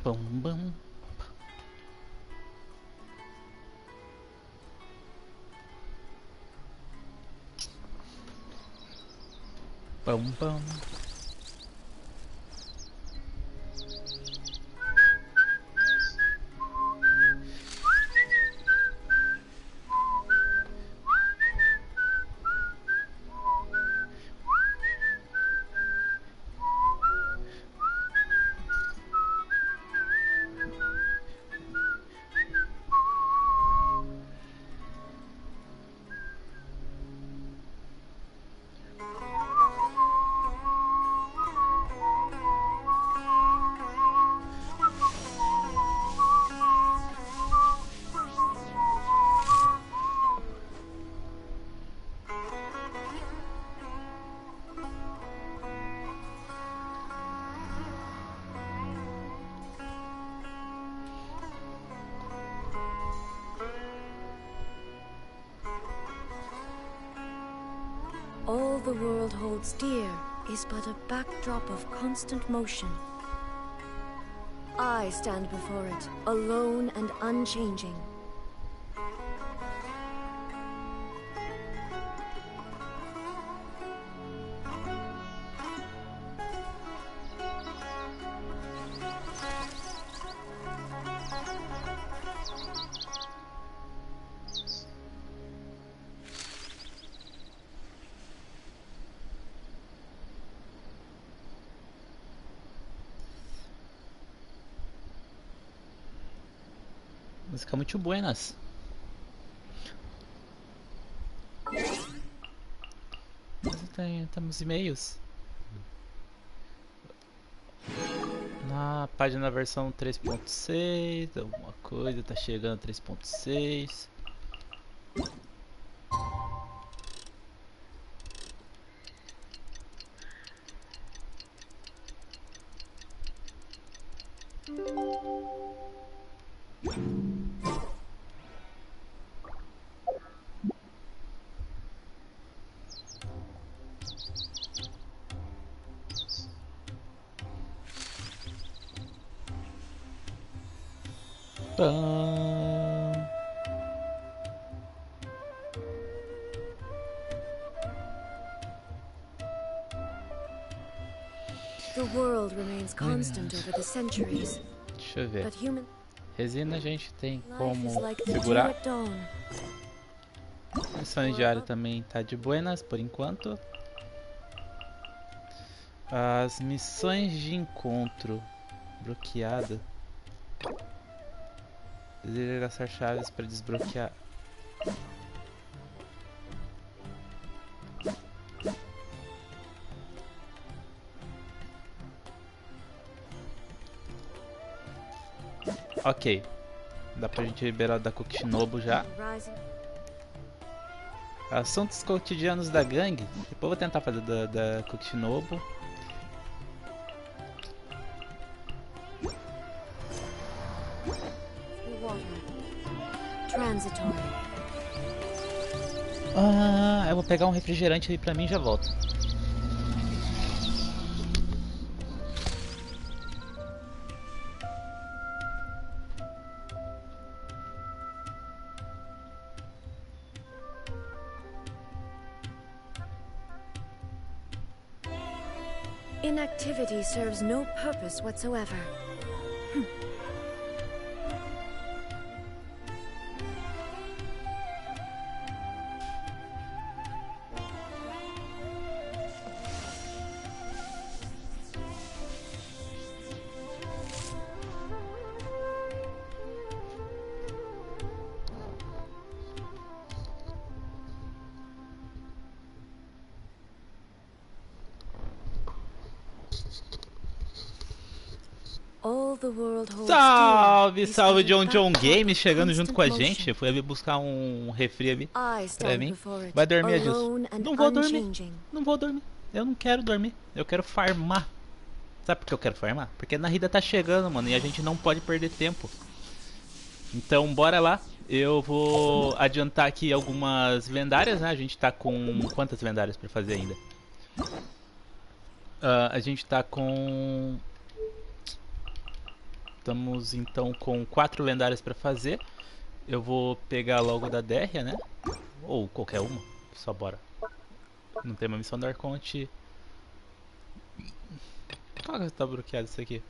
Bum, bum. Bum, bum. All the world holds dear is but a backdrop of constant motion. I stand before it, alone and unchanging. Música muito buenas. Temos e-mails. Na página da versão 3.6, alguma coisa, tá chegando 3.6. The world remains constant over the centuries. Deixa eu ver. But human Resina a gente tem life como is like the dew segurar. at dawn. Missões diárias também tá de buenas por enquanto. As missões de encontro bloqueada. Deseja gastar chaves para desbloquear. Ok. Dá pra gente liberar da Kokishinobu já. Rising. Assuntos cotidianos da gangue. Depois eu vou tentar fazer da Kokishinobu. Transitory. Eu vou pegar um refrigerante ali pra mim e já volto. Inactivity serves no purpose whatsoever. All the world holds Salve, dear salve is but a John backdrop Games of chegando junto com a constant gente. motion. Foi ali buscar um refri ali I pra stand mim. before it, Vai dormir, Adilson. alone and Não vou dormir. unchanging. Não vou dormir. Eu não quero dormir. Eu quero farmar. Sabe por que eu quero farmar? Porque a Nahida tá chegando, mano, e a gente não pode perder tempo. Então, bora lá. Eu vou adiantar aqui algumas lendárias, né? A gente tá com... Quantas lendárias pra fazer ainda? A gente tá com... Estamos então com 4 lendárias para fazer. Eu vou pegar logo da Dérria, né? Ou qualquer uma, só bora. Não tem uma missão do Arconte. Qual que tá bloqueado isso aqui?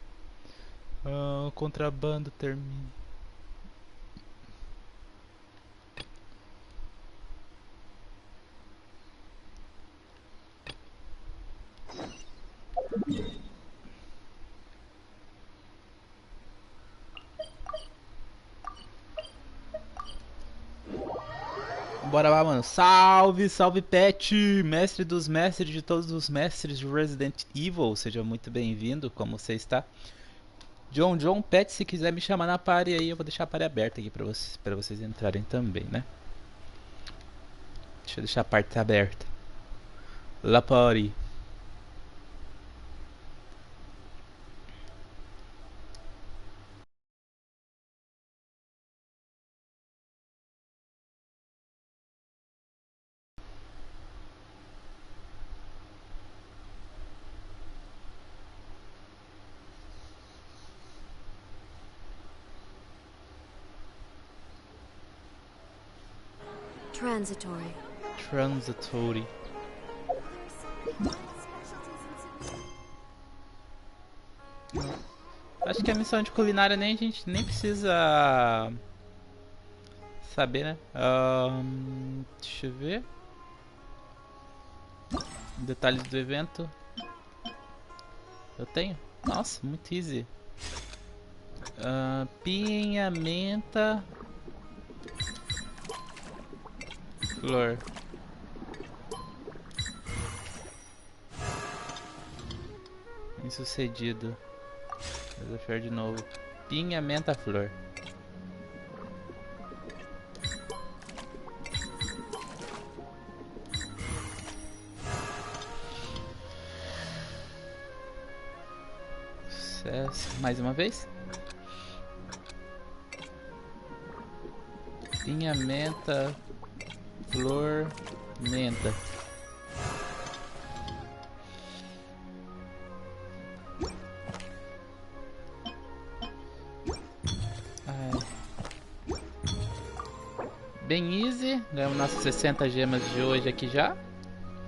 Contrabando termina. Bora lá, mano. Salve, salve, Pet! Mestre dos mestres de todos os mestres de Resident Evil. Seja muito bem-vindo, como você está? John, Pet, se quiser me chamar na party aí, eu vou deixar a party aberta aqui pra vocês entrarem também, né? Deixa eu deixar a party aberta. La party. Transitory. Acho que a missão de culinária a gente nem precisa saber, né? Deixa eu ver. Detalhes do evento. Eu tenho? Nossa, muito easy. Pinha, menta, flor. Insucedido. Desafiar de novo. Pinha, menta, flor. Sucesso. Mais uma vez. Pinha, menta, flor, menta. Bem easy, ganhamos nossas 60 gemas de hoje aqui já.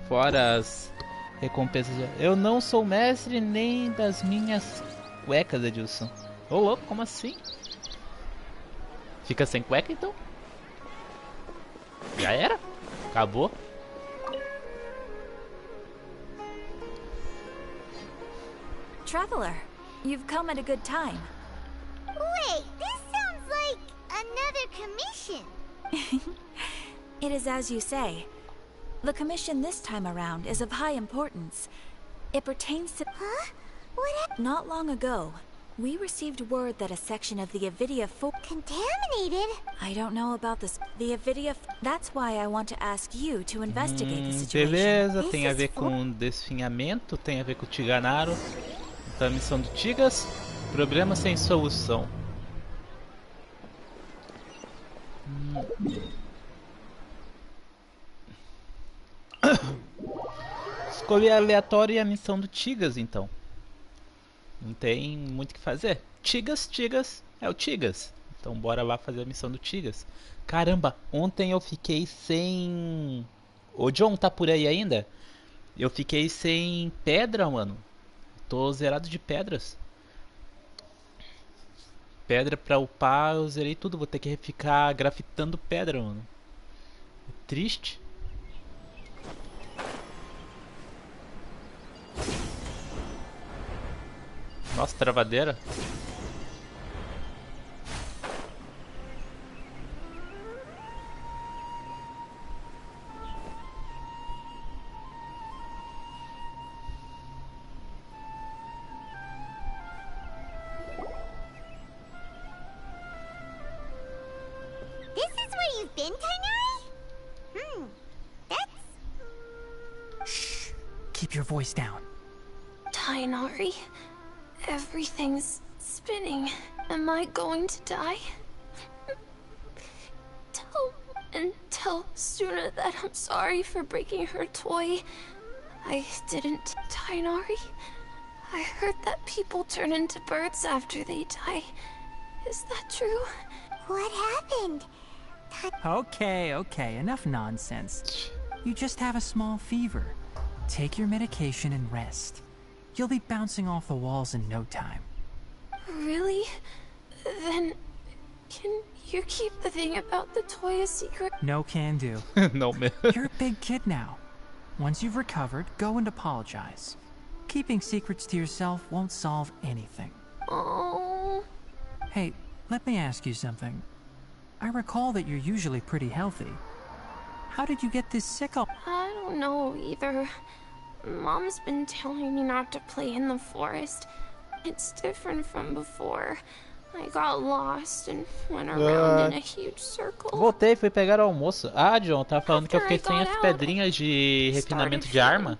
Fora as recompensas. Eu não sou mestre nem das minhas cuecas, Edilson. Ô louco, como assim? Fica sem cueca então? Já era? Acabou? Traveler, you've come at a good time. Wait, this sounds like another commission. It is as you say. The commission this time around is of high importance. It pertains to... Huh? What? Not long ago, we received word that a section of the Avidia Contaminated? I don't know about this. The Avidia... That's why I want to ask you to investigate the situation. Beleza, tem a ver com desfinhamento, tem a ver com o Tiganaro. Então a missão do Tigas, problema sem solução. Escolhi aleatório e a missão do Tigas, então. Não tem muito o que fazer. Tigas é o Tigas. Então bora lá fazer a missão do Tigas. Caramba, ontem eu fiquei sem... O John tá por aí ainda? Eu fiquei sem pedra, mano. Tô zerado de pedras. Pedra pra upar, eu zerei tudo. Vou ter que ficar grafitando pedra, mano. Triste. Nossa, travadeira. This is where you've been, Canais? That's... Shh. Keep your voice down. Tainari, everything's spinning. Am I going to die? Tell Suna that I'm sorry for breaking her toy. I didn't, Tainari. I heard that people turn into birds after they die. Is that true? What happened? Okay, enough nonsense. You just have a small fever. Take your medication and rest. You'll be bouncing off the walls in no time. Really? Then, can you keep the thing about the toy a secret? No can do. No, man. You're a big kid now. Once you've recovered, go and apologize. Keeping secrets to yourself won't solve anything. Oh. Hey, let me ask you something. I recall that you're usually pretty healthy. How did you get this sick all? I don't know either. Mom's been telling me not to play in the forest. It's different from before. I got lost and went around in a huge circle. Voltei, fui pegar o almoço. Ah, John, tava falando que eu fiquei sem as pedrinhas de refinamento de arma.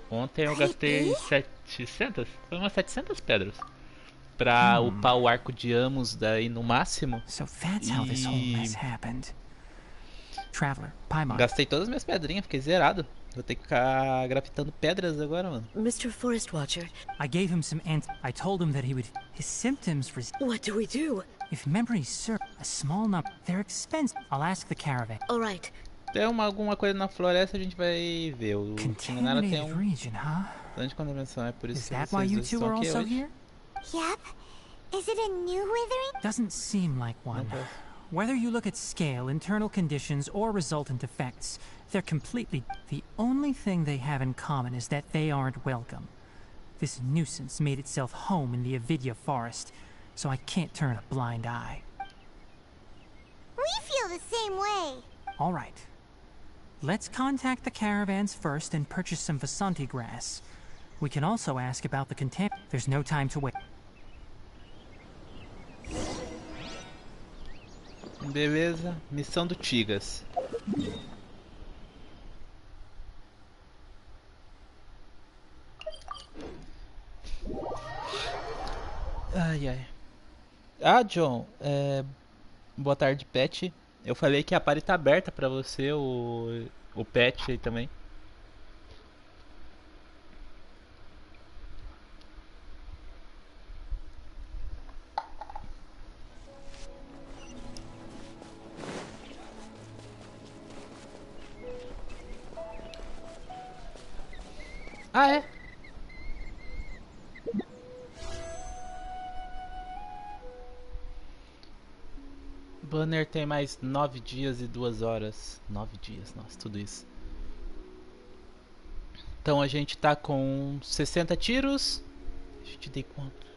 Ontem eu gastei 700, foi umas 700 pedras pra upar o arco de Amos daí no máximo. So that's how this whole mess happened. Traveler, Paimon. Gastei todas as minhas pedrinhas, fiquei zerado. Vou ter que ficar grafitando pedras agora, mano. Mr. Forest Watcher, I gave him some I told him that he would. His symptoms what do we do? If memory serves, a small number. They're expensive. I'll ask the caravan. All right. Tem alguma coisa na floresta, a gente vai ver. O Canais tem Contaminated region, huh? Tanto de contaminação, é por isso Is que that why vocês you dois two estão are aqui also hoje. here? Yep. Is it a new withering? Doesn't seem like one. Okay. Whether you look at scale, internal conditions, or resultant effects, they're completely. The only thing they have in common is that they aren't welcome. This nuisance made itself home in the Avidya forest, so I can't turn a blind eye. We feel the same way. All right. Let's contact the caravans first and purchase some Vasanti grass. We can also ask about the There's no time to wait. Beleza, missão do Tigas. Ai, ai. Ah, John, boa tarde, Pet. Eu falei que a party tá aberta pra você, o Pet aí também. Ah, é? Banner tem mais 9 dias e 2 horas. 9 dias, nossa, tudo isso. Então a gente tá com 60 tiros. A gente dei quanto?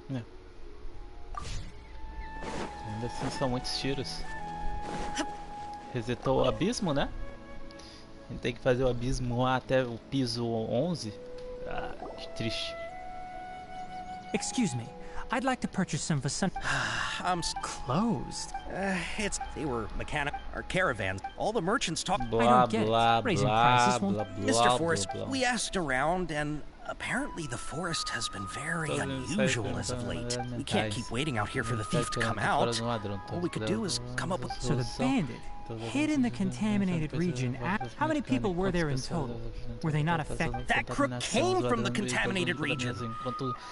Não. Ainda assim são muitos tiros. Resetou o abismo, né? A gente tem que fazer o abismo lá até o piso 11. Ah, que triste. Excuse me. I'd like to purchase some Vasanti. Closed. They were mechanic or caravans. All the merchants talk. Blah, get it. blah, Raising blah, prices blah, won't- blah, Mr. blah, Forrest, blah. we asked around, and apparently the forest has been very unusual as of late. We can't keep waiting out here for the thief to come out. All we could do is come up with. So the bandit hid in the contaminated region. How many people were there in total? Were they not affected? That crook came from the contaminated region.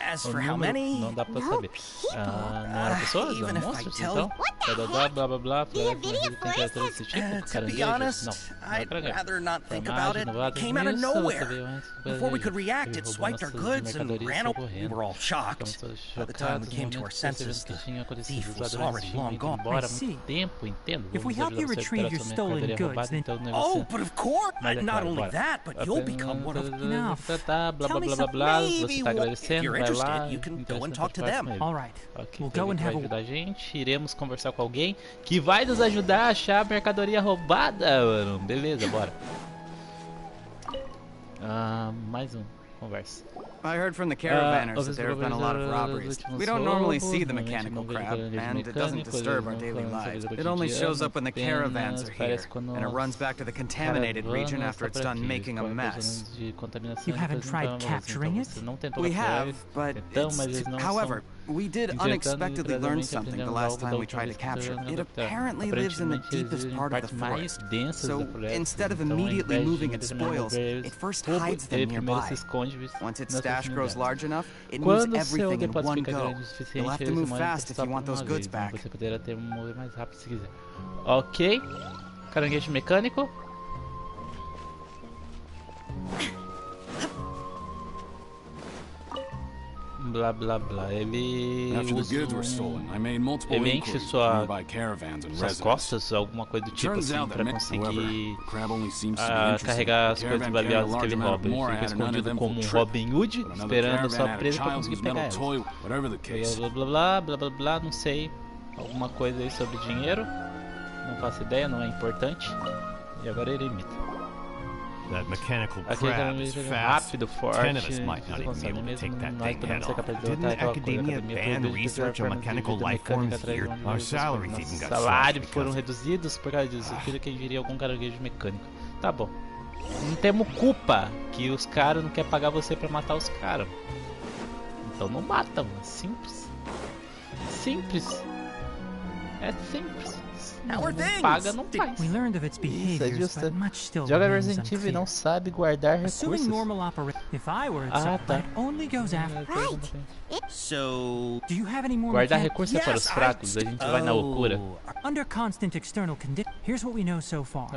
As for how many, Não dá pra No saber. people. Não era pessoas? even Eram if I monstros, tell então? you- What the Blá, heck? blá, blá, blá, The blá, Avidya tem forest criaturas has- desse tipo? to be Caranguejos? honest, Não, não é I'd pra cá. rather not think Formagem, about it. novato, It came out of isso, você nowhere. veio antes do Before we could Brasil. react, Ele it roubou swiped our nossas goods and mercadorias e ran saiu away. We correndo. were all shocked. Ficamos todos By the time we chocados no came to momento our que percebemos senses, que the tinha acontecido. thief Os was ladrões already tinham long ido gone. embora há I see. muito tempo, entendo. If we Vamos help you ajudar você a retrieve recuperar your sua stolen mercadoria goods, roubada, then- então o Oh, negócio but of course, Mas é not claro, only bora. that, but you'll become one of. Enough. Tá, blá, Tell blá, me blá, blá, something. blá. Você Maybe tá if agradecendo, you're vai lá. interested, you can go interessante, and talk to pode falar them. com ele. All right. Ok, We'll então go ele and vai have ajudar a. a gente. Iremos conversar com alguém que vai nos ajudar a achar a mercadoria roubada, mano. Beleza, bora. Mais um. Conversa. I heard from the caravanners Os that there have been a lot of robberies. We don't normally see the mechanical crab, and it doesn't disturb our daily lives. It only shows up when the caravans are here, and it runs back to the contaminated region after it's done making a mess. You haven't tried capturing it? We have, but however, We did unexpectedly learn something the last time we tried to capture it. It apparently lives in the deepest part of the forest. So, instead of immediately moving its spoils, it first hides them nearby. Once its stash grows large enough, it moves everything in one go. You'll have to move fast if you want those goods back. Ok. Caranguejo mecânico. Blá blá blá. Ele enche suas costas, alguma coisa do tipo assim, pra conseguir carregar as coisas valiosas que ele rouba. Ele fica escondido como um Robin Hood, esperando a sua presa pra conseguir pegar elas. Blá blá blá blá blá blá, não sei. Alguma coisa aí sobre dinheiro. Não faço ideia, não é importante. E agora ele imita. That mechanical crab is fast. 10 of us might not even be able to take that thing head on. Didn't academia ban research on mechanical life forms here? Our salaries even got salários foram reduzidos por causa disso. Filho, quem diria algum caranguejo mecânico. Tá bom. Não temos culpa que os caras não querem pagar você pra matar os caras. Então não mata, mano. Simples. Simples. É simples. Não paga, não faz. Isso é justo. Joga Resident Evil e não sabe guardar recursos. Ah, tá. Guardar recursos é para os fracos, a gente vai na loucura. Under constant external conditions, here's what we know so far.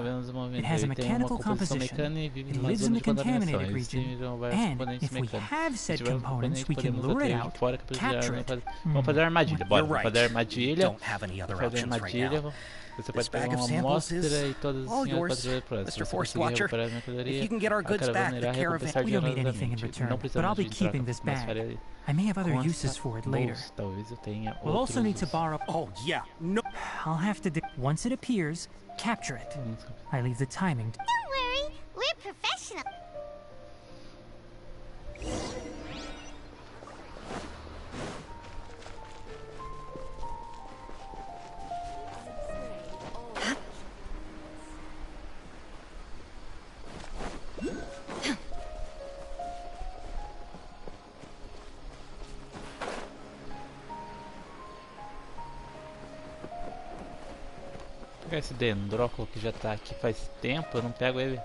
It has a mechanical composition. It lives in the contaminated region. And if we have said components, we can lure it out, capture it. Vamos fazer armadilha, bora. You're right. Fazer armadilha. Don't have any other options right now. Você pode pegar uma amostra e todas as senhoras Mr. Forest Watcher. If you can get our goods back, the caravan. We don't need anything in return, but I'll be keeping this bag. I may have other uses for it later. We'll also need to borrow. Oh yeah, no. I'll have to once it appears, capture it. I leave the timing. Don't worry, we're professional. Pegar esse dendróculo que já tá aqui faz tempo, eu não pego ele.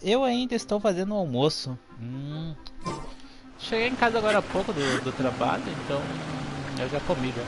Eu ainda estou fazendo o almoço. Cheguei em casa agora há pouco do trabalho, então eu já comi já.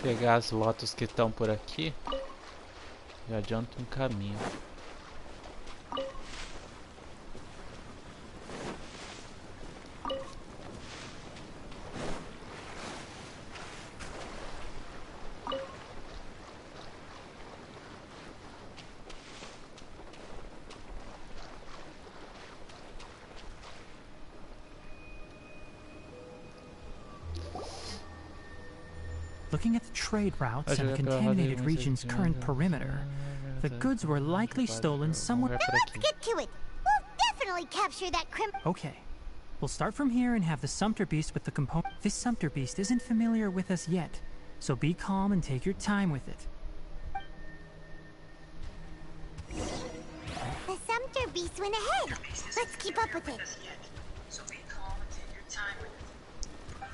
Pegar as lotos que estão por aqui, já adianto um caminho. Looking at the trade routes and the contaminated region's current perimeter, the goods were likely stolen somewhere. Let's get to it. We'll definitely capture that Okay. We'll start from here and have the Sumpter Beast with the component. This Sumpter Beast isn't familiar with us yet, so be calm and take your time with it. The Sumpter beast went ahead. Let's keep up with it.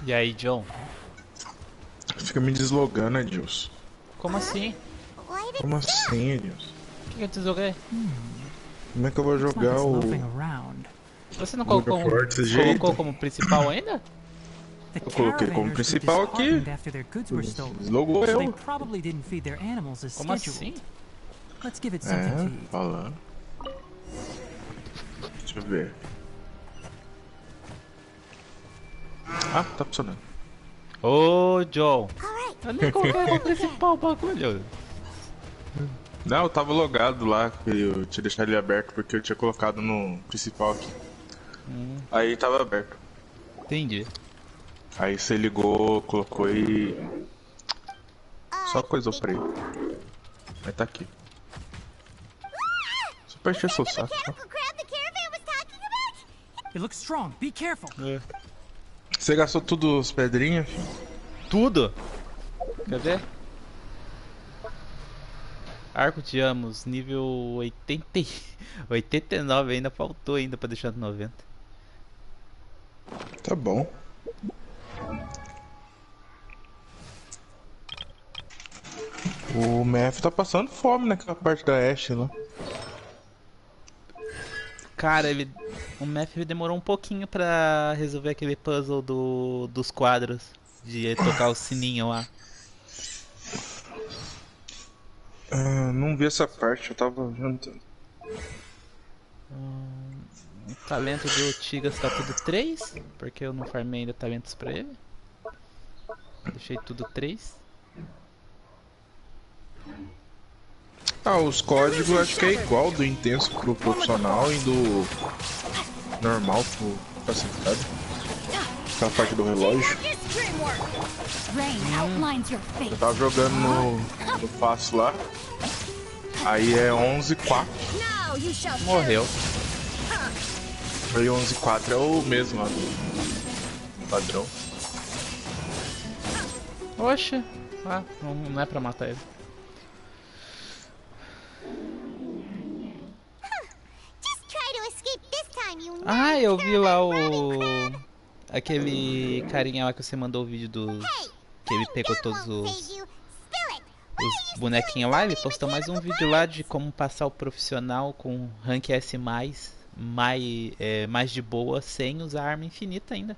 E aí, John? Fica me deslogando, Edilson. Como assim? Como assim, Edilson? O que eu desloguei? Como é que eu vou jogar o... Você não colocou como principal ainda? Eu coloquei como principal aqui. Deslogou eu. Como assim? Falando. Deixa eu ver. Ah, tá funcionando. Ô, John. Eu nem coloquei como principal o bagulho. Não, eu tava logado lá, eu tinha deixado ele aberto porque eu tinha colocado no principal aqui. Aí tava aberto. Entendi. Aí você ligou, colocou e... Só coisou pra ele. Aí tá aqui. Só pra encher seu saco. It looks strong. Be careful. Você gastou tudo as pedrinhas, filho? Tudo? Quer ver? Arco de Amos, nível 89 ainda faltou ainda pra deixar no 90. Tá bom. O Mef tá passando fome naquela parte da Ashe lá. Cara, o Mef demorou um pouquinho pra resolver aquele puzzle dos quadros. De tocar o sininho lá. Não vi essa parte, eu tava juntando. O talento do Tigas tá tudo 3, porque eu não farmei ainda talentos pra ele. Deixei tudo 3. Os códigos acho que é igual do intenso pro profissional e do normal pro classificado. Aquela parte do relógio. Eu tava jogando no fácil lá. Aí é 11:4. Morreu. Aí 11:4 é o mesmo lá do padrão. Oxe, não é pra matar ele. Ah, eu vi lá aquele carinha lá que você mandou o vídeo que ele pegou todos os bonequinhos lá. Ele postou mais um vídeo lá de como passar o profissional com rank S+, mais de boa, sem usar arma infinita ainda.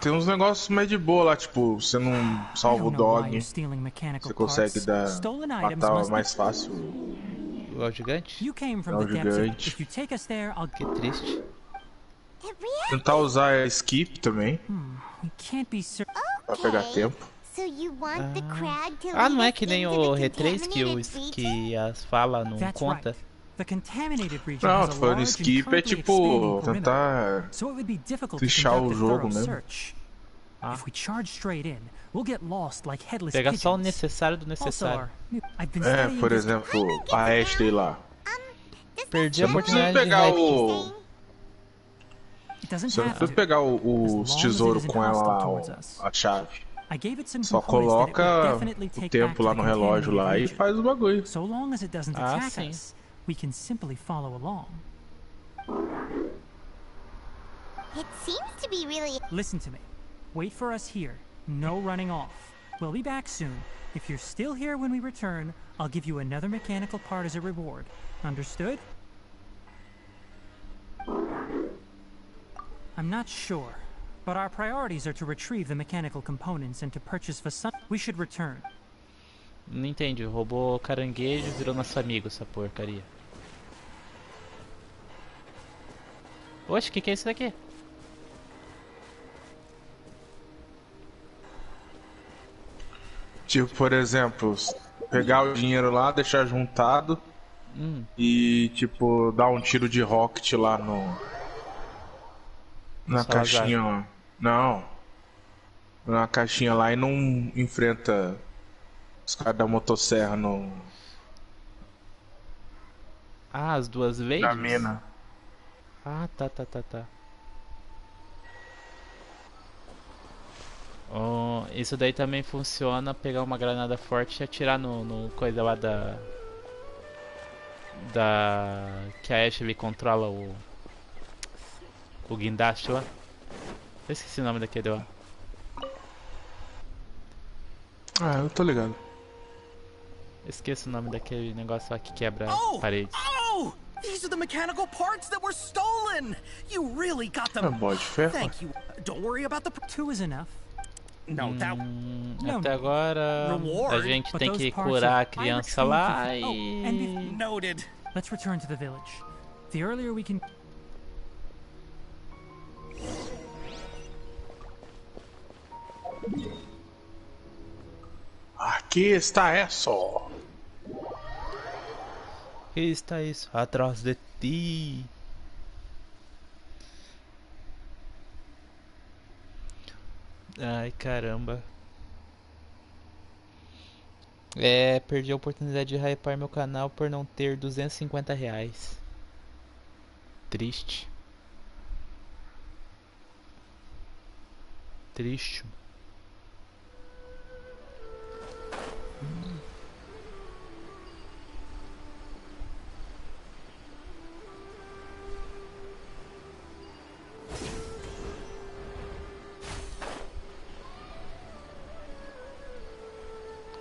Tem uns negócios mais de boa lá, tipo, você não salva o dog, você consegue matar mais fácil. O gigante? O gigante. Que triste. Tentar usar a skip também. Pra pegar tempo. Não é que nem o R3 que as fala não conta. Não, tô falando skip é tipo tentar fechar o jogo mesmo. Pegar só o necessário do necessário. Por exemplo, a Ashley lá. Perdi a oportunidade de pegar o... Você não precisa pegar os tesouros com ela lá, a chave. Só coloca o tempo lá no relógio lá e faz o bagulho. Sim. We can simply follow along. It seems to be really... Listen to me. Wait for us here. No running off. We'll be back soon. If you're still here when we return, I'll give you another mechanical part as a reward. Understood? I'm not sure, but our priorities are to retrieve the mechanical components and to purchase for some... We should return. Não entendi. Roubou caranguejo e virou nosso amigo, essa porcaria. Oxe, que é isso daqui? Tipo, por exemplo, pegar o dinheiro lá, deixar juntado e, tipo, dar um tiro de rocket lá na caixinha lá. Não. Na caixinha lá e não enfrenta os caras da motosserra no... As duas vezes? Na mina. Tá. Isso daí também funciona, pegar uma granada forte e atirar no coisa lá Que a Ashley controla o guindaste lá. Eu esqueci o nome daquele lá. Ah, eu tô ligado. Esqueço o nome daquele negócio lá que quebra paredes. Oh! These are the mechanical parts that were stolen! You really got them! Bode ferro. Thank you. Don't worry about the... 2 is enough. No, that... Até agora a gente tem que curar a criança lá e... Noted. Let's return to the village. The earlier we can... Aqui está isso. Que está isso atrás de ti? Ai, caramba. Perdi a oportunidade de hypar meu canal por não ter R$250. Triste. Triste.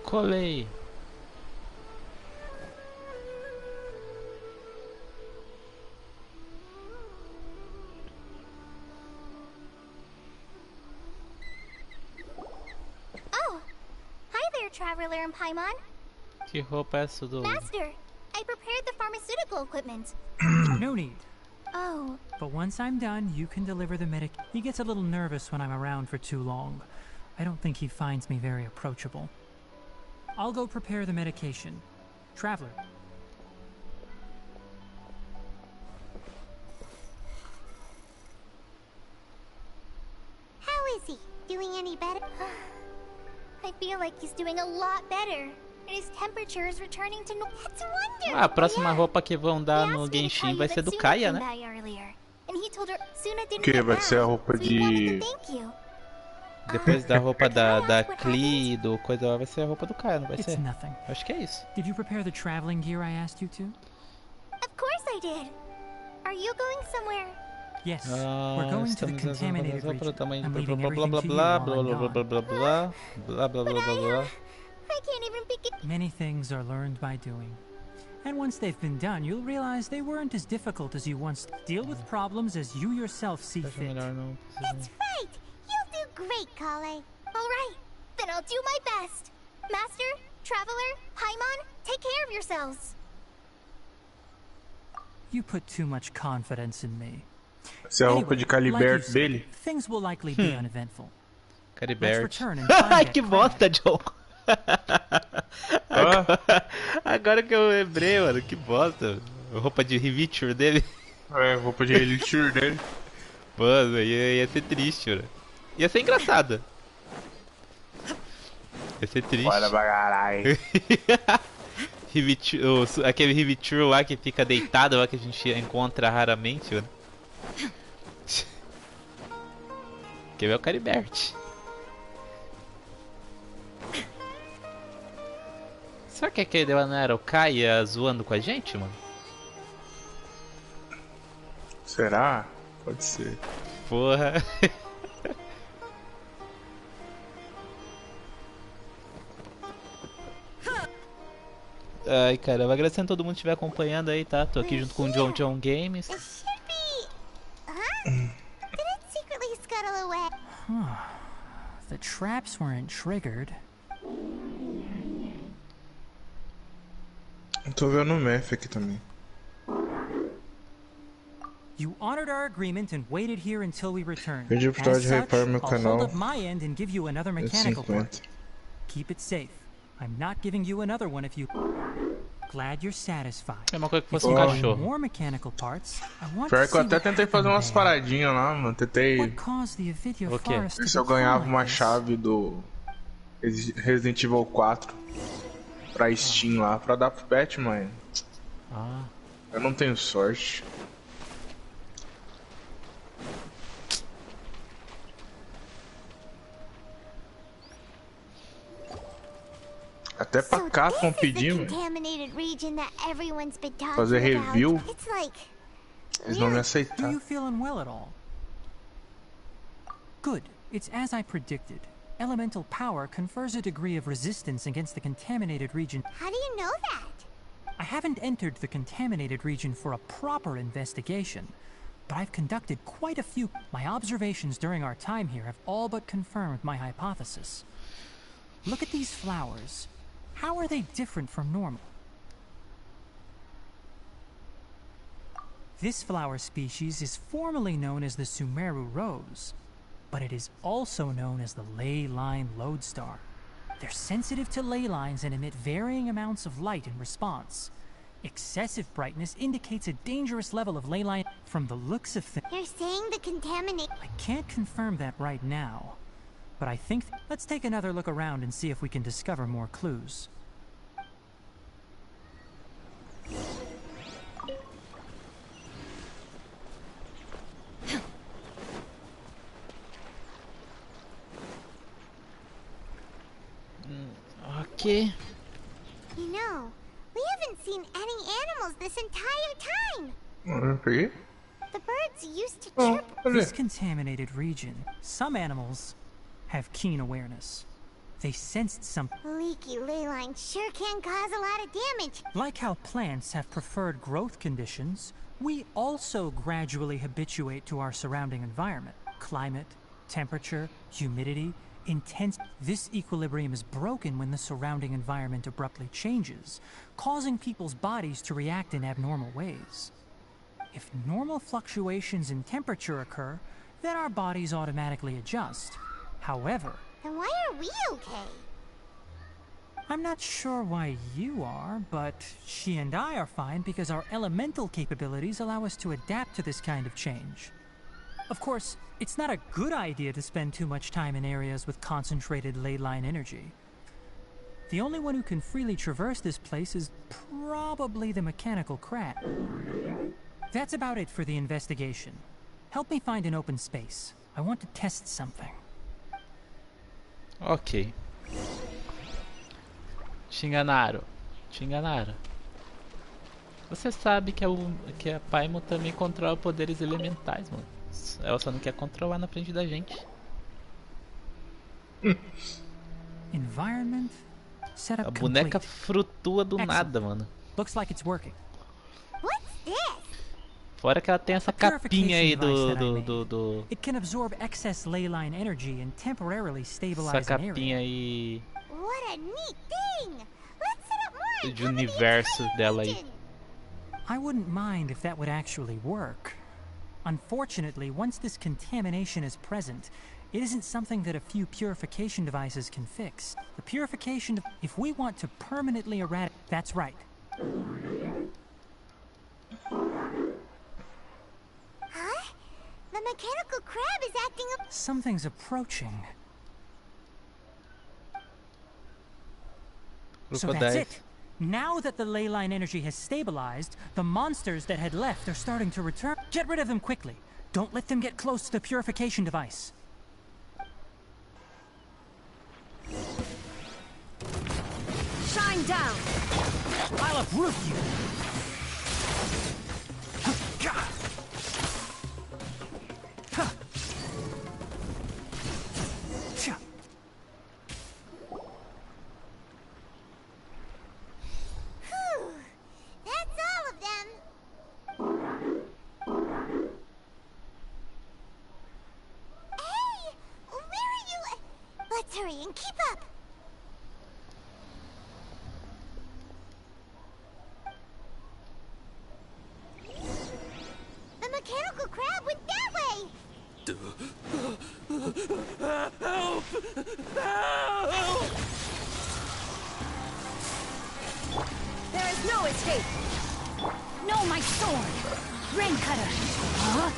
Colei. Oh, hi there, Traveler and Paimon. Que roupa é essa do... Master, I prepared the pharmaceutical equipment. No need. Oh. But once I'm done, you can deliver the medic. He gets a little nervous when I'm around for too long. I don't think he finds me very approachable. I'll go prepare the medication. Traveler. How is he? Doing any better? I feel like he's doing a lot better. And his temperature is returning to normal. That's wonderful. A próxima roupa que vão dar no Genshin vai ser do Kaia, né? Que vai ser a roupa de... Depois da roupa da Klee, do coisa lá, vai ser a roupa do Kaia, não vai ser? Nothing. Acho que é isso. Did you prepare the traveling gear I asked you to? Of course I did. Are you going somewhere? Yes. We're going to the contaminated region. I'm leaving everything to you blah while blah I'm blah gone. blah blah. I can't even begin. Many things are learned by doing. And once they've been done, you'll realize they weren't as difficult as you once. Deal with problems as you yourself see fit. That's right. You'll do great, Kale. All right. Then I'll do my best. Master, Traveler, Paimon, take care of yourselves. You put too much confidence in me. Essa é a roupa de Calibert dele? Things will likely be uneventful. Calibert. Ai, que bosta, Joe. Agora que eu lembrei, mano, que bosta. A roupa de Riviture dele. Roupa de Riviture dele. Mano, ia ser triste, mano. Ia ser engraçado. Ia ser triste. Bora pra caralho. Aquele Riviture lá que fica deitado lá, que a gente encontra raramente, mano. Quer ver o Calibert? Será que aquele lá não era o Kaia zoando com a gente, mano? Será? Pode ser. Porra. Ai, caramba, agradecendo a todo mundo que estiver acompanhando aí, tá? Tô aqui junto com o John Games. The traps weren't triggered. Tô vendo o Mef aqui também. You honored our agreement and waited here until we returned. Pedi pro Todd hypar meu I'll canal. hold up my end and give you another mechanical part. Keep it safe. I'm not giving you another one if you... Glad you're satisfied. É uma coisa que fosse um cachorro. More mechanical parts. Pior que eu até tentei fazer umas paradinhas lá, mano. Tentei... O quê? Ver se eu ganhava uma chave do Resident Evil 4 pra Steam lá, pra dar pro Pet, mano. Eu não tenho sorte. Até pra Capcom pedimos. Fazer review. Eles não me aceitaram. Are you feeling well at all? Good. It's as I predicted. Elemental power confers a degree of resistance against the contaminated region. How do you know that? I haven't entered the contaminated region for a proper investigation, but I've conducted quite a few. My observations during our time here have all but confirmed my hypothesis. Look at these flowers. How are they different from normal? This flower species is formally known as the Sumeru rose, but it is also known as the ley line lodestar. They're sensitive to ley lines and emit varying amounts of light in response. Excessive brightness indicates a dangerous level of ley line. From the looks of things, you're saying the contaminate. I can't confirm that right now, but I think let's take another look around and see if we can discover more clues. Okay. You know, we haven't seen any animals this entire time. Okay. The birds used to chirp. This contaminated region, some animals have keen awareness. They sensed something. Leaky ley lines sure can cause a lot of damage. Like how plants have preferred growth conditions, we also gradually habituate to our surrounding environment. Climate, temperature, humidity, intense. This equilibrium is broken when the surrounding environment abruptly changes, causing people's bodies to react in abnormal ways. If normal fluctuations in temperature occur, then our bodies automatically adjust. However, then why are we okay? I'm not sure why you are, but she and I are fine because our elemental capabilities allow us to adapt to this kind of change. Of course, it's not a good idea to spend too much time in areas with concentrated ley line energy. The only one who can freely traverse this place is probably the mechanical crab. That's about it for the investigation. Help me find an open space. I want to test something. Ok. Te enganaram. Te enganaram. Você sabe que a Paimon também controla poderes elementais, mano. Ela só não quer controlar na frente da gente. Environment. A boneca flutua do nada, mano. Looks like it's working. What's this? Fora que ela tem essa capinha aí do... It can absorb excess ley line energy and temporarily stabilize essa capinha aí... What a neat thing. Let's set up more de universo dela aí. I wouldn't mind if that would actually work. Unfortunately, once this contamination is present, it isn't something that a few purification devices can fix. The purification... If we want to permanently eradicate... That's right. Huh? The mechanical crab is acting up... Something's approaching. So that's it. Now that the ley line energy has stabilized, the monsters that had left are starting to return. Get rid of them quickly. Don't let them get close to the purification device. Shine down! I'll uproot you! Hurry and keep up! The mechanical crab went that way! Help! Help! There is no escape! No, my sword! Rain cutter! Huh?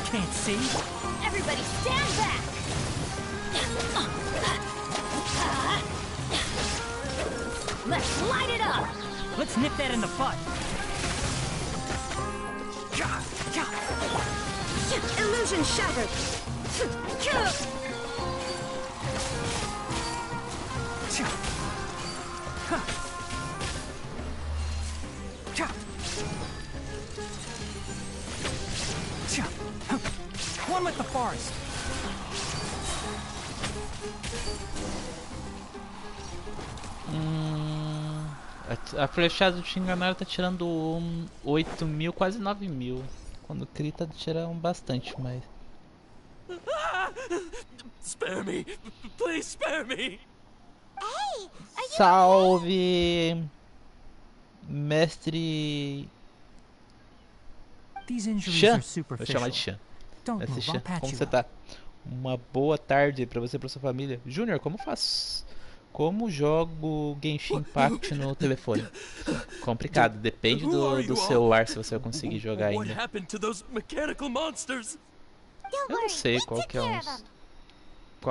Can't see. Everybody stand back! Let's light it up! Let's nip that in the bud. Illusion shattered. One with the forest. A flechada do Xinganaro tá tirando 8.000, quase 9.000. Quando cria tá tirando bastante mais. Spare me, please spare me. Hey, Salve, mestre Chan. Vou chamar de Chan. Mestre Chan, como você tá? Uma boa tarde pra você e pra sua família. Júnior, como faço? Como jogo Genshin Impact no telefone? Complicado, depende do celular se você vai conseguir jogar ainda. Eu não sei qual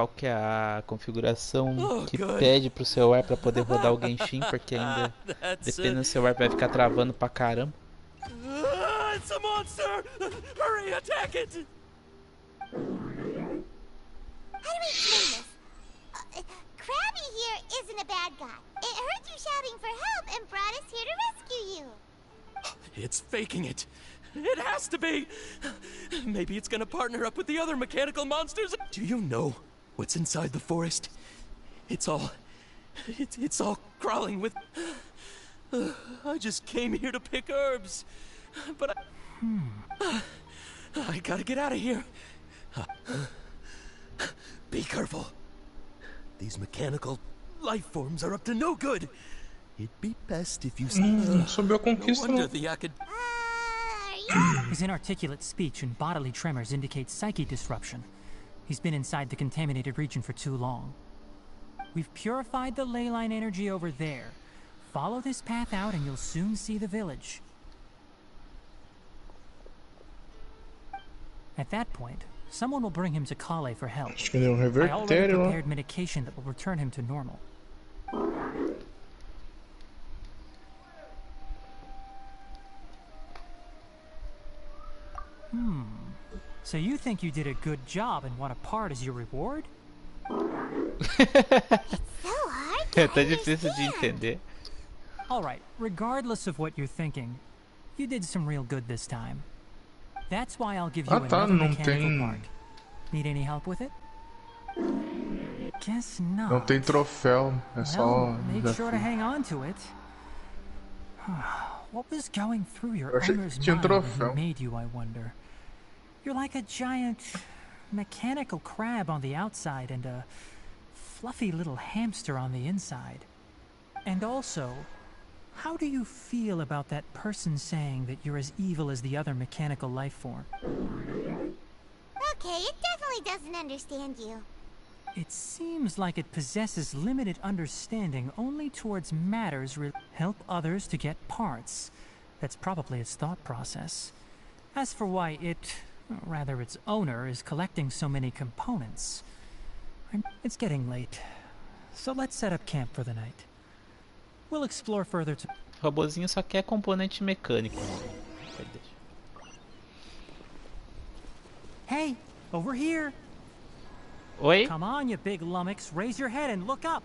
que é a configuração que pede pro celular pra poder rodar o Genshin, porque ainda dependendo do celular vai ficar travando pra caramba. It's a monster! Hurry, attack it! How do we explain this? Krabby here isn't a bad guy. It heard you shouting for help and brought us here to rescue you. It's faking it. It has to be. Maybe it's gonna partner up with the other mechanical monsters. Do you know what's inside the forest? It's all crawling with... I just came here to pick herbs. But I gotta get out of here. Be careful. These mechanical life forms are up to no good. It'd be best if you Subiu a conquista. No wonder the Akad... His inarticulate speech and bodily tremors indicate psyche disruption. He's been inside the contaminated region for too long. We've purified the ley line energy over there. Follow this path out and you'll soon see the village. At that point, someone will bring him to Kale for help. Acho que deu I already revertério. prepared medication that will return him to normal. So you think you did a good job and want a part as your reward? Tá difícil de entender. Alright, regardless of what you're thinking, you did some real good this time. That's why I'll give you another mechanical part. Need any help with it? Guess not. Não tem troféu, é só make sure to hang on to it. What was going through your Eu achei owner's que tinha mind when he troféu. made you, I wonder? You're like a giant mechanical crab on the outside and a fluffy little hamster on the inside. And also, how do you feel about that person saying that you're as evil as the other mechanical life form? Okay, it definitely doesn't understand you. It seems like it possesses limited understanding only towards matters help others to get parts. That's probably its thought process. As for why it, or rather its owner, is collecting so many components, it's getting late. So let's set up camp for the night. We'll explore further to... O robozinho só quer componente mecânico. Hey, over here. Oi? Come on, you big lummox. Raise your head and look up.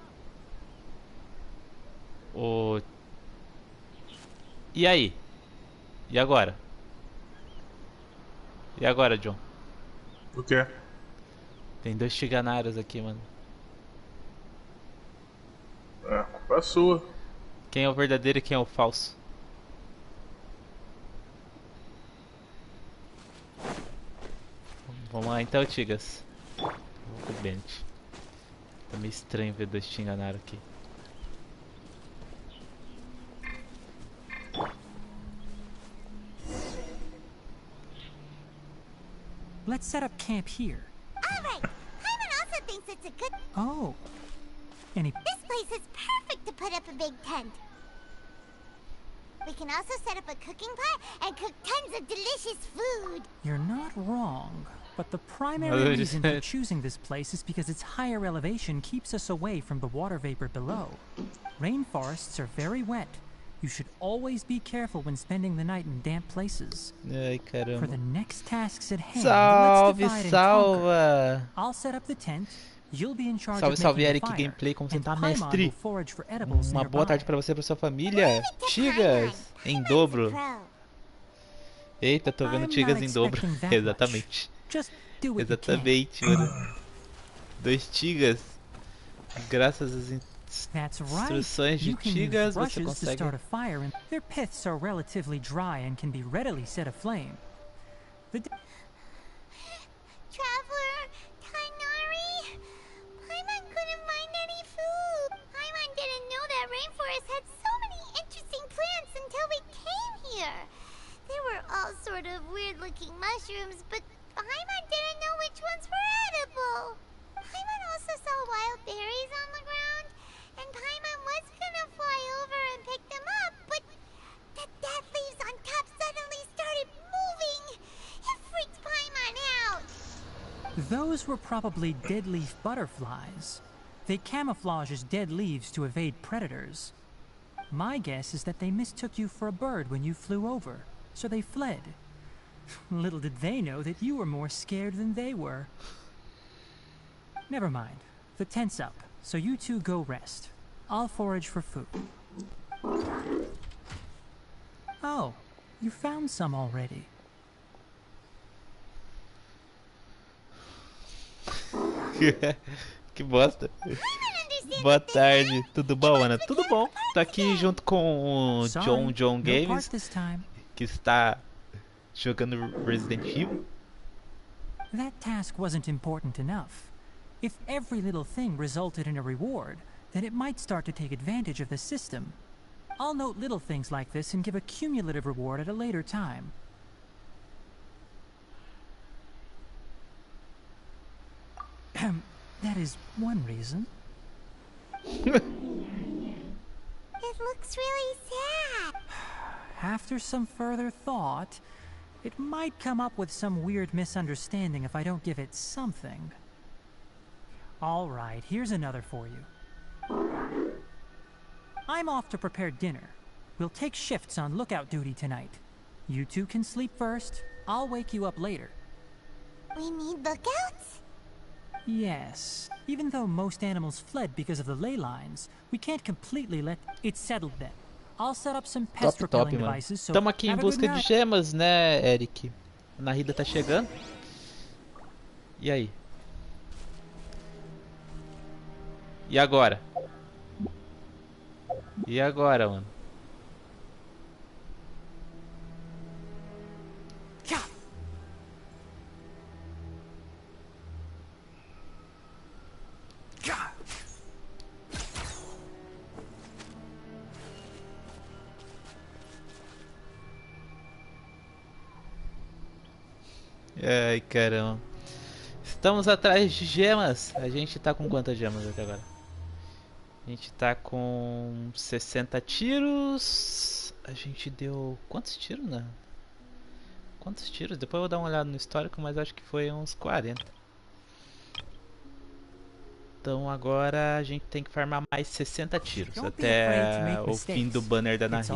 E aí? E agora? E agora, John? O quê? Tem 2 Tiganaros aqui, mano. É, culpa é sua. Quem é o verdadeiro e quem é o falso? Vamos lá então, Tigas. Vou com o Bennett. Tá meio estranho ver 2 Tiganaros aqui. Let's set up camp here. Alright, Hyman also thinks it's a good... Oh. Any... This place is perfect to put up a big tent. We can also set up a cooking pot and cook tons of delicious food. You're not wrong, but the primary reason for choosing this place is because its higher elevation keeps us away from the water vapor below. Rainforests are very wet, You should always be careful when spending the night in damp places. Ai, caramba. For the next tasks at hand, Salve, let's divide and salva! I'll set up the tent. You'll be in charge Salve, of salve, making Eric the fire, Gameplay, como você and tá, Paimon mestre? will forage for edibles Uma boa nearby. tarde pra você e pra sua família. Tigas, em dobro. Eita, tô vendo Tigas em dobro. Exatamente. Exatamente, mano. 2 Tigas. Graças às instruções de Tigas, você consegue. Their piths are relatively dry and can be readily set aflame. Traveler, Tainari, Paimon couldn't find any food. Paimon didn't know that rainforest had so many interesting plants until we came here. They were all sort of weird-looking mushrooms, but Paimon didn't know which ones were edible. Paimon also saw wild berries on the ground, and Paimon was gonna fly over and pick them up, but the dead leaves on top suddenly started moving. It freaked Paimon out. Those were probably dead leaf butterflies. They camouflage as dead leaves to evade predators. My guess is that they mistook you for a bird when you flew over, so they fled. Little did they know that you were more scared than they were. Never mind. The tent's up, so you two go rest. I'll forage for food. Oh, you found some already. Que bosta. Boa tarde, tudo bom, Ana? Tudo bom. Tô aqui junto com o John Games, que está jogando Resident Evil. That task wasn't important enough. If every little thing resulted in a reward, then it might start to take advantage of the system. I'll note little things like this and give a cumulative reward at a later time. That is one reason. It looks really sad. After some further thought, it might come up with some weird misunderstanding if I don't give it something. All right, here's another for you. I'm off to prepare dinner. We'll take shifts on lookout duty tonight. You two can sleep first. I'll wake you up later. We need lookouts? Yes. Even though most animals fled because of the ley lines, we can't completely let it settle then. I'll set up some pest repelling devices, so Tamo aqui em busca de gemas, né, Eric? A Nahida tá chegando. E aí? E agora? E agora, mano? Ai, caramba. Estamos atrás de gemas. A gente tá com quantas gemas até agora? A gente tá com 60 tiros. A gente deu... Quantos tiros, né? Quantos tiros? Depois eu vou dar uma olhada no histórico, mas acho que foi uns 40. Então agora a gente tem que farmar mais 60 tiros até o fim do banner da Nahida.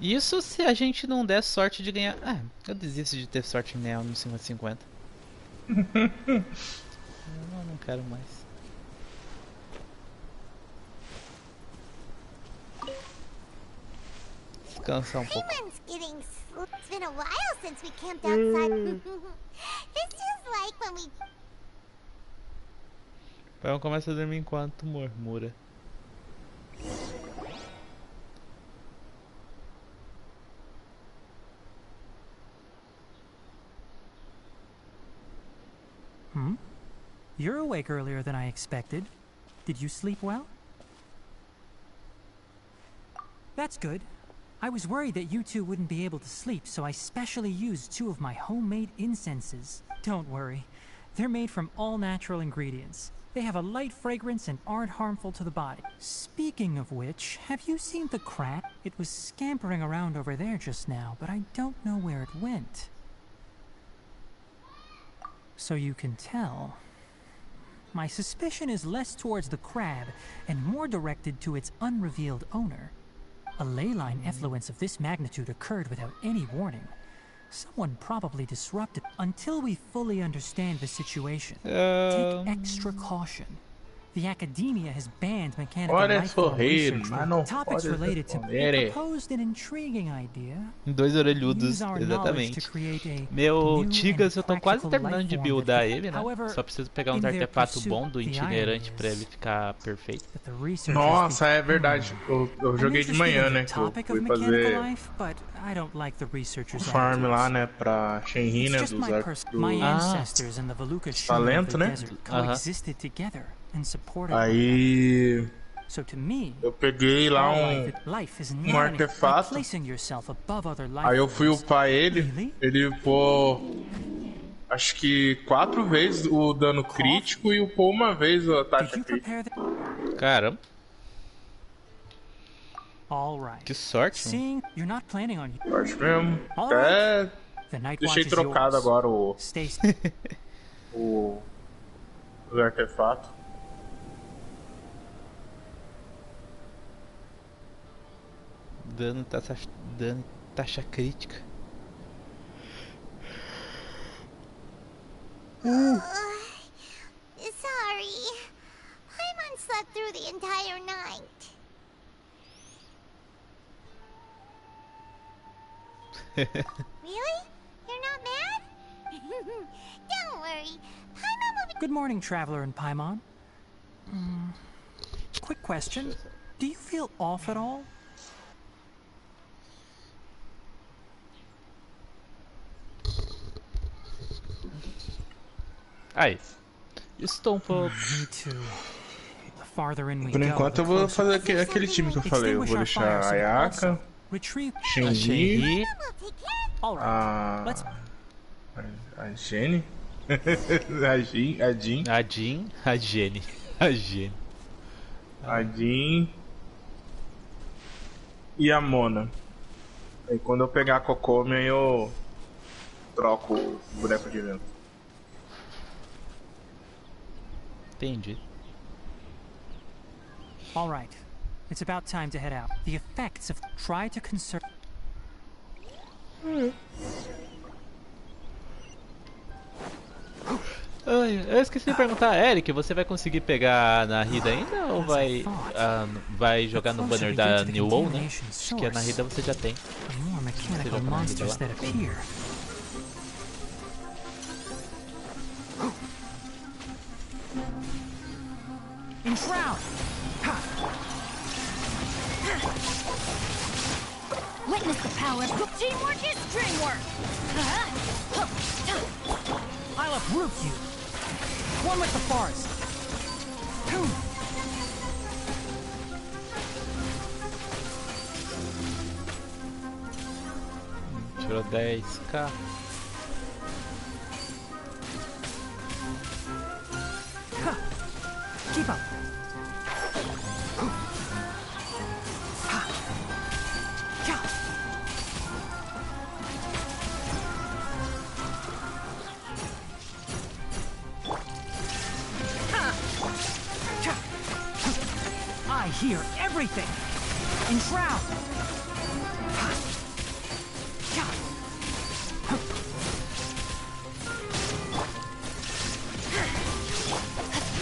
Isso se a gente não der sorte de ganhar... Ah, eu desisto de ter sorte em Neo no 50-50. Eu não quero mais. Descansar um pouco. It's been a while since we camped outside. This feels like when we... Pai, começa a dormir enquanto murmura. You're awake earlier than I expected. Did you sleep well? That's good. I was worried that you two wouldn't be able to sleep, so I specially used 2 of my homemade incenses. Don't worry. They're made from all natural ingredients. They have a light fragrance and aren't harmful to the body. Speaking of which, have you seen the crab? It was scampering around over there just now, but I don't know where it went. So you can tell. my suspicion is less towards the crab and more directed to its unrevealed owner. A ley line effluence of this magnitude occurred without any warning. Someone probably disrupted. Until we fully understand the situation, take extra caution. The academia has banned mechanical life form research for topics related to. They proposed an intriguing idea. Dois orelhudos, exatamente. Meu Tigas, eu tô quase terminando de buildar ele, né? Só preciso pegar uns artefatos bons do itinerante pra ele ficar perfeito. Nossa, é verdade. Eu joguei de manhã, né? Que eu fui fazer o farm lá, né? Pra Shenhe, né? Dos talentos, né? Aí eu peguei lá um artefato. Aí eu fui upar ele. Ele upou acho que 4 vezes o dano crítico e upou uma vez a taxa crítica. Caramba. Que sorte, mano. Sorte mesmo. Até deixei trocado agora os artefatos. Dano taxa crítica. Sorry. Paimon slept through the entire night. Really? You're not mad? Don't worry. Paimon will be... Good morning, Traveler and Paimon. Quick question. Do you feel off at all? Aí, estou um pouco. Por enquanto eu vou fazer aquele time que eu falei. Eu vou deixar a Ayaka, Shenhe, a Jenny, a Jin e a Mona. Aí quando eu pegar a Kokomi aí eu troco o boneco de vento. Entendi. All right. It's about time to head out. The effects of try to conserve. Eu esqueci de perguntar, Eric, você vai conseguir pegar a Nahida ainda ou vai jogar no banner da New WoW, né? Acho que a Nahida você já tem. Você joga na Nahida lá. Enshroud! Witness the power of teamwork is dreamwork! I'll uproot you! One with the forest! Tirou 10k. Keep up! I hear everything! Enshroud!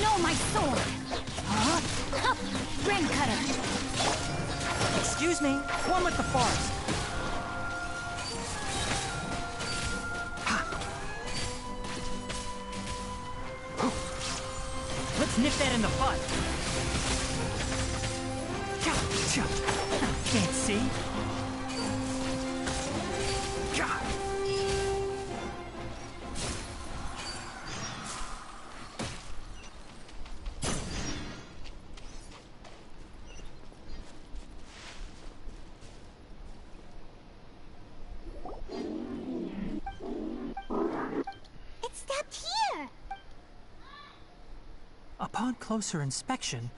Know my sword! Rain cutter! Excuse me, one with the forest! Let's nip that in the bud! Can't see. It stopped here. Upon closer inspection,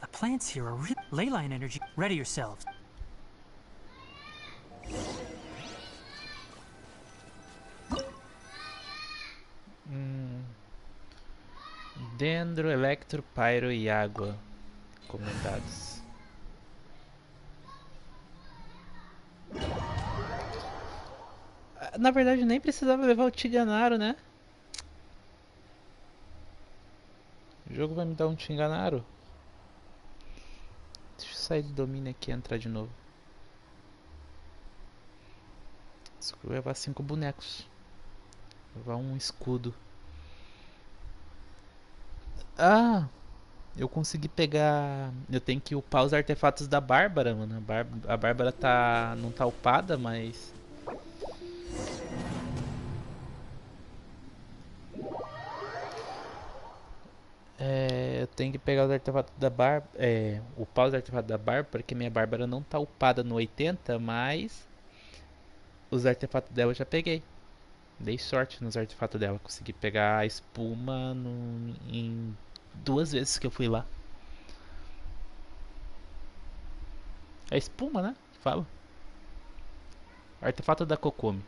the plants here are ley line energy. Ready yourselves. Dendro, Electro, Pyro e Água. Comentados. Na verdade nem precisava levar o Tiganaro, né? O jogo vai me dar um Tiganaro. Deixa eu sair do domínio aqui e entrar de novo. Vou levar 5 bonecos. Vou levar um escudo. Ah! Eu consegui pegar... Eu tenho que upar os artefatos da Bárbara, mano. A Bárbara tá... não tá upada, mas... eu tenho que pegar os artefatos da Bárbara... upar os artefatos da Bárbara, porque minha Bárbara não tá upada no 80, mas... Os artefatos dela eu já peguei. Dei sorte nos artefatos dela. Consegui pegar a espuma em 2 vezes que eu fui lá. É espuma, né? Fala. Artefato da Kokomi.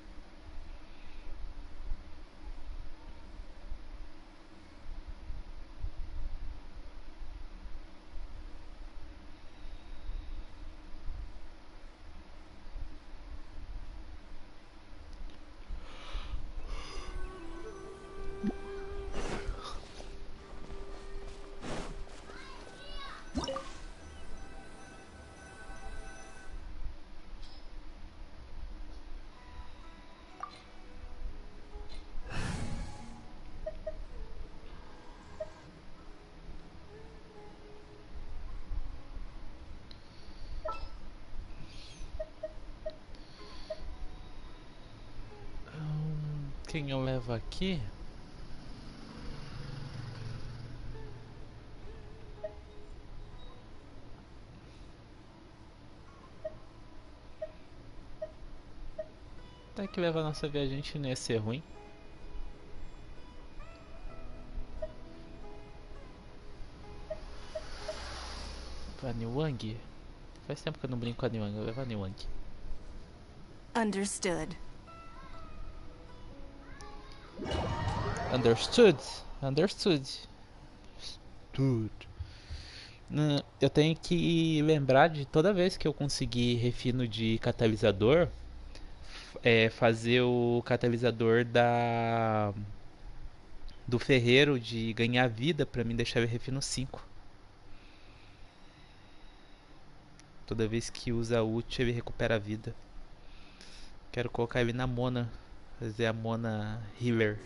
Quem eu levo aqui? Até que levar a nossa viajante não ia ser ruim. Pra Niwang? Faz tempo que eu não brinco com a Niwang, eu levo a Niwang. Understood. Understood? Understood. Eu tenho que lembrar de toda vez que eu conseguir refino de catalisador, fazer o catalisador do ferreiro de ganhar vida pra mim deixar ele refino 5. Toda vez que usa ult ele recupera a vida. Quero colocar ele na Mona, fazer a Mona Healer.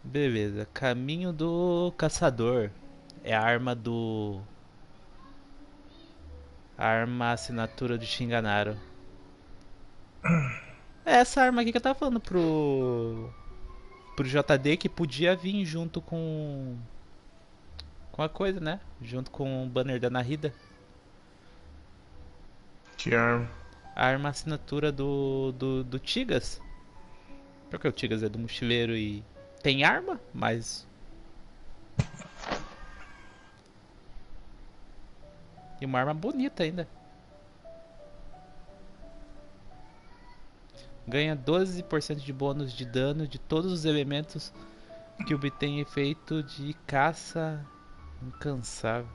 Beleza, caminho do caçador. É a arma do... A arma assinatura do Shinganaro. É essa arma aqui que eu tava falando pro JD, que podia vir junto com a coisa, né? Junto com o banner da Nahida. Que arma? A arma assinatura do Tigas. Porque o Tigas é do mochileiro e tem arma, mas... E uma arma bonita ainda. Ganha 12% de bônus de dano de todos os elementos que obtém efeito de caça incansável.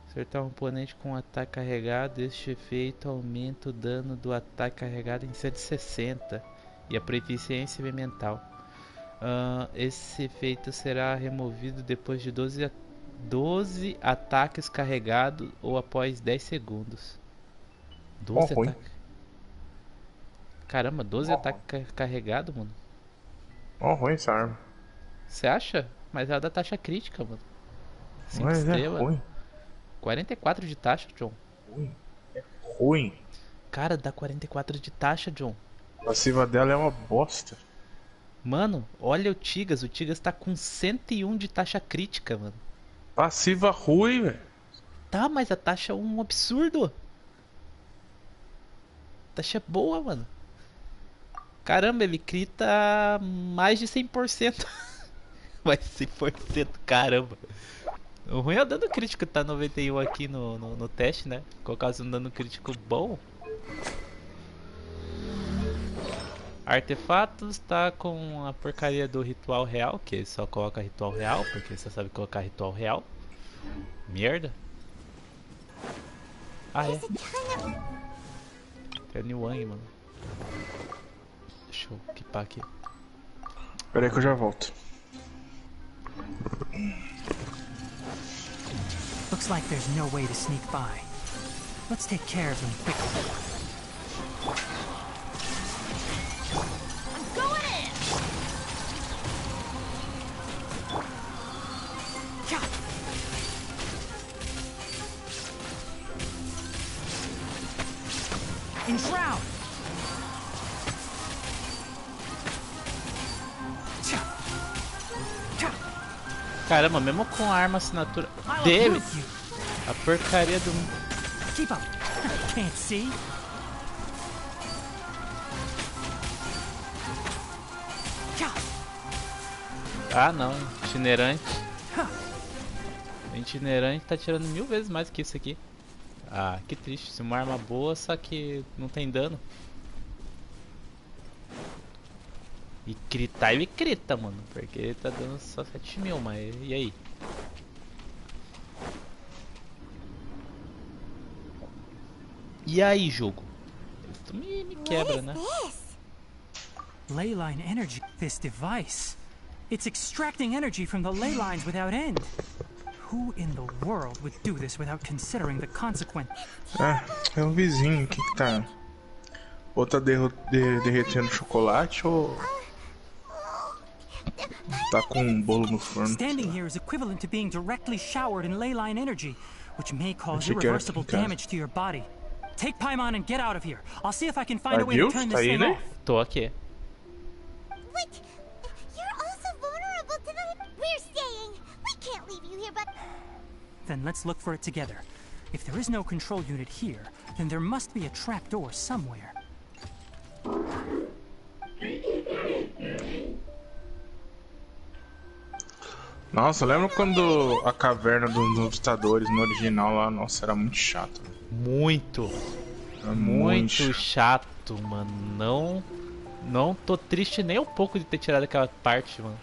Acertar um oponente com um ataque carregado, este efeito aumenta o dano do ataque carregado em 160 e a proficiência elemental. Esse efeito será removido depois de 12 ataques carregados ou após 10 segundos. 12 ataques. Caramba, 12 ataques carregados, mano. Ruim essa arma. Você acha? Mas ela dá taxa crítica, mano. 5 Mas estrelas. é ruim. 44 de taxa, John. É ruim. Cara, dá 44 de taxa, John. A passiva dela é uma bosta. Mano, olha o Tigas. O Tigas tá com 101 de taxa crítica, mano. Passiva ruim, velho. Tá, mas a taxa é um absurdo. Taxa é boa, mano. Caramba, ele crita mais de 100%. Mais de 100%, caramba. O ruim é o dano crítico, tá 91 aqui no teste, né? Colocar um dano crítico bom. Artefatos tá com a porcaria do ritual real, que só coloca ritual real, porque você sabe colocar ritual real. Merda. Ah, é. Tem a New Wang, mano. Deixa eu equipar aqui. Pera aí que eu já volto. Looks like there's no way to sneak by. Let's take care of them quickly. I'm going in! Enshroud! Caramba, mesmo com a arma assinatura dele, a porcaria do... Keep up. Can't see. Ah não, itinerante. Itinerante tá tirando 1000 vezes mais que isso aqui. Ah, que triste, se uma arma boa, só que não tem dano. E critar ele crita, mano, porque ele tá dando só 7.000, mas e aí? E aí, jogo? Tu me quebra, né? Leyline energy, this device. It's extracting energy from the ley lines without end. Who in the world would do this without considering the consequence? Ah, é um vizinho aqui que tá... Ou tá derretendo chocolate ou... Tá com um bolo no forno. Standing here is equivalent to being directly showered in leyline energy, which may cause irreversible damage to your body. Take Paimon and get out of here. I'll see if I can find a way to turn this thing off. Tô aqui. Wait, you're also vulnerable to the... We're staying. We can't leave you here, but... Then let's look for it together. If there is no control unit here, then there must be a trapdoor somewhere. Nossa, lembra quando a caverna dos obstadores no original lá, nossa, era muito chato. Muito. Era muito chato, mano. Não tô triste nem um pouco de ter tirado aquela parte, mano.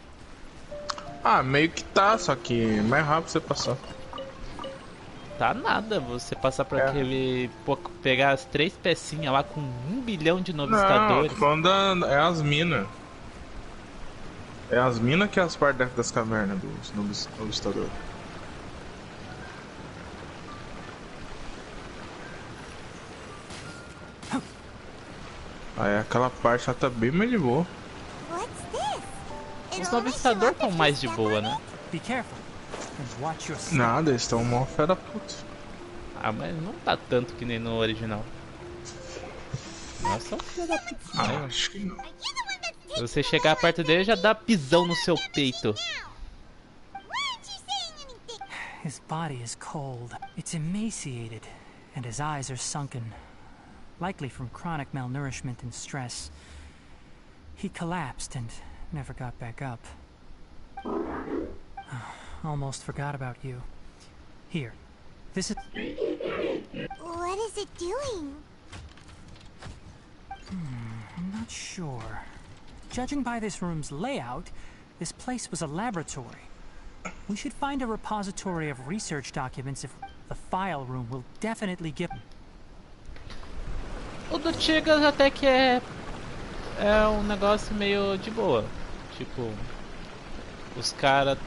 Ah, meio que tá, só que é mais rápido você passar. Tá nada, você passar por aquele... Pegar as 3 pecinhas lá com 1 bilhão de novistadores. Não, quando é as minas. É as minas que é as partes das cavernas dos novistadores. Aí aquela parte lá tá bem mais de boa. Os novistadores estão mais de boa, né? Nada, eles estão mó fera puta. Ah, mas não tá tanto que nem no original. Nossa, filho da puta. Ah, acho que não. Se você chegar perto dele, já dá pisão no seu peito. His body is cold. It's emaciated, and his eyes are sunken, likely from chronic malnourishment and stress. He collapsed and never got back up. Almost forgot about you. Here, this is... What is it doing? I'm not sure. Judging by this room's layout, this place was a laboratory. We should find a repository of research documents if the file room will definitely give... O do Tigas até que é um negócio meio de boa. Tipo, os caras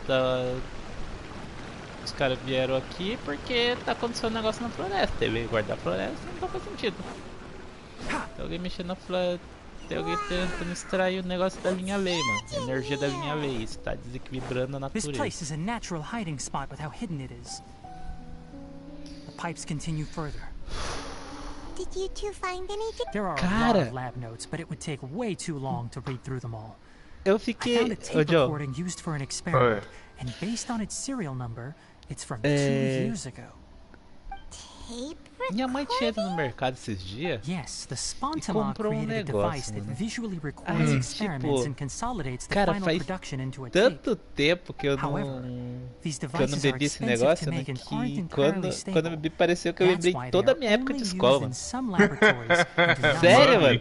vieram aqui porque tá acontecendo um negócio na floresta. Ele guardar a floresta não faz sentido. Tem alguém mexendo na floresta. Tem alguém tentando extrair o negócio da linha lei, mano. A energia da linha lei. Isso tá desequilibrando a natureza. This place is a natural hiding spot with how hidden it is. The pipes continue further. Did you two find anything? There are a lot of lab notes, but it would take way too long to read through them all. Eu fiquei... I found a tape recording used for an experiment, and based on its serial number, it's from 2 years ago. Minha mãe tinha ido no mercado esses dias e comprou um negócio, mano. Tipo, cara, faz tanto tempo que eu não bebi esse negócio, né? Que quando eu bebi pareceu que eu lembrei toda a minha época de escola, mano. Sério, mano?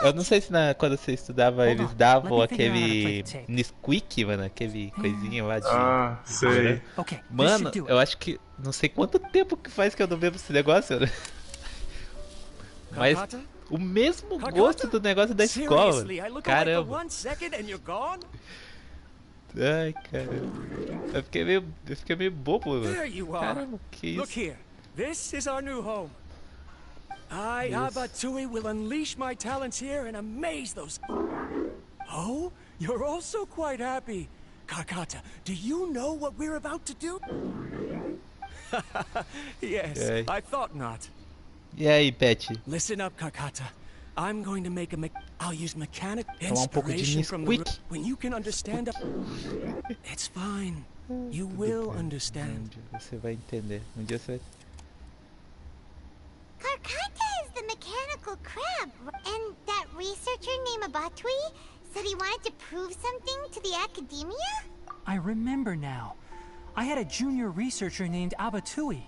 Eu não sei se quando você estudava eles davam aquele Nesquik, mano, aquele coisinha lá de... Ah, sei. Mano, eu acho que... Não sei quanto tempo que faz que eu não bebo esse negócio, né? Mas o mesmo gosto do negócio da escola, mano. Caramba. Ai, cara. Eu fiquei meio bobo, mano. Caramba, que isso? Look here. This is our new home. I, Abatui, will unleash my talents here and amaze those... Oh? You're also quite happy. Karkata, do you know what we're about to do? Yes, I thought not. E aí, Pet? Listen up, Karkata. I'm going to make I'll use mechanic pouco de inspiration from the Nesquik. when you can understand. It's fine. You will understand. Você vai entender. Dia você vai... Karkata is the mechanical crab, and that researcher named Abatui said he wanted to prove something to the academia? I remember now. I had a junior researcher named Abatui.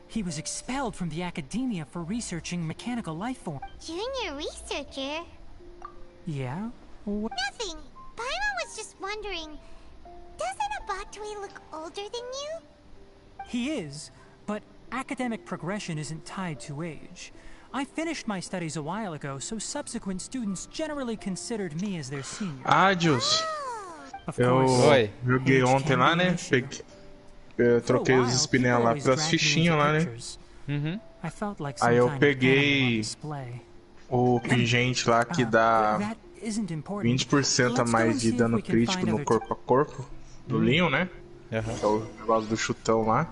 He was expelled from the academia for researching mechanical life forms. Junior researcher? Yeah? Nothing. Paimon was just wondering, doesn't Abatui look older than you? He is, but academic progression isn't tied to age. I finished my studies a while ago, so subsequent students generally considered me as their senior. Adios. Eu joguei ontem lá, né? Eu troquei os spinel lá pelas fichinhas lá, né? Aí eu peguei o pingente lá que dá 20% a mais de dano crítico no corpo a corpo do Leon, né? Que é o negócio do chutão lá.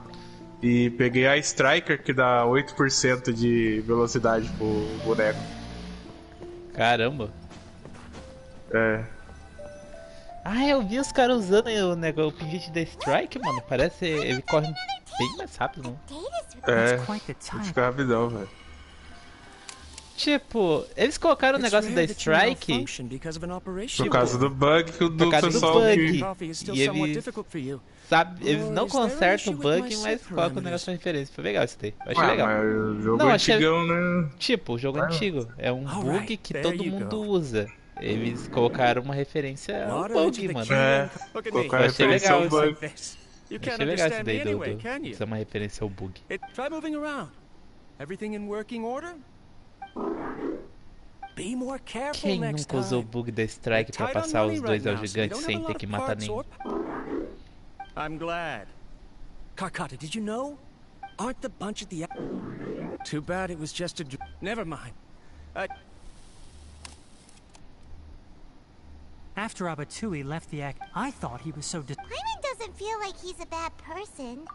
E peguei a Striker que dá 8% de velocidade pro boneco. Caramba. Ah, eu vi os caras usando o pingente da Strike, mano. Parece ele corre bem mais rápido, não? Fica rapidão, velho. Tipo, eles colocaram o negócio da Strike por causa do bug que o pessoal e eles não consertam o bug, mas colocam o negócio de referência. Foi legal isso daí. Eu achei legal. Mas o jogo antigão, né? Tipo, o jogo antigo. É um bug que todo mundo usa. Eles colocaram uma referência ao bug, mano. Colocaram achei legal isso. Achei legal isso daí, isso é uma referência ao bug. Try moving around. Everything in working order? Be more careful Quem next nunca usou o time. bug da Strike pra passar os dois ao gigante sem ter que matar nenhum? I'm glad. Karkata, did you know? Aren't the bunch at the... Too bad it was just a... Never mind. After Abatui left the act, I thought he was so Paimon doesn't feel like he's a bad person.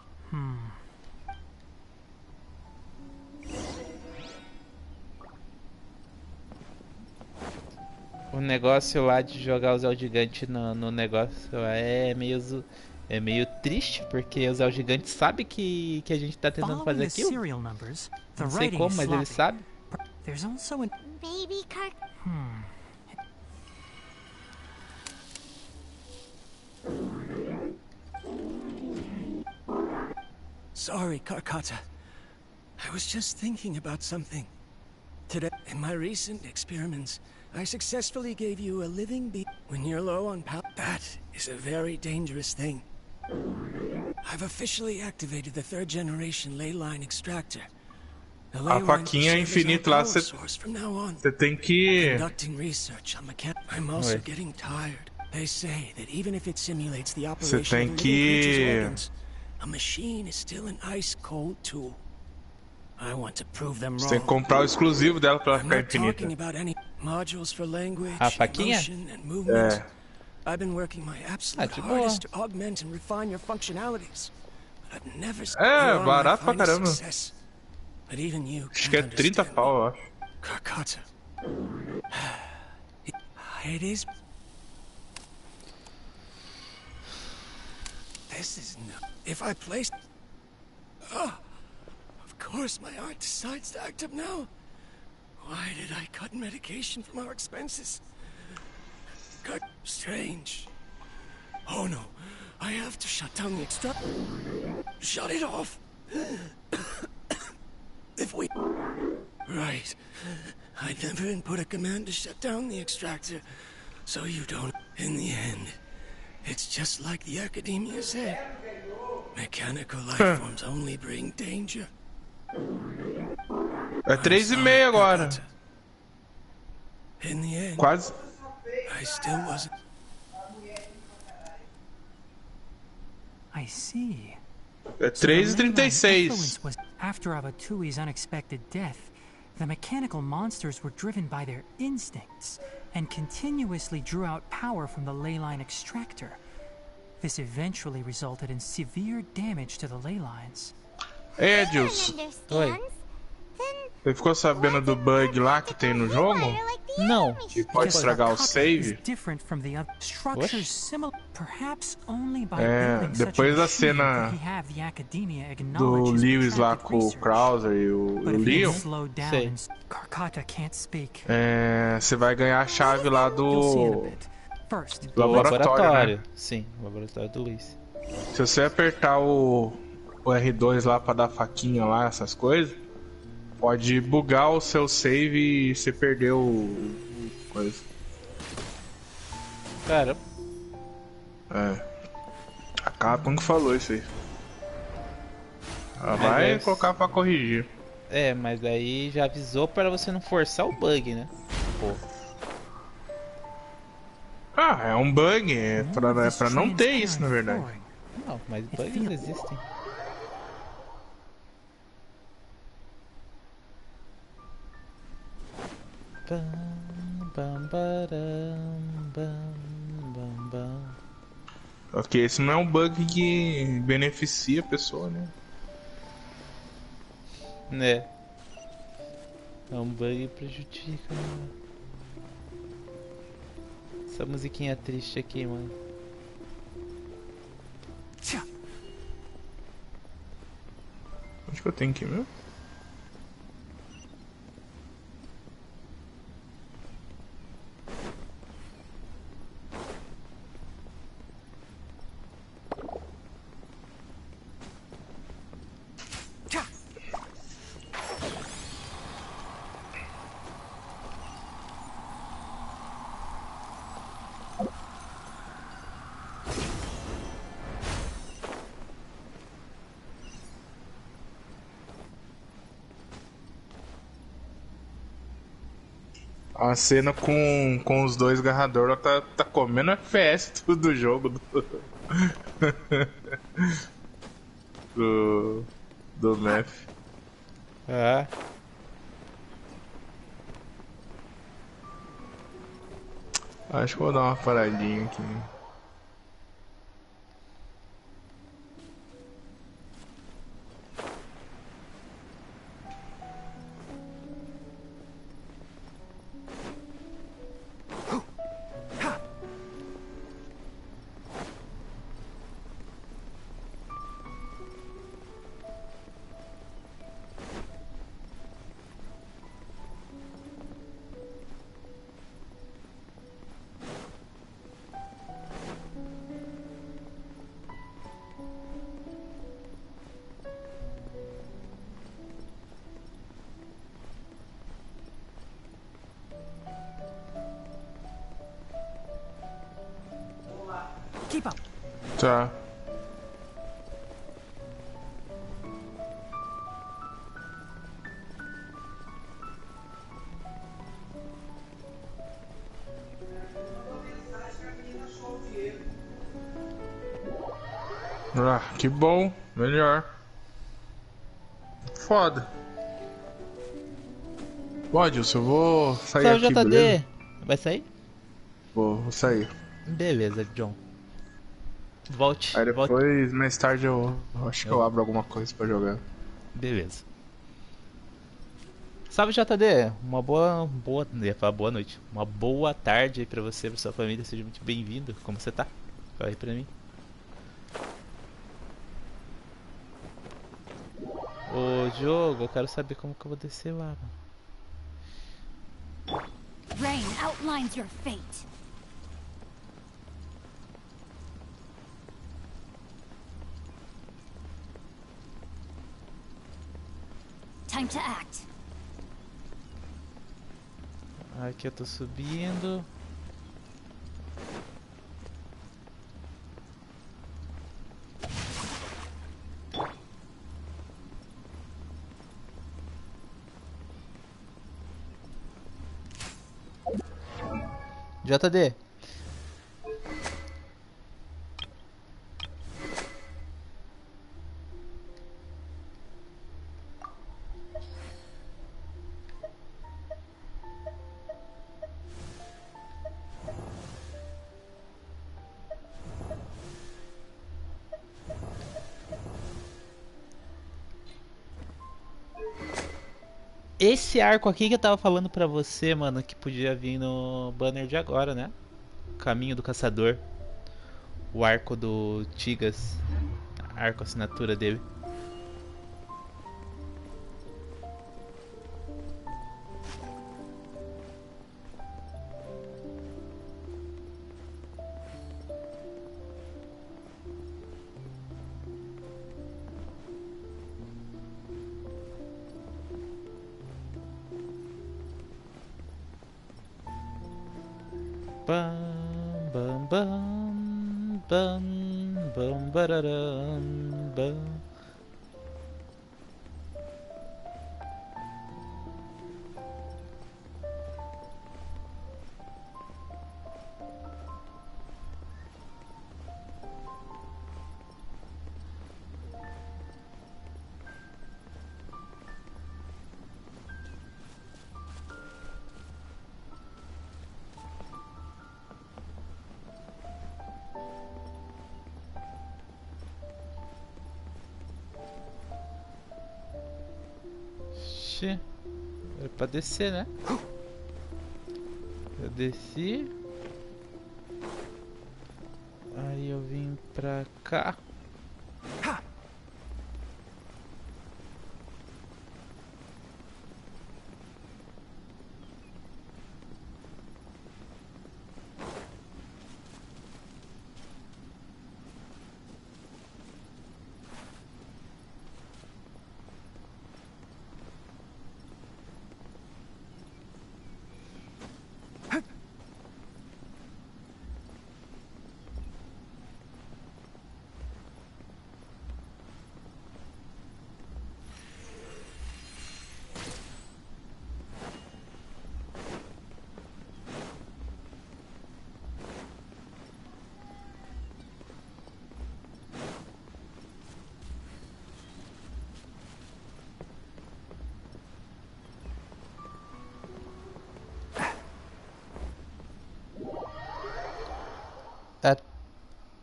O negócio lá de jogar o Zé Gigante no negócio é meio triste, porque o Zé Gigante sabe que a gente tá tentando fazer aquilo. Não sei como, mas ele sabe. Maybe Sorry, Karkata. I was just thinking about something. Today, in my recent experiments, I successfully gave you a living being. When you're low on power, that is a very dangerous thing. I've officially activated the third generation ley line extractor. A faquinha infinita lá, você tem que... Conducting research on I'm also getting tired. They say that even if it simulates the operation of living creatures' organs, a machine is still an ice-cold tool. I want to prove them wrong. Você tem que comprar o exclusivo dela pra ela ficar infinita. Modules for language, a faquinha? motion, and movement. I've been working my absolute hardest to augment and refine your functionalities. But I've never barato pra caramba. Success. But even you acho que é 30 pau, eu acho. Karkata. It is. This is no. If I place. Of course my aunt decides to act up now. Why did I cut medication from our expenses? Cut strange. Oh no, I have to shut down the extractor. Shut it off. If we... Right. I never input a command to shut down the extractor, so you don't... In the end, it's just like the academia said. Mechanical life forms only bring danger. É 3:30 agora. In the end, quase. I still wasn't... I see. É 3:36. After Abatui's unexpected death, the mechanical monsters were driven by their instincts and continuously drew out power from the ley line extractor. This eventually resulted in severe damage to the ley lines. Edilson, oi. Você ficou sabendo do bug lá que tem no jogo? Não. Que pode estragar o save? Depois da cena do Lewis lá com o Krauser e o Leon, você vai ganhar a chave lá do laboratório, né? Sim, o laboratório do Luiz. Se você apertar o R2 lá pra dar faquinha lá, essas coisas, pode bugar o seu save e você perdeu o coisa. Cara. A Capcom que falou isso aí. Ela vai colocar pra corrigir. É, mas aí já avisou pra você não forçar o bug, né? Pô. É um bug, é pra não ter isso, na verdade. Não, mas bugs existem. Ok, esse não é um bug que beneficia a pessoa, né? É um bug que prejudica. Essa musiquinha triste aqui, mano. Onde que eu tenho que ir mesmo? A cena com os dois garradores tá comendo FPS tudo do jogo do Meth. Acho que vou dar uma paradinha aqui. Tá. Que bom, melhor. Foda. Pode, eu vou sair aqui, JD. Beleza? Vai sair? Vou sair. Beleza, John. Volte. Aí depois, mais tarde, eu acho que eu abro alguma coisa pra jogar. Beleza. Salve, JD. Uma boa ia falar boa noite. Uma boa tarde aí pra você, pra sua família. Seja muito bem-vindo. Como você tá? Fala aí pra mim. Ô jogo, eu quero saber como que eu vou descer lá, mano. Rain outlines your fate. Time to act. Aqui eu tô subindo. JD. Esse arco aqui que eu tava falando pra você, mano, que podia vir no banner de agora, né? Caminho do Caçador. O arco do Tigas. Arco assinatura dele. Bam, bam, bam, bam, bam, bararam, bam. É pra descer, né? Eu desci. Aí eu vim pra cá.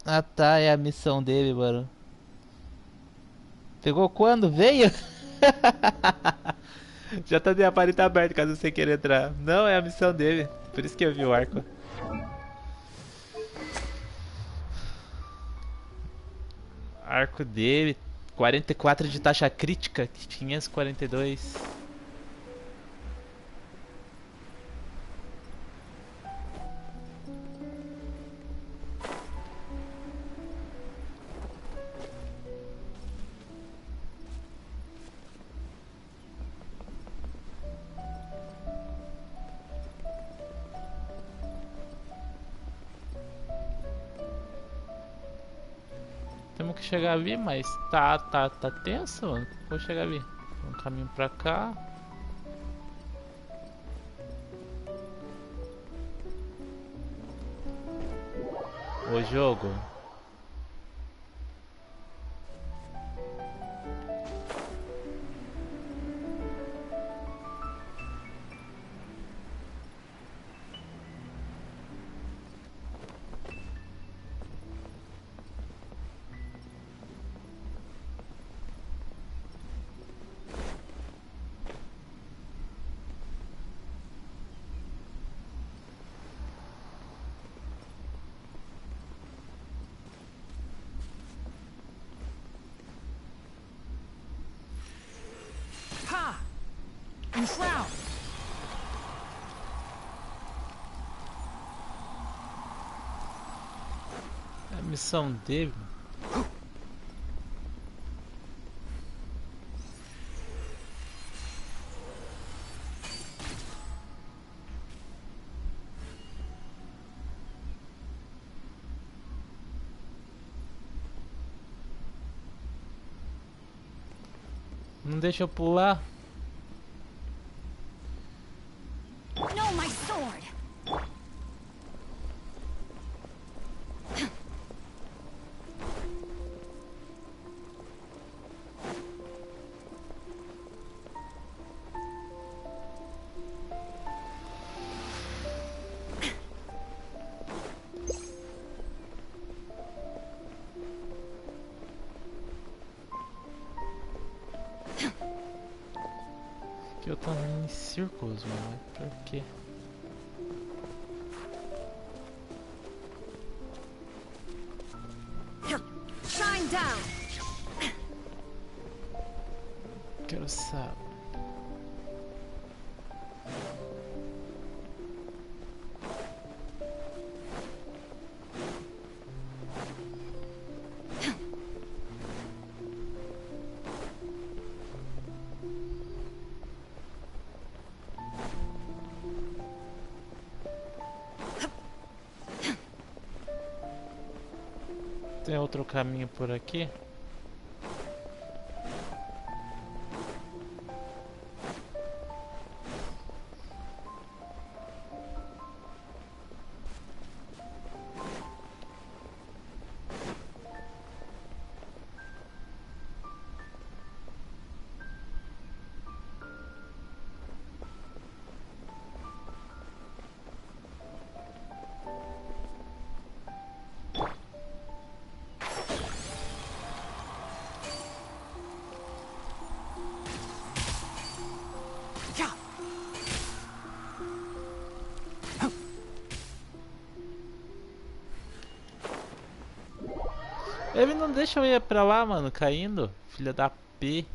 Ah tá, é a missão dele, mano. Pegou quando? Veio? Já tá de aparelho tá aberto caso você queira entrar. Não, é a missão dele. Por isso que eu vi o arco. Arco dele. 44 de taxa crítica. 542. Temos que chegar ali, mas tá tenso, mano. Vou chegar ali. Um caminho pra cá. O jogo. and shroud. É a missão dele. Não deixa eu pular. No, my sword. Que eu tô em círculos, mano. Por quê? Shine down. Quero saber. Tem outro caminho por aqui? Ele não deixa eu ir pra lá, mano, caindo. Filha da P.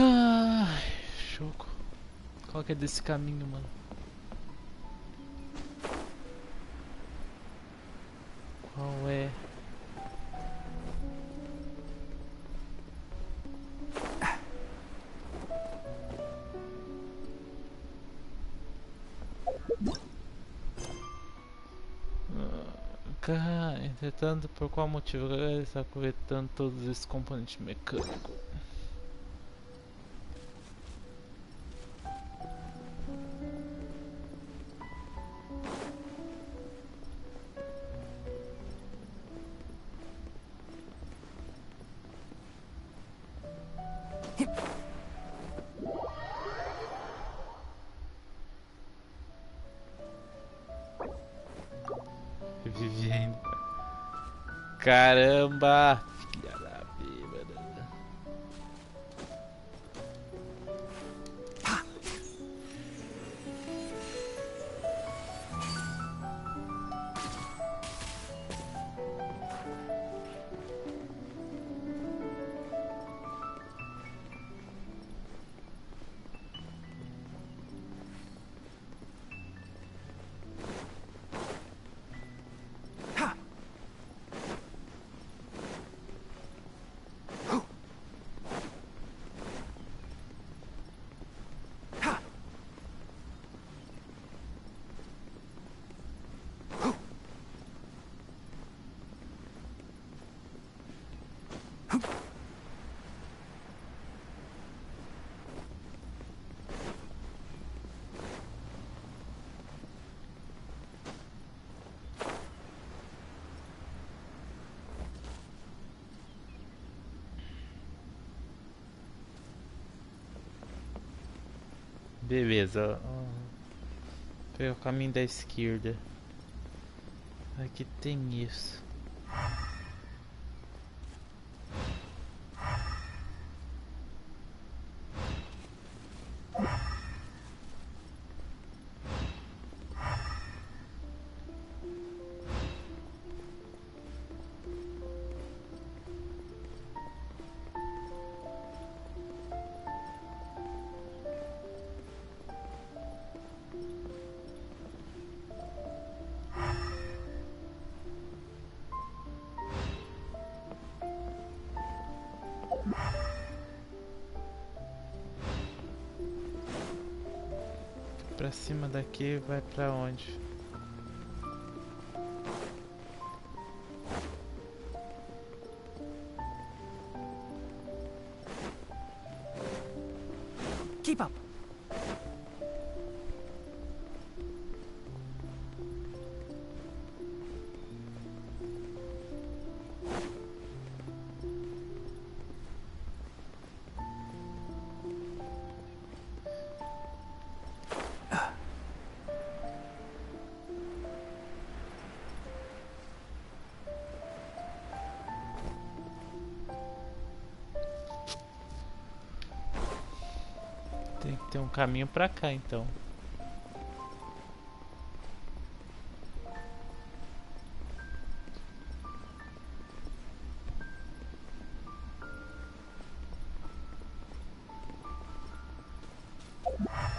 Ai, choco. Qual que é desse caminho, mano? Qual é? Cara, entretanto, por qual motivo ele está coletando todos esses componentes mecânicos? Vivendo. Caramba! Filha da bêbada. Beleza. Pegar o caminho da esquerda. Aqui tem isso. Pra cima daqui vai pra onde? Keep up. Tem que ter um caminho pra cá, então.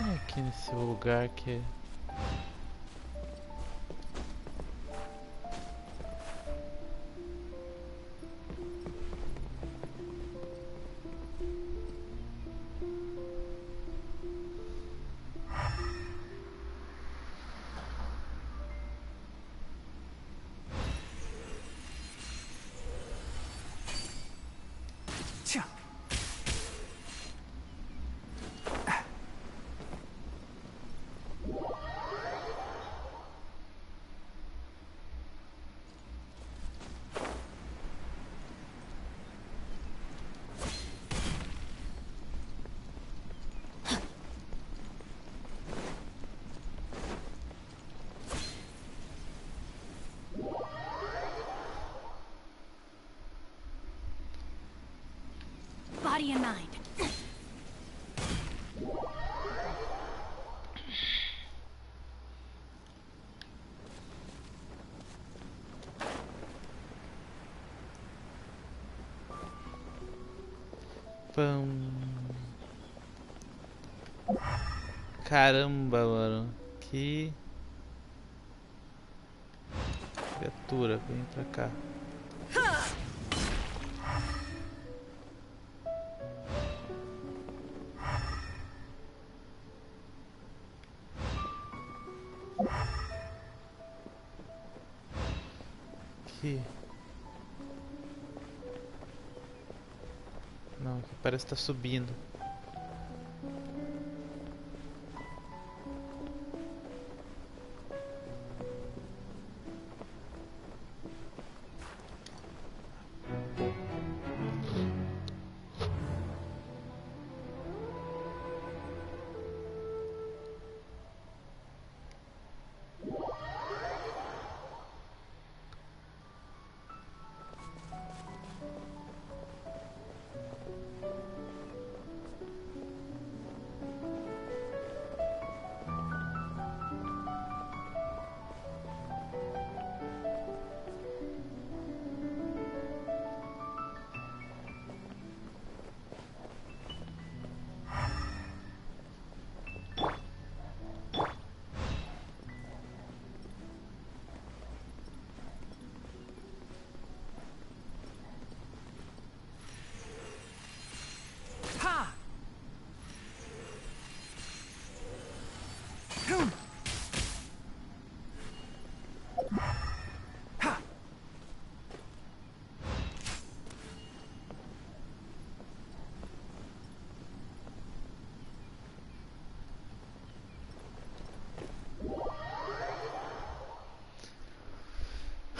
É aqui nesse lugar que é... Body in mind. Caramba, mano. Que criatura, vem pra cá. Aqui. Não, aqui parece que tá subindo.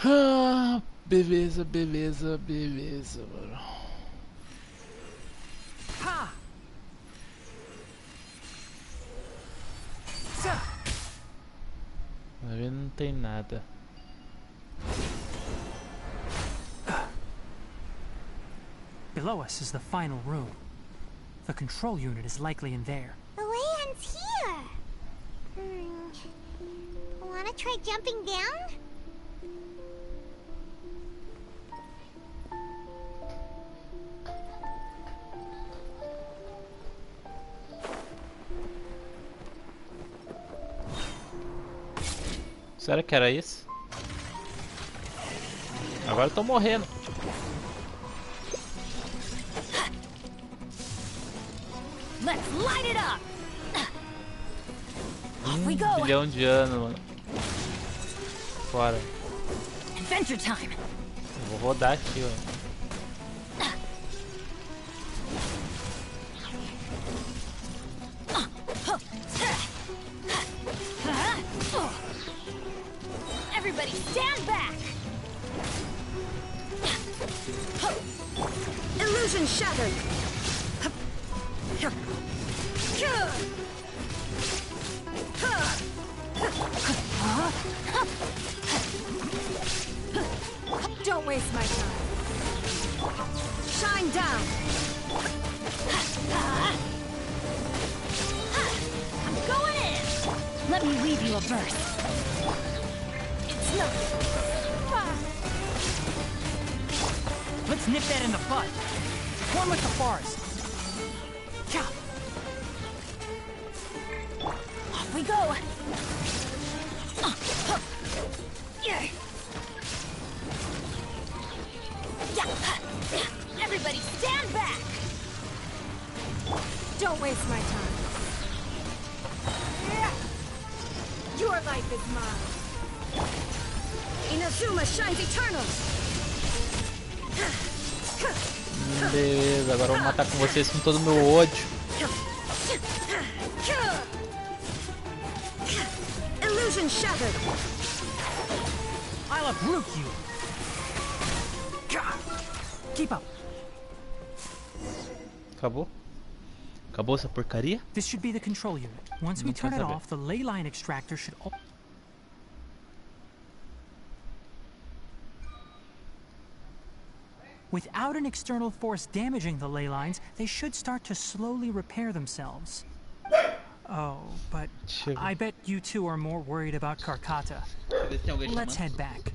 Ah, beleza, beleza, beleza, mano. Ali não tem nada. Below us is the final room. The control unit is likely in there. The way ends here. Wanna try jumping down? Será que era isso? Agora eu tô morrendo. Let's light it up. Off we go. Bilhão de anos, mano. Fora. Adventure time. Eu vou rodar aqui, ó. Everybody stand back. Illusion shattered. Don't waste my time. Shine down. I'm going in. Let me leave you a verse. It's not. Let's nip that in the bud. One with the forest. Off we go. Everybody stand back. Don't waste my time. Your life is mine. Inazuma shines eternal. Beleza, agora eu vou matar com vocês com todo o meu ódio. Illusion shattered. I'll uproot you. Keep up. Acabou? Acabou essa porcaria? This should be the control unit. Once we turn it off, the ley line extractor should. Without an external force damaging the ley lines, they should start to slowly repair themselves. Oh, but I bet you two are more worried about Carcata. Let's head back.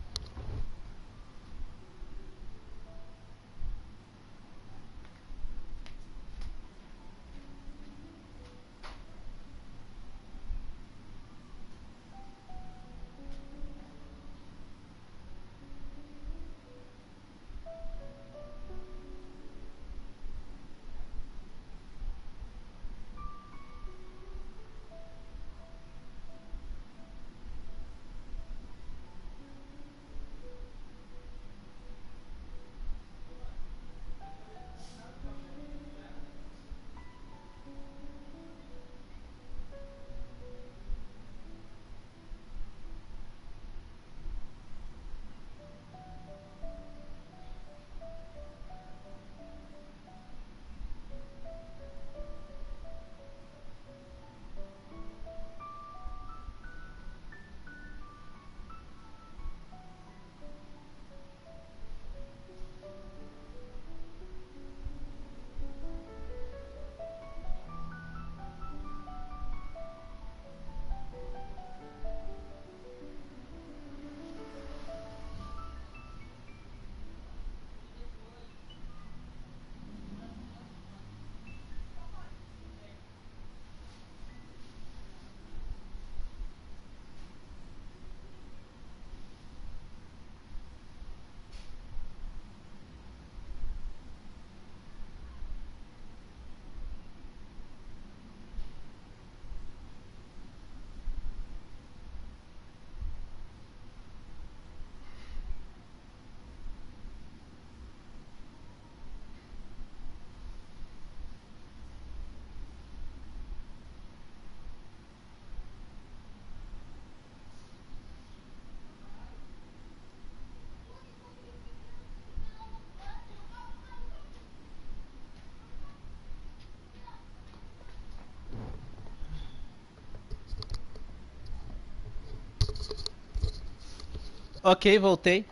Ok, voltei.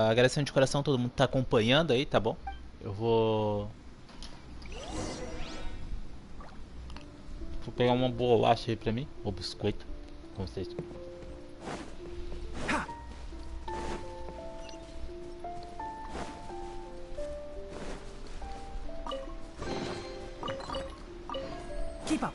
Agradecendo de coração, todo mundo tá acompanhando aí, tá bom? Eu vou pegar uma bolacha aí pra mim, ou biscoito, como vocês. Keep up.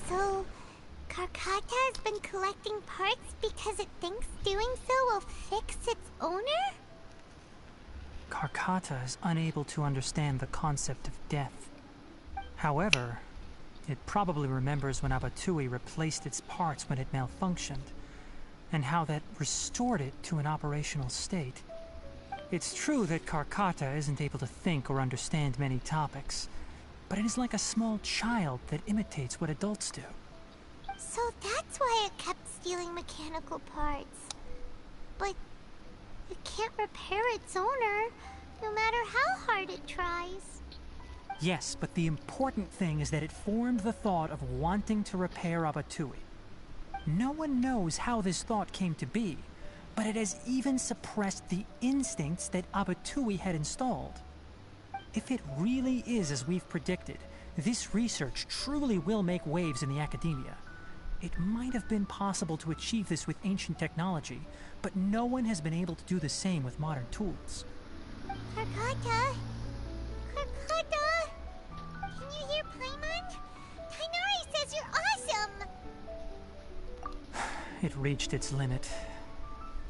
So, Karkata has been collecting parts because it thinks doing so will fix its owner? Karkata is unable to understand the concept of death. However, it probably remembers when Abatui replaced its parts when it malfunctioned, and how that restored it to an operational state. It's true that Karkata isn't able to think or understand many topics, but it is like a small child that imitates what adults do. So that's why it kept stealing mechanical parts. But it can't repair its owner, no matter how hard it tries. Yes, but the important thing is that it formed the thought of wanting to repair Abatui. No one knows how this thought came to be, but it has even suppressed the instincts that Abatui had installed. If it really is as we've predicted, this research truly will make waves in the academia. It might have been possible to achieve this with ancient technology, but no one has been able to do the same with modern tools. Karkata? Karkata? Can you hear Paimon? Tainari says you're awesome! It reached its limit.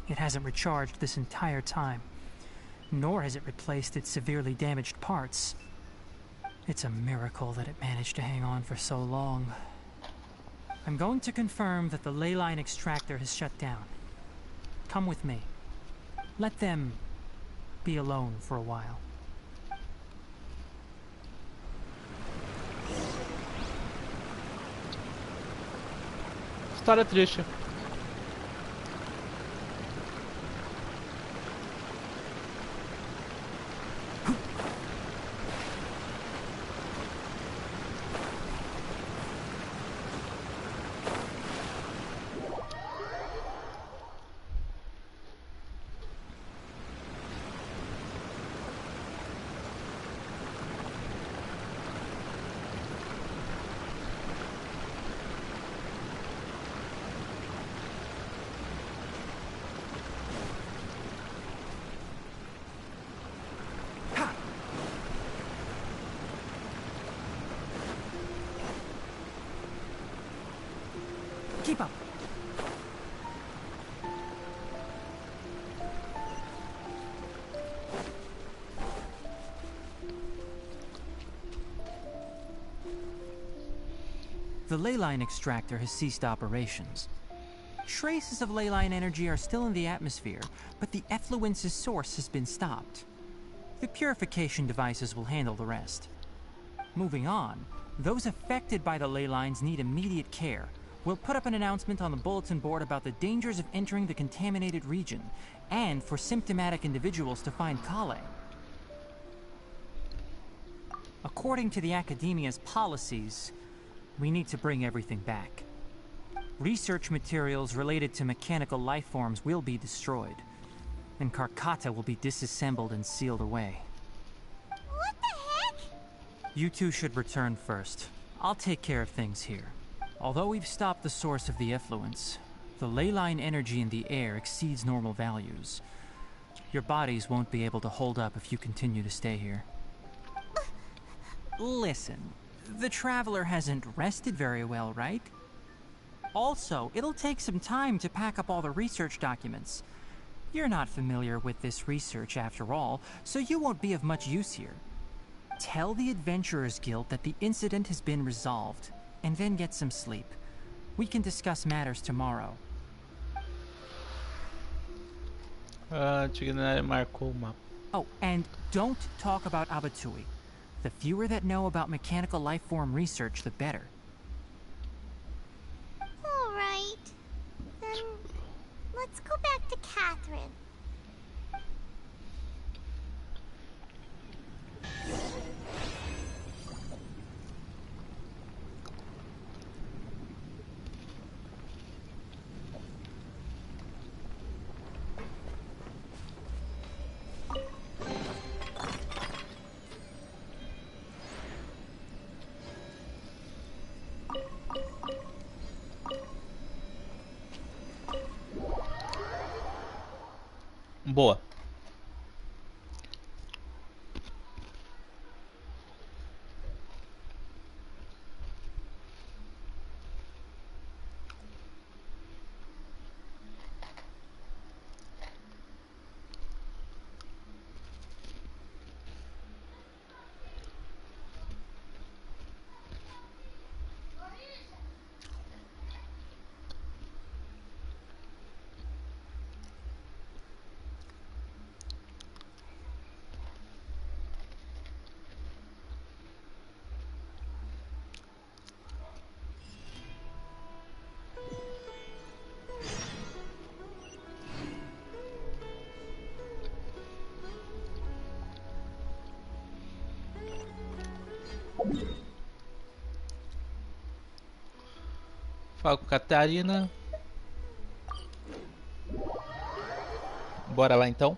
It hasn't recharged this entire time, nor has it replaced its severely damaged parts. It's a miracle that it managed to hang on for so long. I'm going to confirm that the ley line extractor has shut down. Come with me. Let them be alone for a while. História triste. Keep up. The ley line extractor has ceased operations. Traces of ley line energy are still in the atmosphere, but the effluence's source has been stopped. The purification devices will handle the rest. Moving on, Those affected by the ley lines need immediate care. We'll put up an announcement on the bulletin board about the dangers of entering the contaminated region, and for symptomatic individuals to find Canais. According to the Academia's policies, we need to bring everything back. Research materials related to mechanical life forms will be destroyed, and Karkata will be disassembled and sealed away. What the heck? You two should return first. I'll take care of things here. Although we've stopped the source of the effluence, the ley line energy in the air exceeds normal values. Your bodies won't be able to hold up if you continue to stay here. Listen, the Traveler hasn't rested very well, right? Also, it'll take some time to pack up all the research documents. You're not familiar with this research after all, so you won't be of much use here. Tell the Adventurers Guild that the incident has been resolved, and then get some sleep. We can discuss matters tomorrow. Oh, and don't talk about Abatui. The fewer that know about mechanical life form research, the better. All right. Then let's go back to Catherine. Boa. Fala com Catarina. Bora lá então.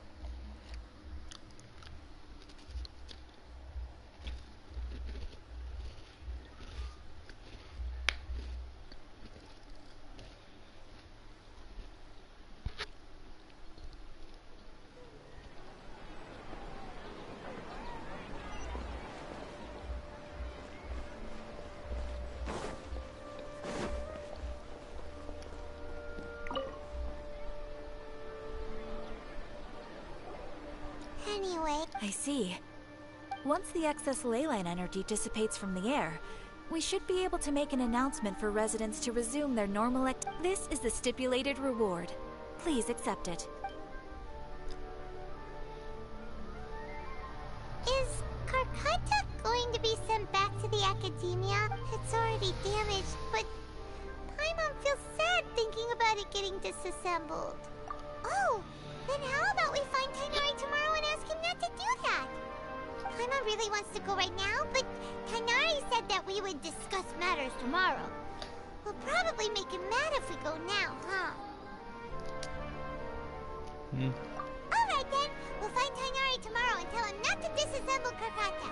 I see. Once the excess ley line energy dissipates from the air, we should be able to make an announcement for residents to resume their normal This is the stipulated reward. Please accept it. Is Karkata going to be sent back to the Academia? It's already damaged, but Paimon feels sad thinking about it getting disassembled. Oh, then how about we find Tighnari tomorrow and ask him not to do that? Paimon really wants to go right now, but Tighnari said that we would discuss matters tomorrow. We'll probably make him mad if we go now, huh? Alright then, we'll find Tighnari tomorrow and tell him not to disassemble Karkata.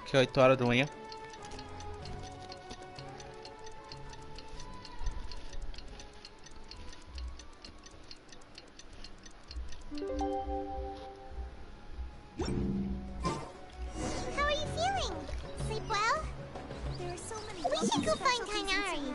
Que é 8 horas da manhã. How are you feeling? Sleep well? There are so many. We should go find Tighnari.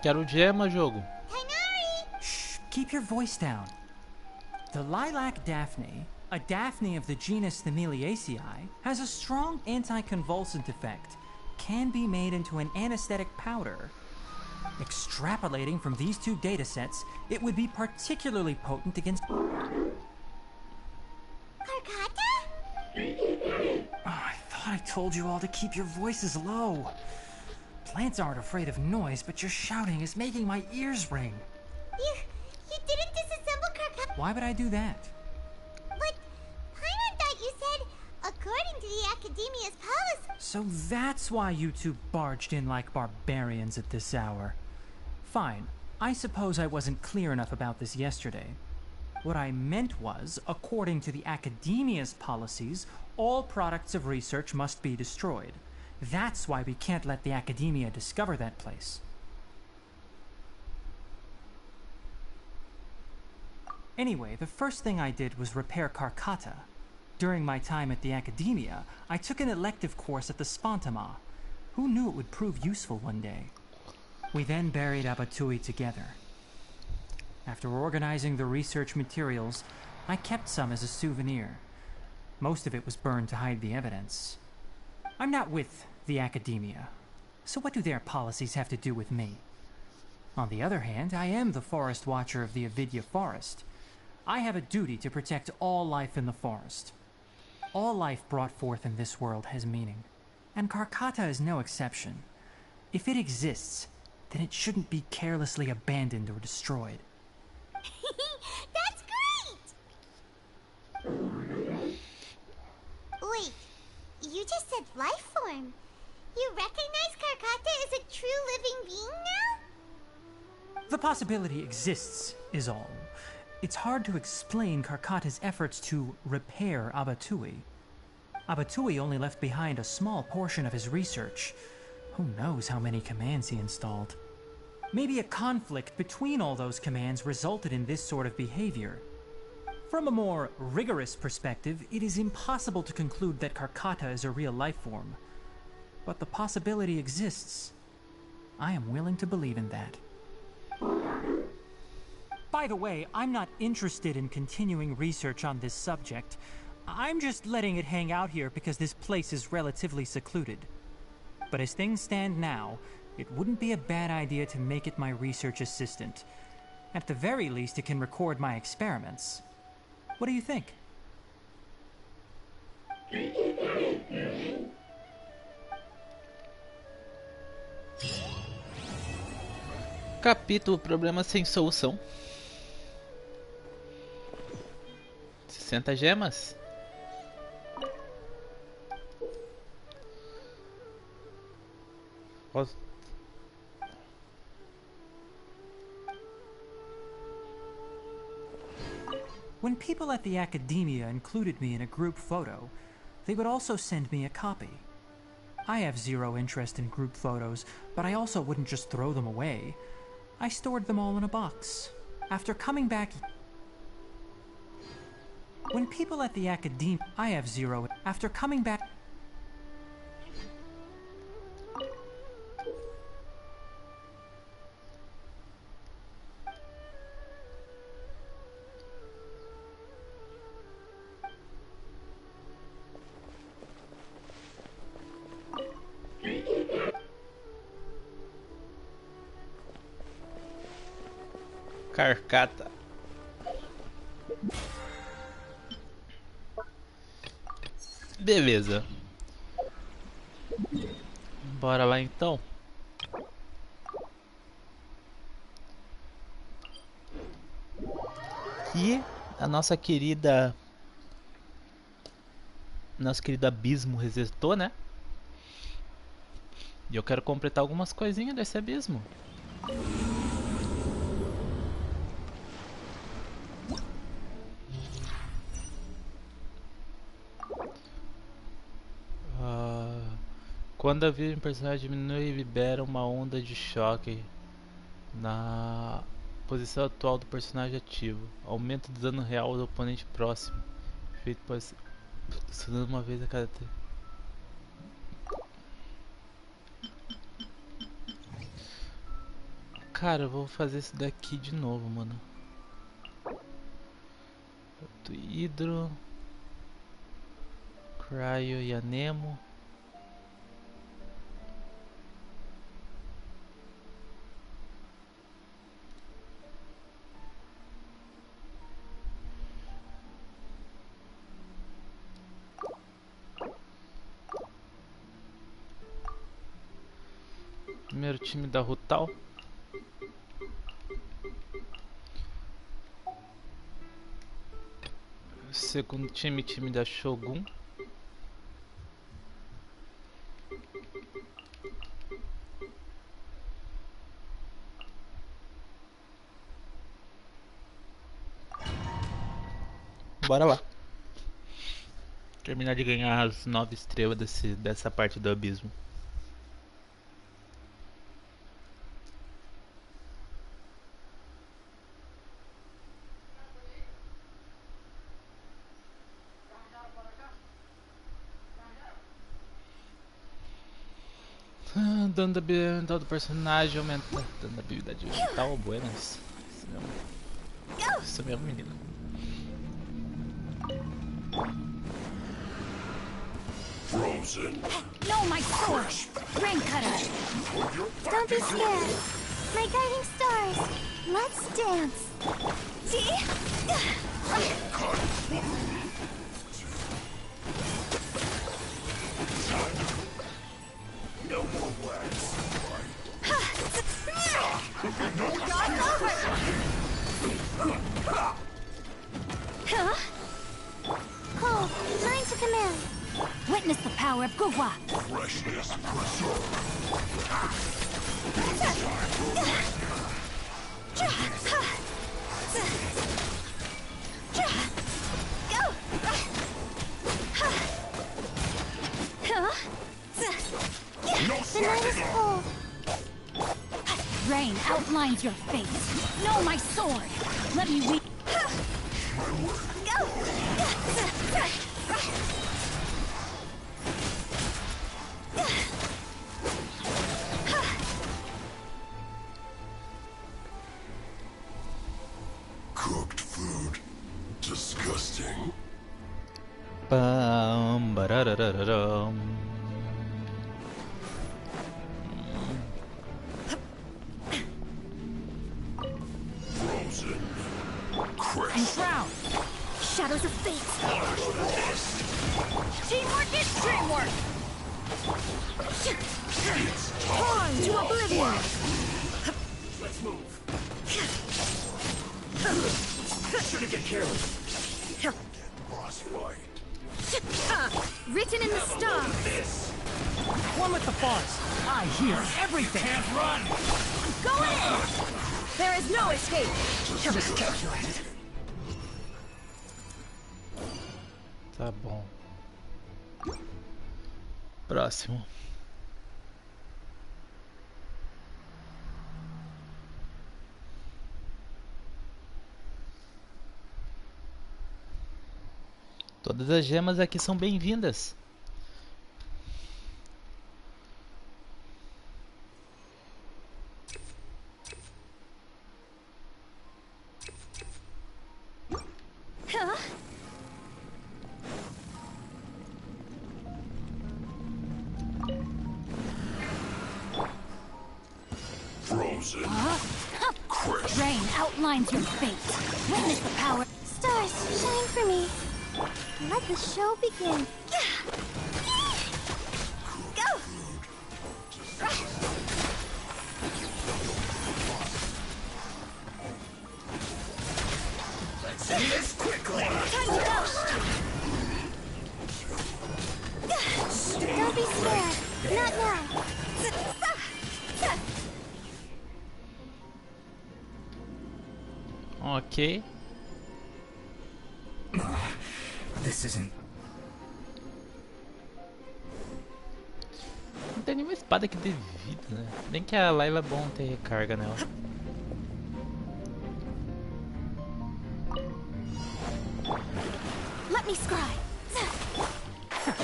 Quero gema, jogo. Shh, keep your voice down. The lilac daphne, a daphne of the genus Thameliaceae, has a strong anticonvulsant effect. Can be made into an anesthetic powder. Extrapolating from these two datasets, it would be particularly potent against... Karkata? Oh, I thought I told you all to keep your voices low. Plants aren't afraid of noise, but your shouting is making my ears ring. You didn't disassemble Karkata? Why would I do that? But Paimon thought you said, according to the Academia's policy. So that's why you two barged in like barbarians at this hour. Fine. I suppose I wasn't clear enough about this yesterday. What I meant was, according to the Academia's policies, all products of research must be destroyed. That's why we can't let the Academia discover that place. Anyway, the first thing I did was repair Karkata. During my time at the Academia, I took an elective course at the Spantama. Who knew it would prove useful one day? We then buried Abatui together. After organizing the research materials, I kept some as a souvenir. Most of it was burned to hide the evidence. I'm not with the Academia, so what do their policies have to do with me? On the other hand, I am the Forest Watcher of the Avidya Forest. I have a duty to protect all life in the forest. All life brought forth in this world has meaning, and Karkata is no exception. If it exists, then it shouldn't be carelessly abandoned or destroyed. That's great! Wait, you just said life form. You recognize Karkata as a true living being now? The possibility exists, is all. It's hard to explain Karkata's efforts to repair Abatui. Abatui only left behind a small portion of his research. Who knows how many commands he installed? Maybe a conflict between all those commands resulted in this sort of behavior. From a more rigorous perspective, it is impossible to conclude that Karkata is a real life form. But the possibility exists. I am willing to believe in that. By the way, I'm not interested in continuing research on this subject. I'm just letting it hang out here because this place is relatively secluded. But as things stand now, it wouldn't be a bad idea to make it my research assistant. At the very least, it can record my experiments. What do you think? Capítulo Problema Sem Solução. 60 gemas. When people at the Academia included me in a group photo, they would also send me a copy. I have zero interest in group photos, but I also wouldn't just throw them away. I stored them all in a box. After coming back... When people at the Academia... I have zero... After coming back... Karkata. Beleza. Bora lá então. E a nosso querido abismo resetou, né? E eu quero completar algumas coisinhas desse abismo. Quando a vida de um personagem diminui, libera uma onda de choque na posição atual do personagem ativo. Aumenta o dano real do oponente próximo. Feito pode ser funcionando uma vez a cada 3. Cara, eu vou fazer esse daqui de novo, mano. Hidro, Cryo e Anemo. Primeiro time da Rutal. Segundo time, time da Shogun. Bora lá. Terminar de ganhar as 9 estrelas dessa parte do abismo. Dano do personagem aumenta. Dano da habilidade vital, buenas. Isso mesmo, menino. Frozen. No, my sword! Rain cutter! Don't be scared. My guiding stars. Let's dance. See? No more words. Huh? Cole, line to command. Witness the power of Gugwa. Freshness preserved. The night is cold. Rain outlines your face. No, my sword. Let me weep. Cooked food. Disgusting. Bam, bararararam. Drown. Shadows of fate. Teamwork is dreamwork. On to oblivion. Let's move. Shouldn't get careless. Boss fight. Written in the stars. One with the forest. I hear everything. Can't run. Go in. There is no escape. Just calculate. Tá bom. Próximo. Todas as gemas aqui são bem-vindas. Rain outlines your fate. Witness the power. Stars, shine for me. Let the show begin. Go! Let's see this quickly. Time to go. Don't be scared. Not now. Ok. This isn't. Não tem nenhuma espada que dê vida, né? Bem que a Layla é bom ter recarga nela. Let me scry.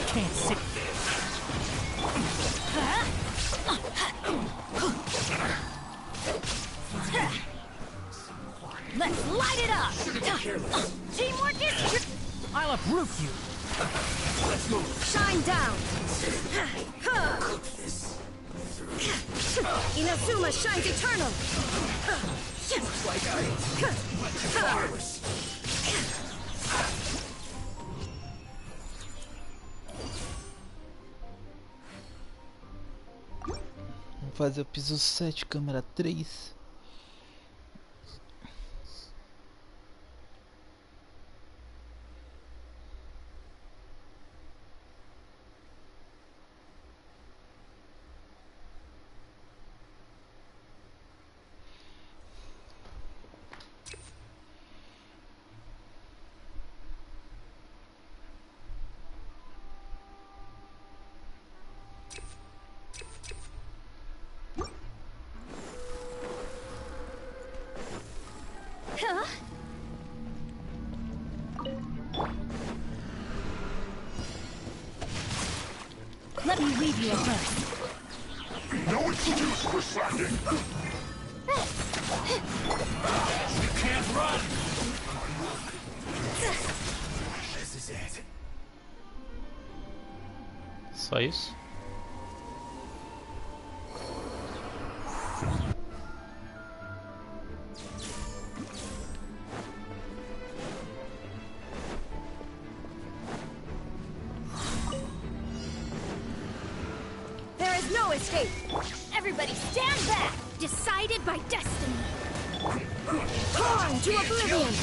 Can't see. Light it up! Teamwork is... I'll uproot you! Let's move! Shine down! Inazuma shines eternal! Looks like Vamos fazer o piso 7, câmera 3. Let me leave you a verse. No excuse for slacking. You can't run. This is it. Só isso? No escape! Everybody stand back! Decided by destiny! Torn to oblivion!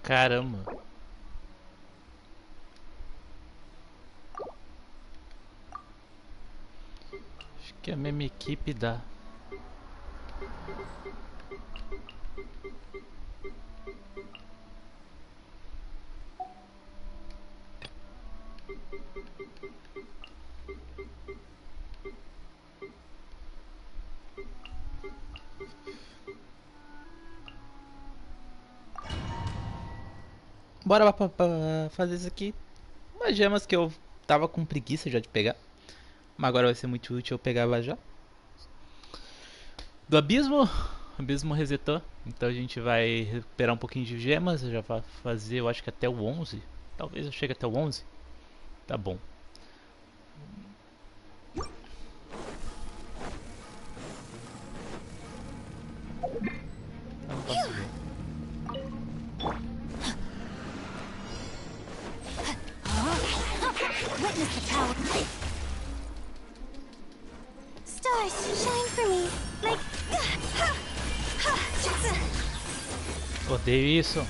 Caramba. Acho que a mesma equipe dá. Bora pra fazer isso aqui. Umas gemas que eu tava com preguiça já de pegar, mas agora vai ser muito útil eu pegar ela já. Do abismo. O abismo resetou. Então a gente vai recuperar um pouquinho de gemas. Já vai fazer, eu acho que até o 11. Talvez eu chegue até o 11. Tá bom. Eu não posso ver. Witness the power. Stars, shine for me. Like. Odeio isso.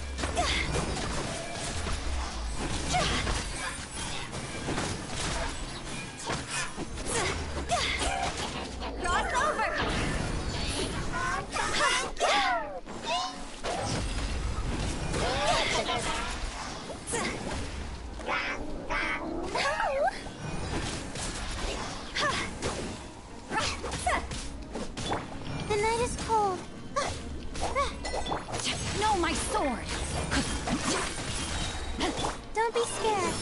The night is cold. No, my sword! Don't be scared.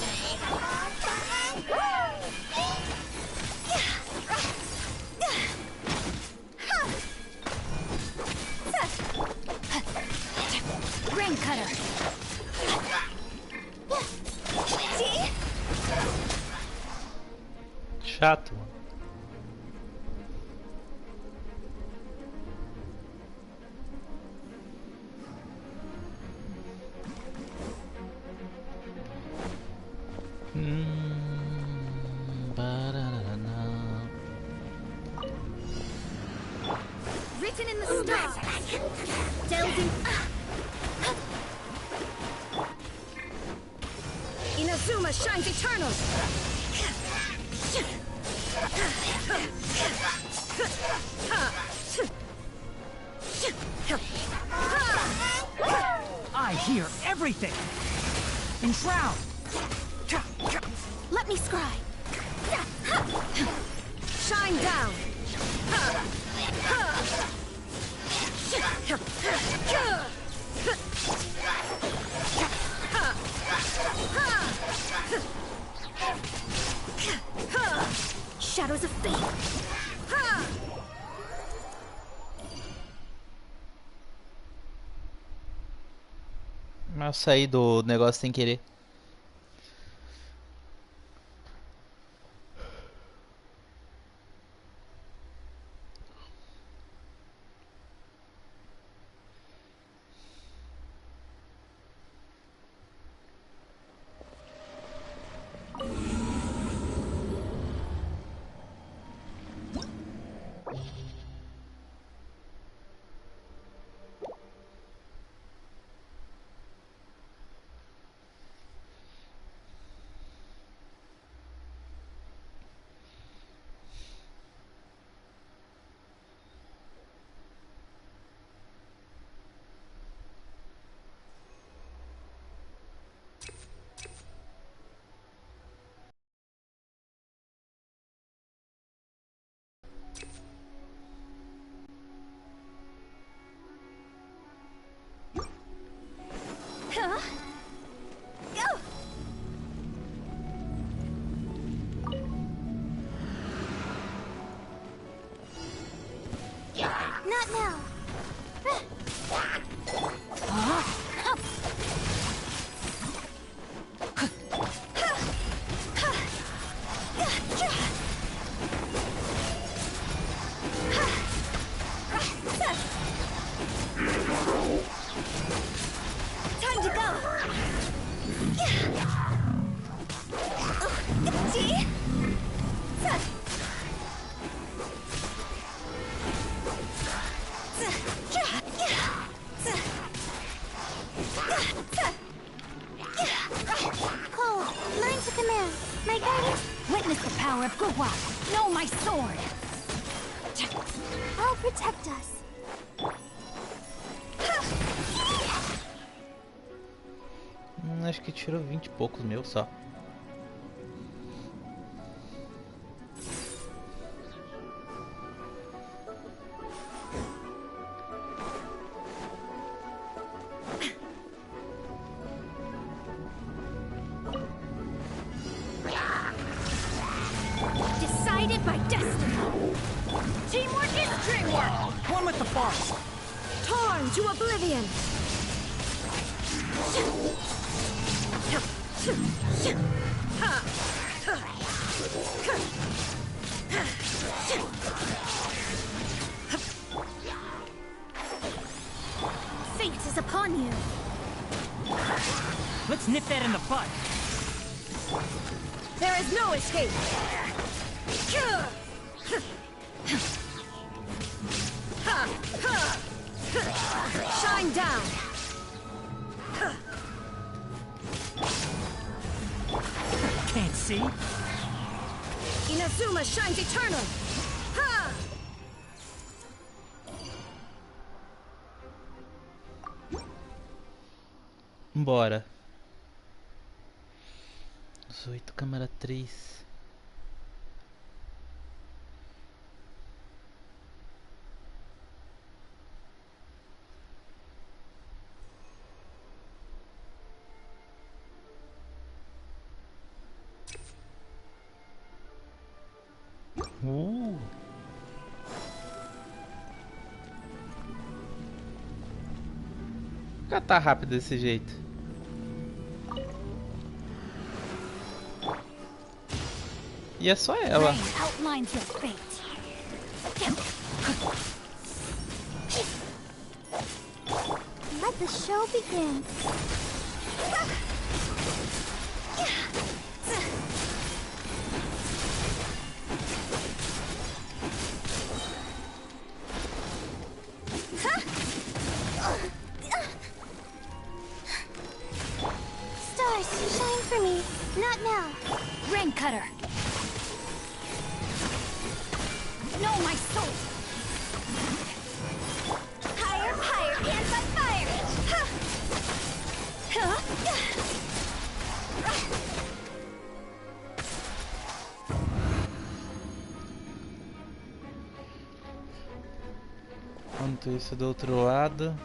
Rain cutter! Chato. written in the stars. Delving. Inazuma shines eternal. I hear everything. Enshroud. Let me scry. Shine down. Shadows of fate. Eu saí do negócio sem querer. Not now. Time to go. Cole, learn to command. My guidance. Witness the power of Gugwa. Know my sword. I'll protect us. Acho que tirou 20 e poucos meus só. Decided by destiny. Teamwork is dreamwork. One with the forest. Torn to oblivion. Fate is upon you. Let's nip that in the bud. There is no escape. Shine down. Can't see. Inazuma shines eternal. Ha! Bora. 18, câmera 3. Nunca tá rápido desse jeito. E é só ela. Outlines your fate. Let the show begin. better. Know my soul. Higher, higher, hands on fire. Enquanto isso, do outro lado...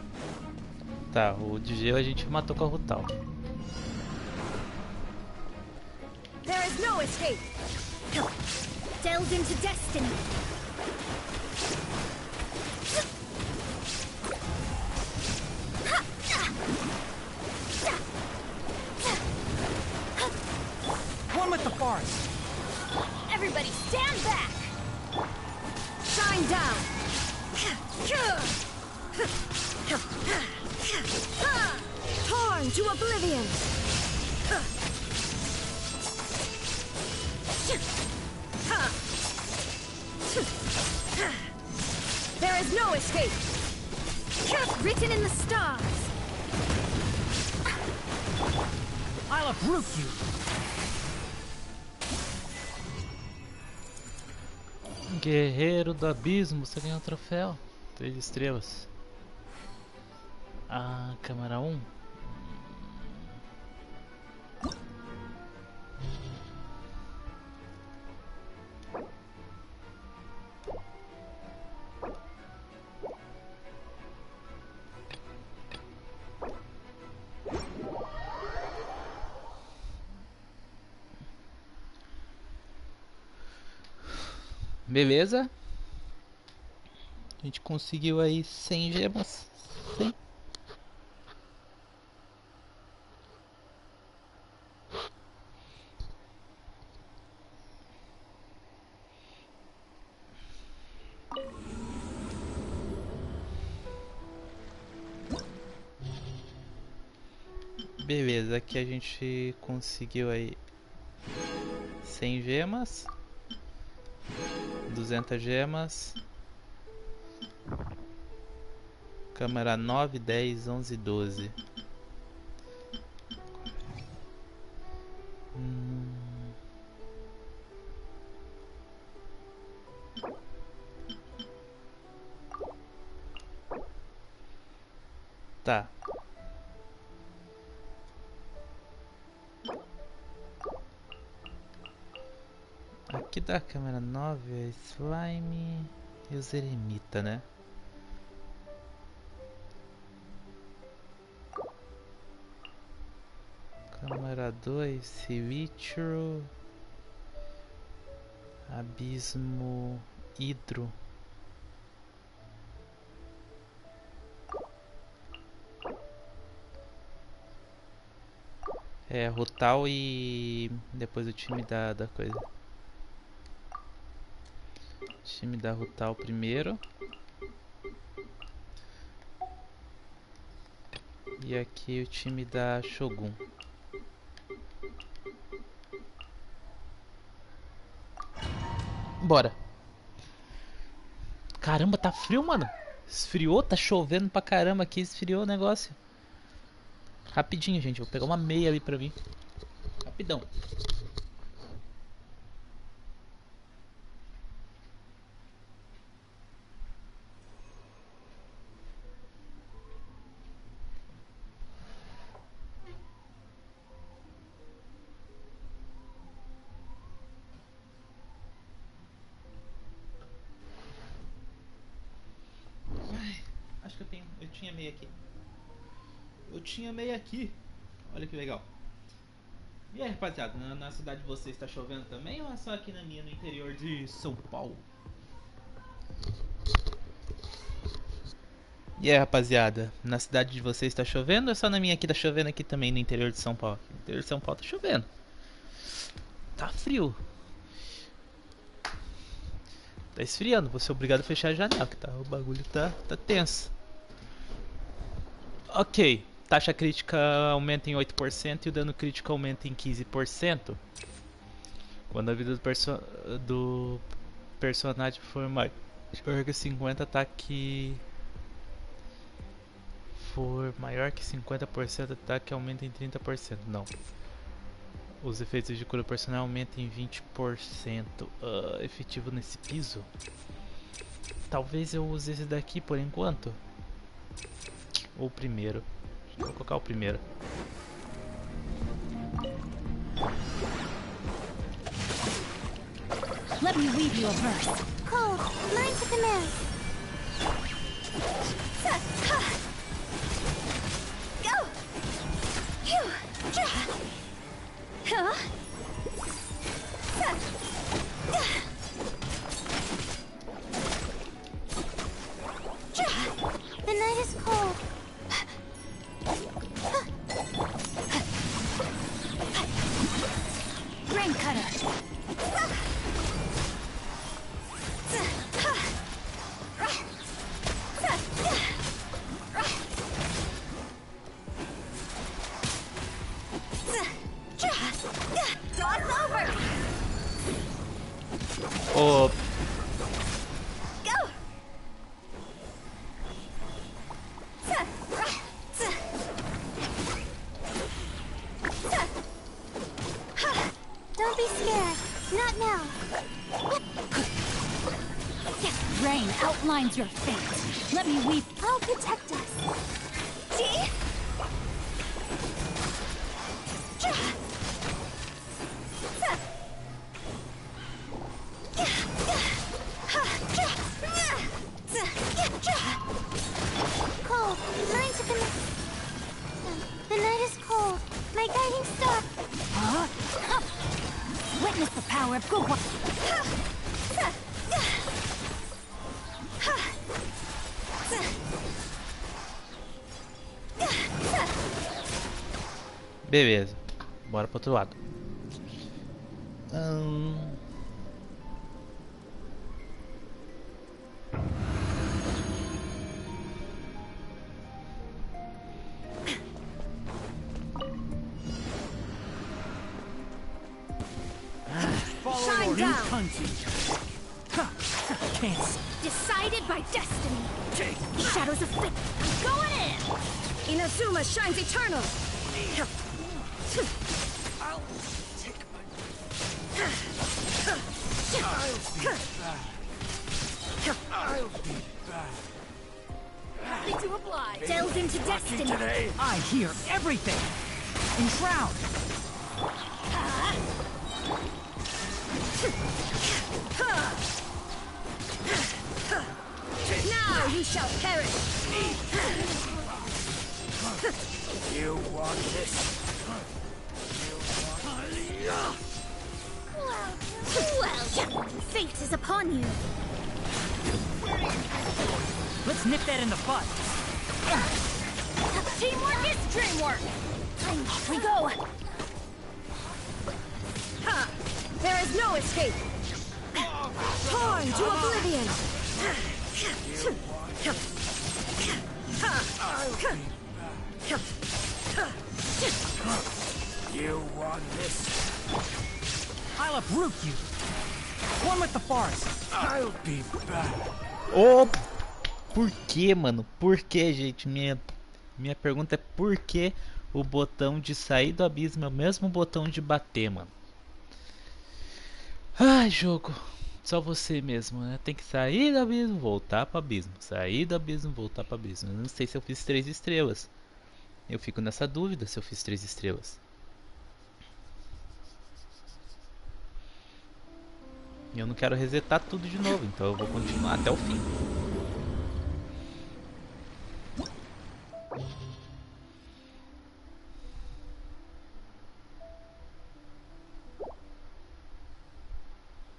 Tá, o de gelo a gente matou com a Rutal. There is no escape. Delved into destiny. One with the forest. Everybody stand back. Shine down. Torn to oblivion. There is no escape. Written in the stars. I'll uproot you. Guerreiro do Abismo, você ganhou um troféu. 3 estrelas. Ah, câmera 1. Beleza? A gente conseguiu aí 100 gemas. 100. Beleza, aqui a gente conseguiu aí 100 gemas. 200 gemas. Câmera 9, 10, 11, 12. Tá. Aqui da câmera 9 é slime e os eremita, né? Câmera 2, Civichro, Abismo, Hidro. É, Rutal e depois o time da coisa. Time da Rutal primeiro. E aqui o time da Shogun. Bora. Caramba, tá frio, mano. Esfriou, tá chovendo pra caramba aqui, esfriou o negócio. Rapidinho, gente, vou pegar uma meia ali pra mim. Rapidão. Acho que eu tinha meia aqui. Eu tinha meia aqui. Olha que legal. E aí, rapaziada, na cidade de vocês está chovendo também ou é só aqui na minha, no interior de São Paulo? E aí, rapaziada, na cidade de vocês está chovendo ou é só na minha aqui tá chovendo aqui também no interior de São Paulo? No interior de São Paulo tá chovendo. Tá frio. Tá esfriando, vou ser obrigado a fechar a janela, que tá, o bagulho tá tenso. Ok, taxa crítica aumenta em 8% e o dano crítico aumenta em 15%. Quando a vida do personagem for maior que 50, ataque for maior que 50%, ataque aumenta em 30%. Não. Os efeitos de cura personal aumentam em 20%. Efetivo nesse piso? Talvez eu use esse daqui por enquanto. Ou o primeiro. Vou colocar o primeiro. Let me weave you a verse. Cole, learn to command. Go! You! Huh? The night is cold. Rain cutter! Oh. Go! Don't be scared. Not now. Rain outlines your fate. Let me weave. I'll protect us. See? Cole, learn to command. The night is cold. My guiding star. Huh? Witness the power of good one. Beleza, bora pro outro lado. Shine down. Decided by destiny. Shadows of fate. I'm going in. Inazuma shines eternal. I'll take I'll be back. Happy to oblige. Delve into destiny. Today. I hear everything! Enshroud! Now you shall perish. You want this? Well, fate is upon you. Let's nip that in the bud! Teamwork is dreamwork. Off we go. Ha! There is no escape. Torn to oblivion. You want this? I'll uproot you! One with the forest! I'll be back. Oh, por que, mano? Por que, gente? Minha pergunta é por que o botão de sair do abismo é o mesmo botão de bater, mano? Ai, jogo. Só você mesmo, né? Tem que sair do abismo, voltar pro abismo. Sair do abismo, voltar pro abismo. Eu não sei se eu fiz 3 estrelas. Eu fico nessa dúvida se eu fiz 3 estrelas. E eu não quero resetar tudo de novo, então eu vou continuar até o fim.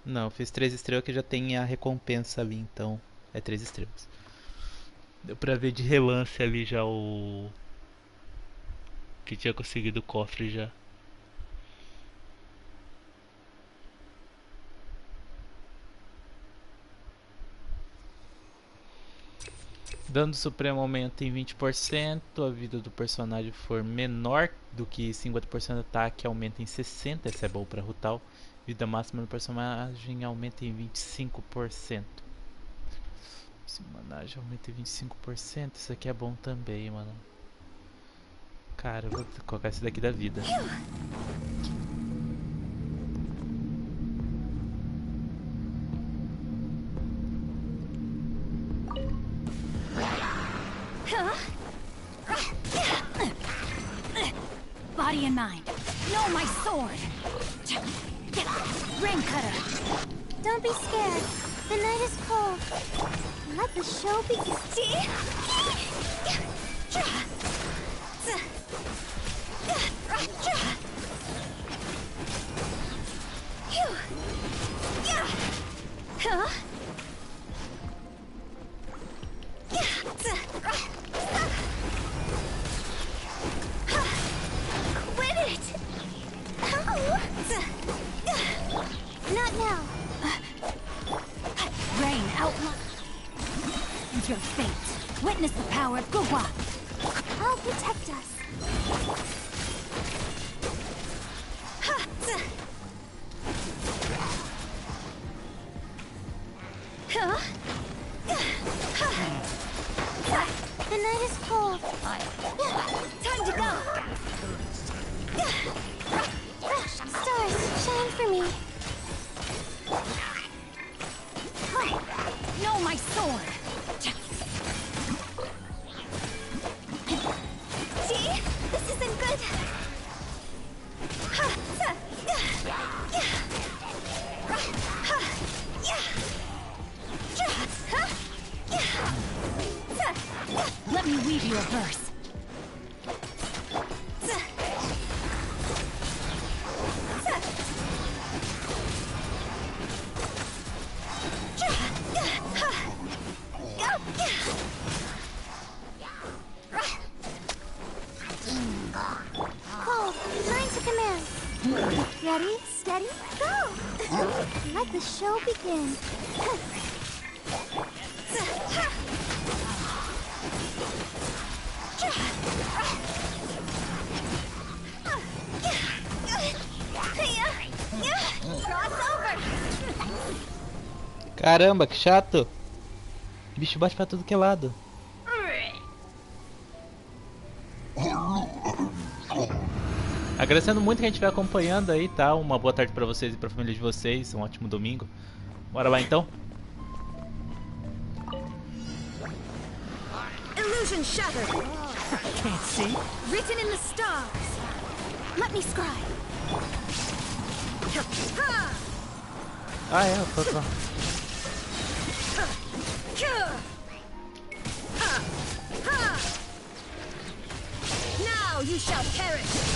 Não, eu fiz 3 estrelas que já tem a recompensa ali, então é 3 estrelas. Deu pra ver de relance ali já o... que tinha conseguido o cofre já. Dano supremo aumenta em 20%, a vida do personagem for menor do que 50% de ataque aumenta em 60%, esse é bom para Rutal. Vida máxima do personagem aumenta em 25%. Esse personagem aumenta em 25%, isso aqui é bom também, mano. Cara, eu vou colocar esse daqui da vida. Body and mind. No, my sword. Rain cutter. Don't be scared. The night is cold. Let the show begin. See? Quit it! Not now. Rain outline. Your fate. Witness the power of Guhua. I'll protect us. The night is cold. Time to go. Stars, shine for me. No, my sword. See? This isn't good. Let me weave you a verse. Cold, line to command. Ready, steady, go! Let the show begin. Caramba, que chato. O bicho bate pra tudo que é lado. Agradecendo muito que a gente vai acompanhando aí, tá? Uma boa tarde pra vocês e pra família de vocês. Um ótimo domingo. Bora lá então. Illusion shattered. Can't see. Written in the stars. Let me scribe. Ah, é, foi pra... Now you shall perish.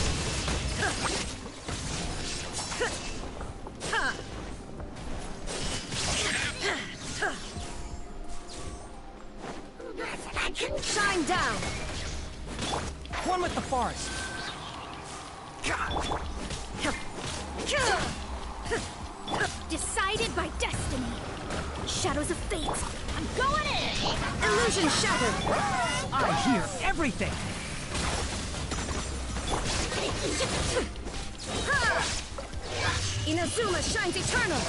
Shine down. One with the forest. Decided by destiny. Shadows of fate. I'm going in. Illusion shattered. I hear everything. Inazuma shines eternal.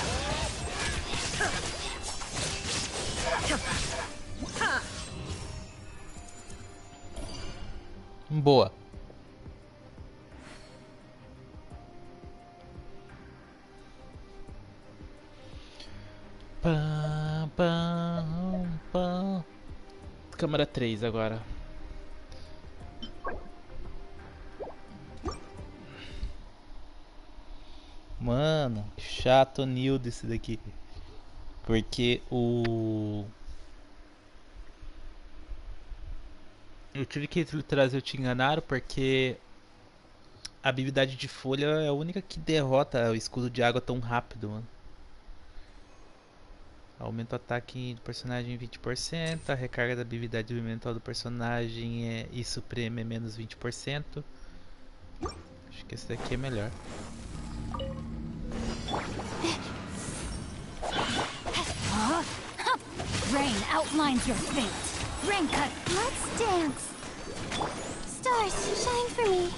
Boa. Pá, pá, pá. Câmera 3 agora. Mano, que chato Nil desse daqui. Porque eu tive que trazer o Te Enganaram porque a habilidade de folha é a única que derrota o escudo de água tão rápido, mano. Aumenta o ataque do personagem em 20%, a recarga da habilidade mental do personagem e supreme é menos 20%. Acho que esse daqui é melhor. Rain outlines your fate. Rain cut. Let's dance. Stars, shine for me.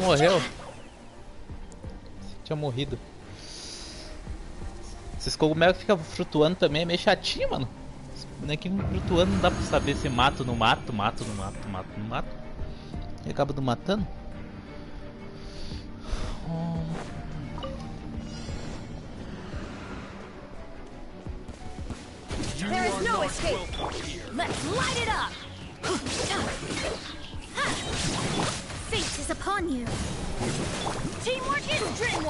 morreu. Tinha morrido. Esses cogumelos que ficam flutuando também é meio chatinho, mano. Esse bonequinho flutuando não dá pra saber se mato ou não mato, mato, não mato, mato, não mato. E acaba não matando. There is no escape. Let's light it up. Fate is upon you. Teamwork is dream.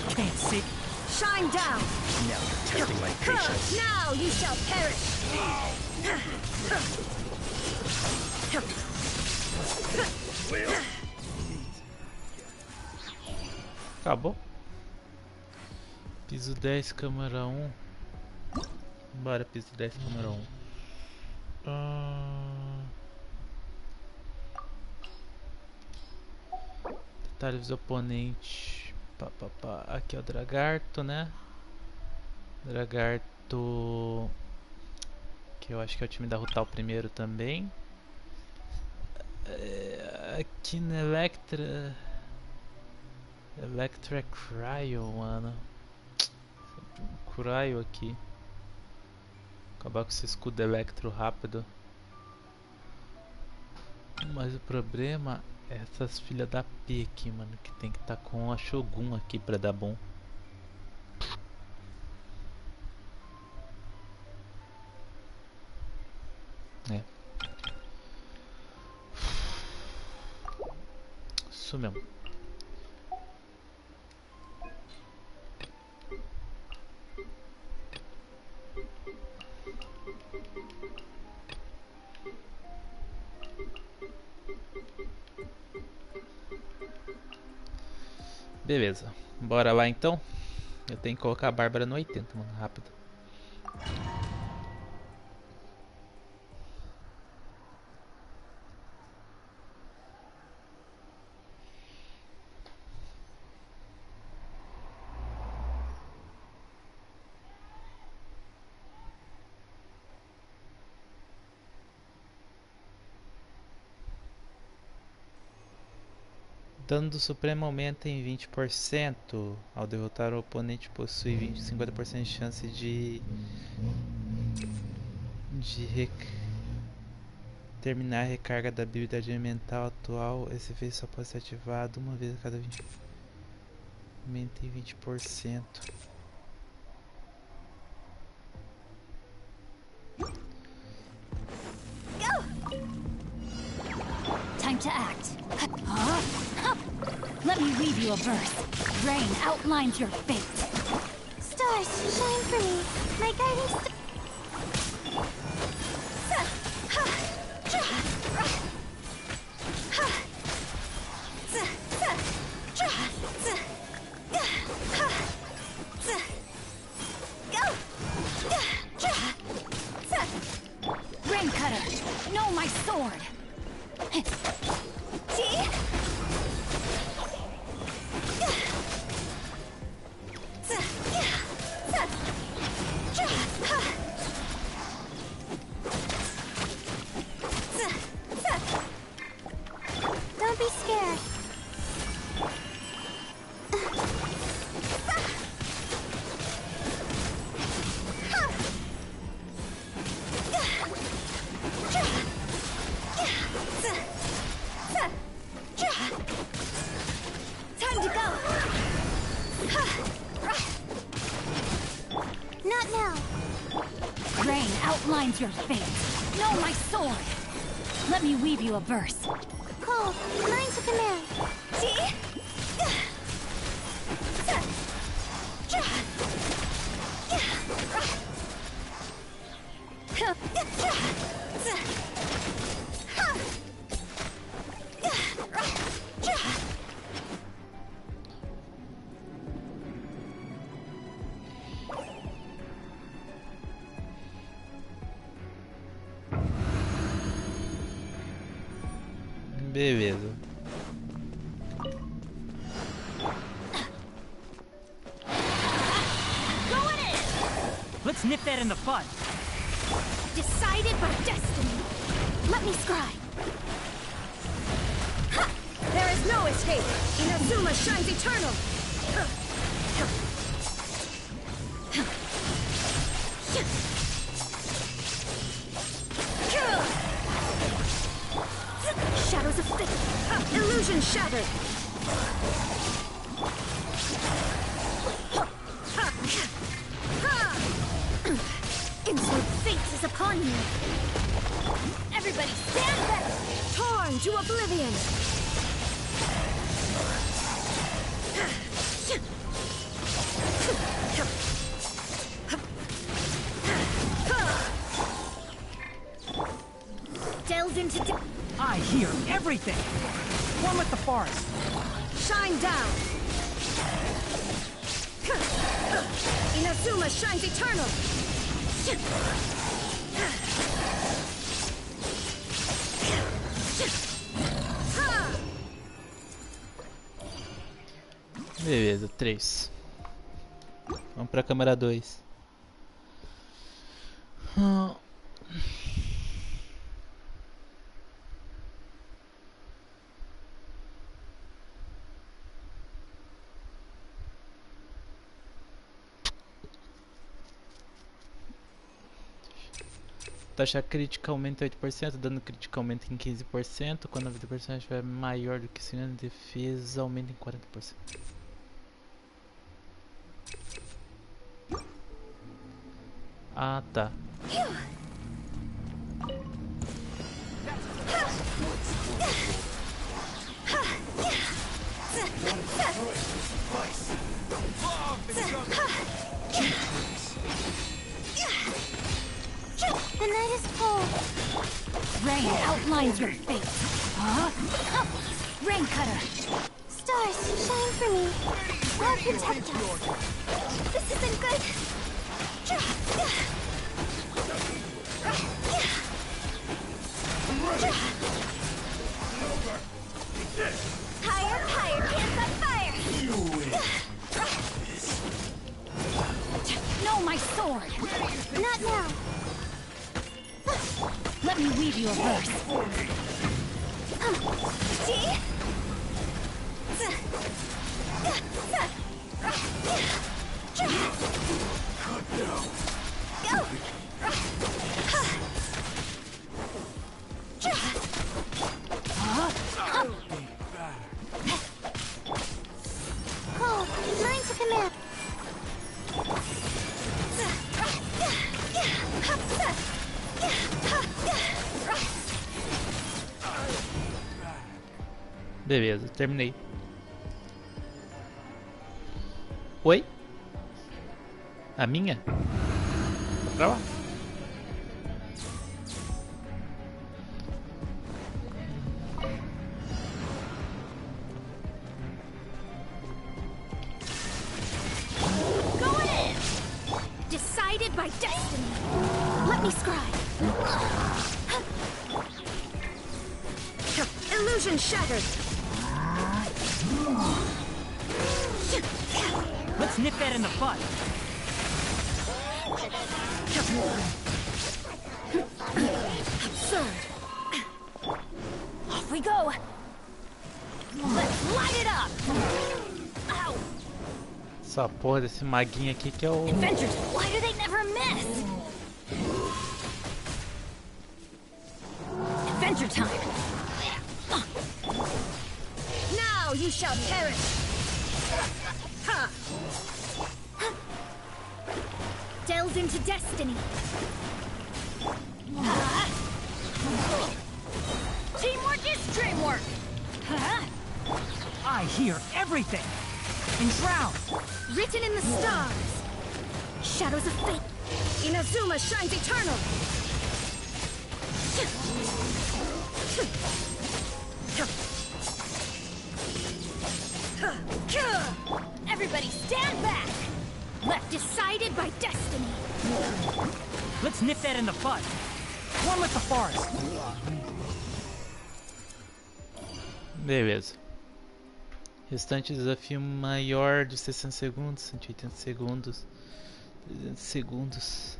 Can't see. Shine down. Now you're testing my patience. Now you shall perish. Acabou. Piso 10, câmera 1. Bora, piso 10, câmera 1. Detalhes dos oponentes. Aqui é o Dragarto, né? Dragarto. Que eu acho que é o time da Rutal primeiro também. Aqui na Electra Cryo, mano. Cryo aqui. Acabar com esse escudo Electro rápido. Mas o problema é essas filhas da P aqui, mano. Que tem que estar com a Shogun aqui pra dar bom. É. Isso mesmo. Beleza, bora lá então. Eu tenho que colocar a Bárbara no 80, mano, rápido. Dano do Supremo aumenta em 20%. Ao derrotar o oponente possui 50% de chance de terminar a recarga da habilidade elemental atual. Esse efeito só pode ser ativado uma vez a cada 20. Aumenta em 20%. Time to act. Let me read you a verse. Rain outlines your fate. Stars, shine for me. My guiding star. Rain Cutter, know my sword. See? Don't be scared. Time to go. Not now. Rain outlines your fate. Know my sword. Let me weave you a verse. Cold, mine to command. See? Beleza. Let's nip that in the bud. Decided by destiny. Let me scribe. Ha! There There's no escape. Inazuma shines eternal. Shadows of fate. Illusion shattered. Instant fate is upon you. Everybody stand back. Torn to oblivion. Delves into... I hear everything! One with the forest! Shine down! Inazuma shines eternal! Beleza, 3. Vamos pra câmera 2. Taxa crítica aumenta em 8%, dano crítico aumenta em 15%, quando a vida do personagem estiver maior do que 50, defesa aumenta em 40%. Ah, tá. The night is cold. Rain outlines your fate. Rain cutter. Stars, shine for me. I'll protect us. This isn't good. Higher, higher, hands on fire. No, my sword. Not now. Let me weave you a verse. See? Cold, mine to command. Beleza, terminei. Oi? A minha? Pra lá. Go in! Decided by destiny. Let me scribe. Illusion shattered. Let's nip that in the butt. Absurd. Off we go. Let's light it up. Ow. Essa porra desse maguinho aqui que é o... Adventures, why do they never miss? Adventure time. Now you shall perish. Ha. Delves into destiny. Teamwork is dreamwork. I hear everything! Enshroud! Written in the stars. Shadows of fate. Inazuma shines eternal. Everybody stand back. Left decided by destiny. Let's nip that in the butt. One with the forest. Beleza. Restante desafio maior de 60 segundos, 180 segundos, 300 segundos.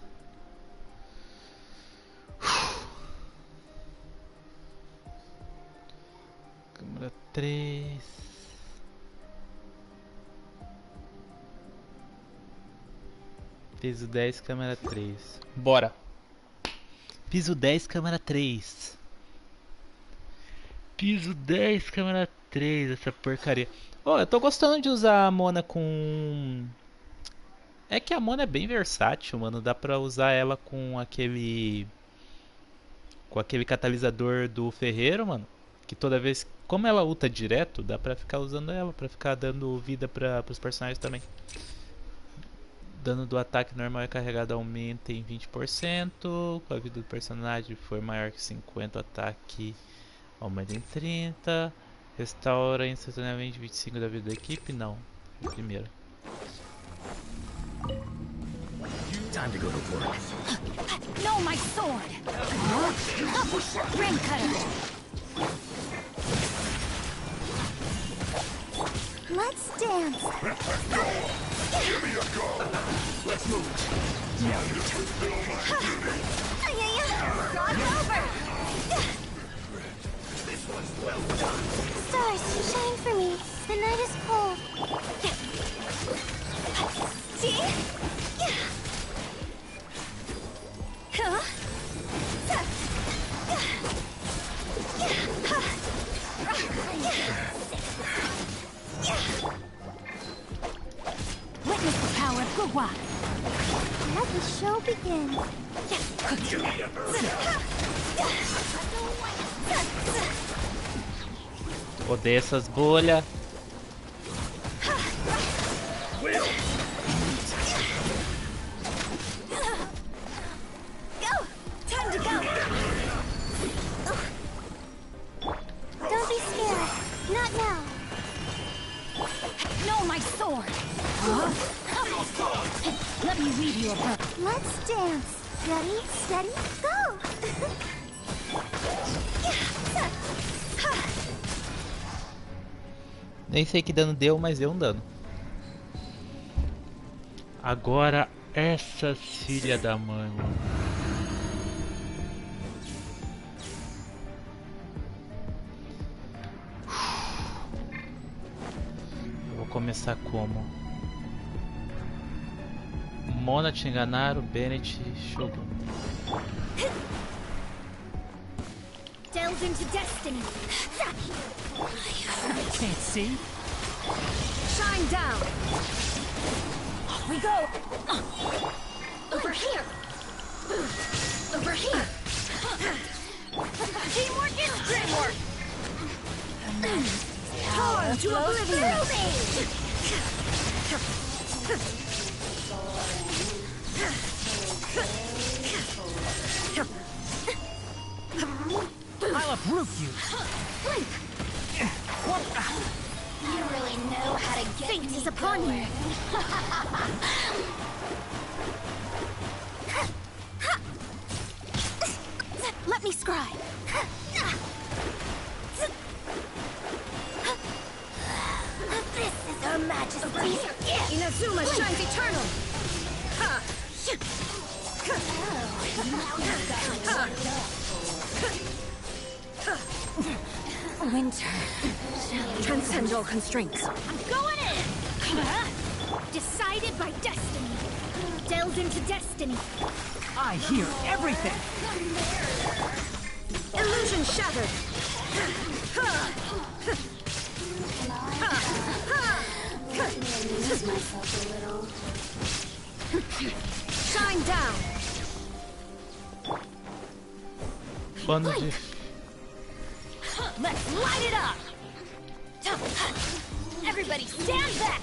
Câmera 3. Piso 10, câmera 3. Bora. Piso 10, câmera 3. Piso 10, câmera 3. Essa porcaria. Oh, eu tô gostando de usar a Mona com... É que a Mona é bem versátil, mano. Dá pra usar ela com aquele catalisador do ferreiro, mano. Que toda vez... Como ela ulta direto, dá pra ficar usando ela. Pra ficar dando vida pros personagens também. Dano do ataque normal e carregado aumenta em 20%. Com a vida do personagem for maior que 50, o ataque aumenta em 30%. Restaura instantaneamente 25 da vida da equipe? Não. É a primeira. Time to go to work. No, my sword! Ring cutter! Let's dance. Give me a go. Let's move. Now you fulfill my duty. God's over. This one's well done. Stars, shine for me. The night is cold. See? Witness the power of Gugwa! Let the show begin. Odeio essas bolhas. Go! Time to go! Don't be scared. Not now. No, my sword! Let me read you a book. Let's dance. Ready, steady, go! Nem sei que dano deu, mas deu um dano. Agora essas filha da mãe, mano. Eu vou começar como? Mona te enganaram, Bennett, Shogun. Delve into destiny. Can't see? Shine down. Off we go. Over here. Over here. Teamwork is teamwork. Torn to oblivion. I'll uproot you. You really know how to get Fate is upon you. Let me scribe. This is Her Majesty's gift. Inazuma shines eternal. Winter. Transcend all constraints. I'm going in! Decided by destiny. Delve into destiny. I hear everything. Illusion shattered. Shine down. Bando de... Let's light it up. Everybody stand back.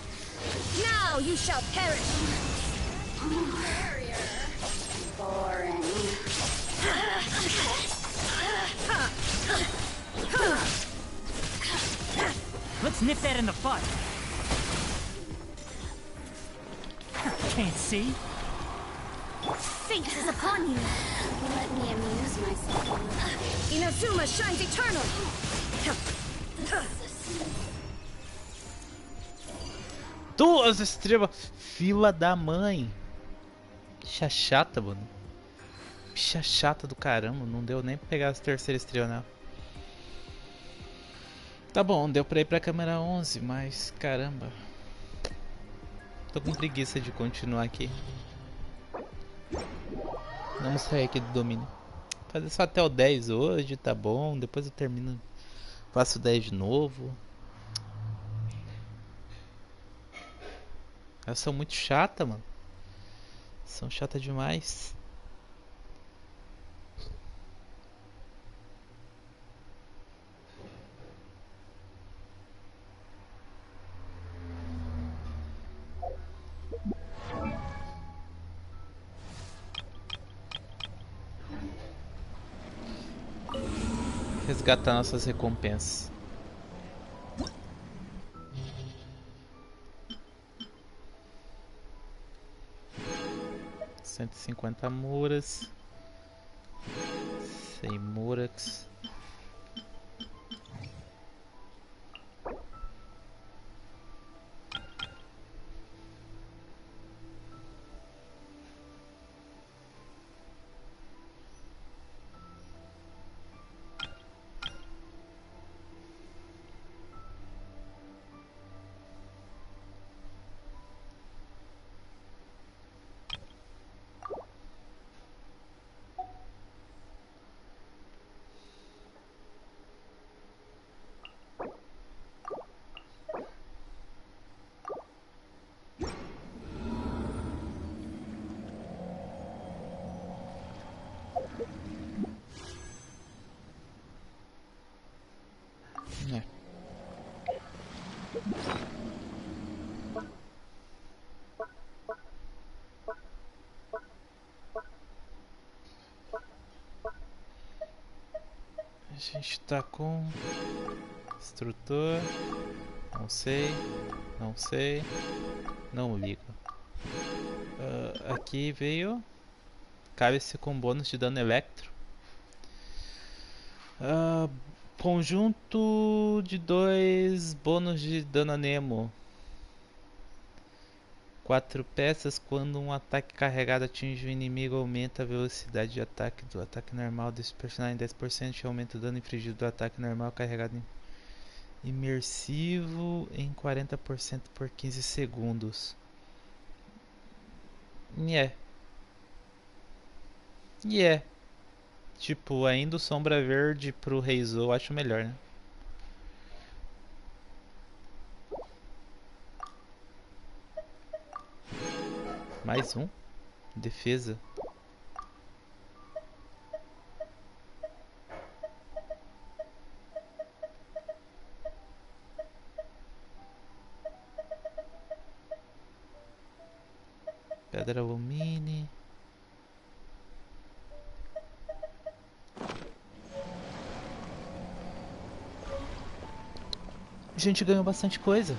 Now you shall perish. Boring. Let's nip that in the bud. Can't see? Fate is upon you. Let me amuse myself. Inazuma shines eternal. Duas estrelas, fila da mãe. Bicha chata, mano. Bicha chata do caramba. Não deu nem pra pegar as terceiras estrelas, né? Tá bom, deu pra ir pra câmera 11, mas caramba. Tô com preguiça de continuar aqui. Vamos sair aqui do domínio. Fazer só até o 10 hoje, tá bom. Depois eu termino, faço o 10 de novo. Elas são muito chatas, mano. São chatas demais. Resgatar nossas recompensas. $150 muras. 100 murax. A gente tá com instrutor, não sei, não ligo. Aqui veio, cabe-se com bônus de dano electro. Conjunto de 2 bônus de dano a Nemo. 4 peças. Quando um ataque carregado atinge o inimigo, aumenta a velocidade de ataque do ataque normal desse personagem em 10% e aumenta o dano infligido do ataque normal carregado imersivo em 40% por 15 segundos. Tipo, ainda o Sombra Verde pro Reizou eu acho melhor, né? Mais um. Defesa. Pedra alumínio. A gente ganhou bastante coisa.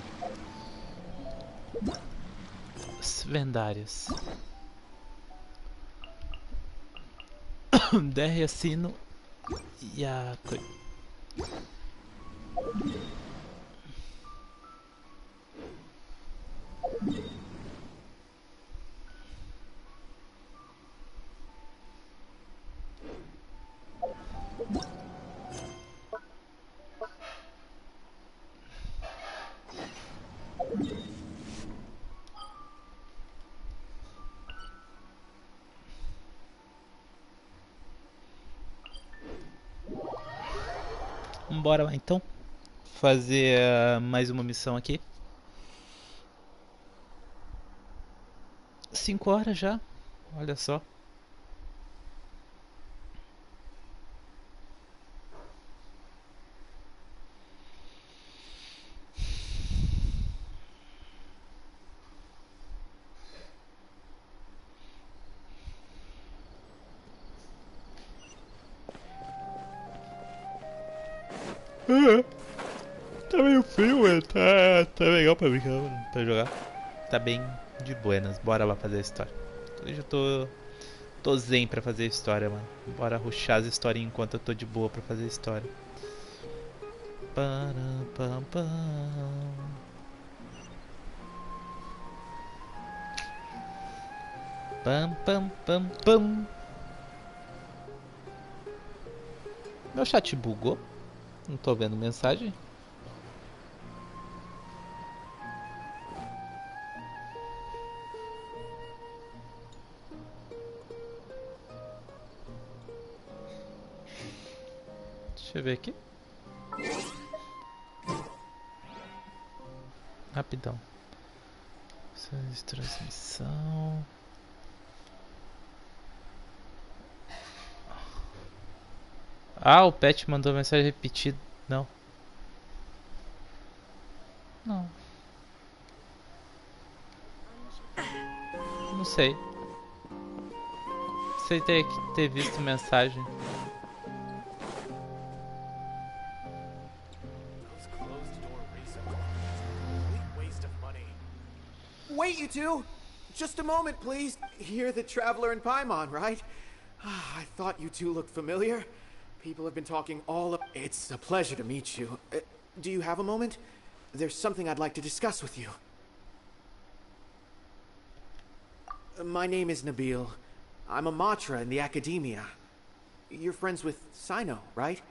Vendárias. Der assino e a coisa. Bora lá então fazer mais uma missão aqui. 5 horas já, olha só. Tá meio frio, tá legal pra brincar, pra jogar. Tá bem de buenas, bora lá fazer a história. Hoje eu tô zen pra fazer a história, mano. Bora rushar as historinhas enquanto eu tô de boa pra fazer a história. Pam, pam, pam. Pam, pam, pam, pam. Meu chat bugou. Não tô vendo mensagem. Deixa eu ver aqui. Rapidão. Transmissão. Ah, o Pet mandou mensagem repetida. Não. Não. Não sei. Sei ter visto mensagem. Wait, you two! Just a moment, please. You're the traveler in Paimon, right? I thought you two looked familiar. People have been talking all of... It's a pleasure to meet you. Do you have a moment? There's something I'd like to discuss with you. My name is Nabil. I'm a Matra in the Academia. You're friends with Sino, right?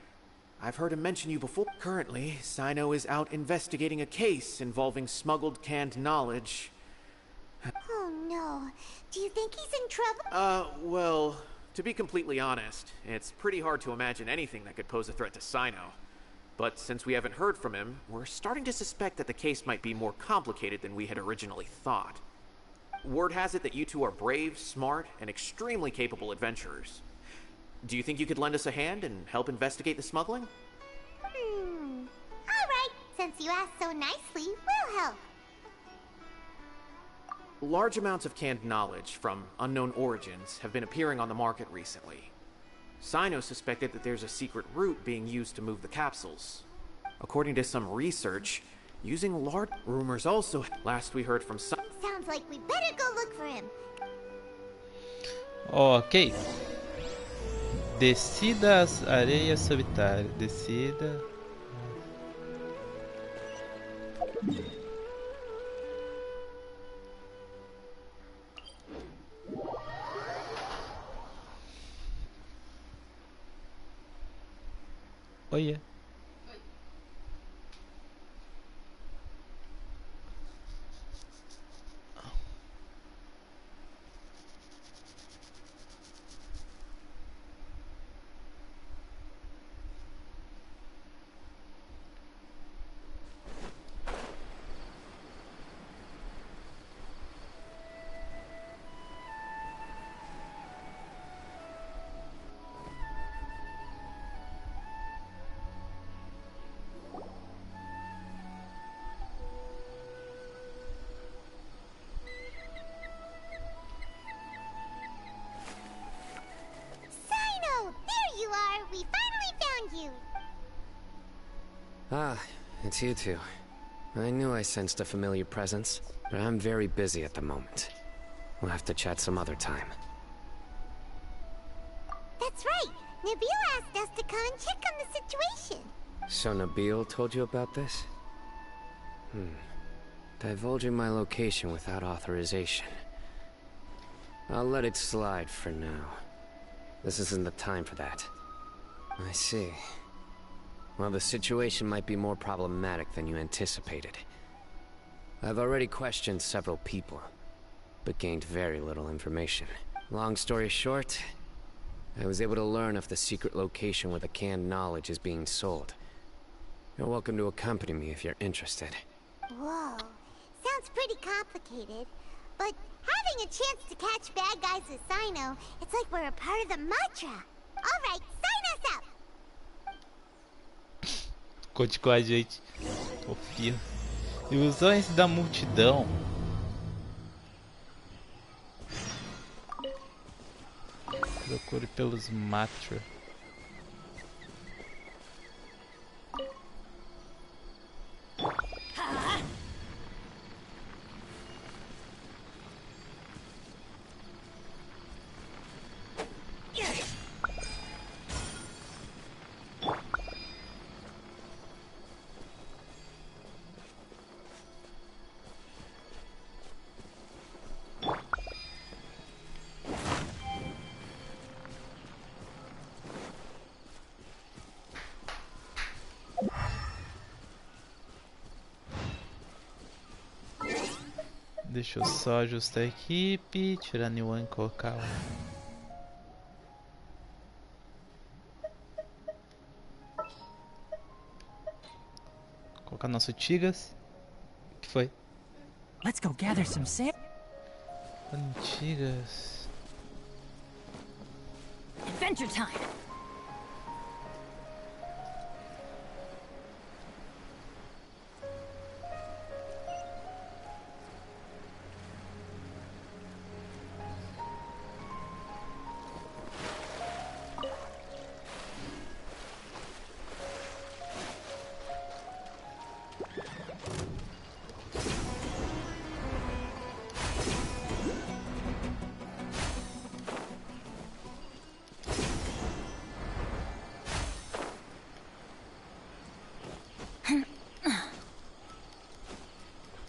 I've heard him mention you before. Currently, Sino is out investigating a case involving smuggled canned knowledge. Oh no. Do you think he's in trouble? Well, to be completely honest, it's pretty hard to imagine anything that could pose a threat to Sino. But since we haven't heard from him, we're starting to suspect that the case might be more complicated than we had originally thought. Word has it that you two are brave, smart, and extremely capable adventurers. Do you think you could lend us a hand and help investigate the smuggling? Alright, since you asked so nicely, we'll help. Large amounts of canned knowledge from unknown origins have been appearing on the market recently. Sino suspected that there's a secret route being used to move the capsules. According to some research, using large... Rumors also... Last we heard from some... Sounds like we better go look for him. Ok. Descida as areias solitárias. Descida. Oiê. Ah, it's you two. I knew I sensed a familiar presence, but I'm very busy at the moment. We'll have to chat some other time. That's right! Nabil asked us to come and check on the situation. So Nabil told you about this? Divulging my location without authorization. I'll let it slide for now. This isn't the time for that. I see. Well, the situation might be more problematic than you anticipated. I've already questioned several people, but gained very little information. Long story short, I was able to learn of the secret location where the canned knowledge is being sold. You're welcome to accompany me if you're interested. Whoa, sounds pretty complicated. But having a chance to catch bad guys with Sino, it's like we're a part of the Matra. Alright, sign us up! Conte com a gente. Confia. Ilusões da multidão. Procure pelos Matra. Deixa eu só ajustar a equipe, tirar New One e colocar com o nosso Tigas. O que foi? Let's go gather some sand. Tigas. Adventure time.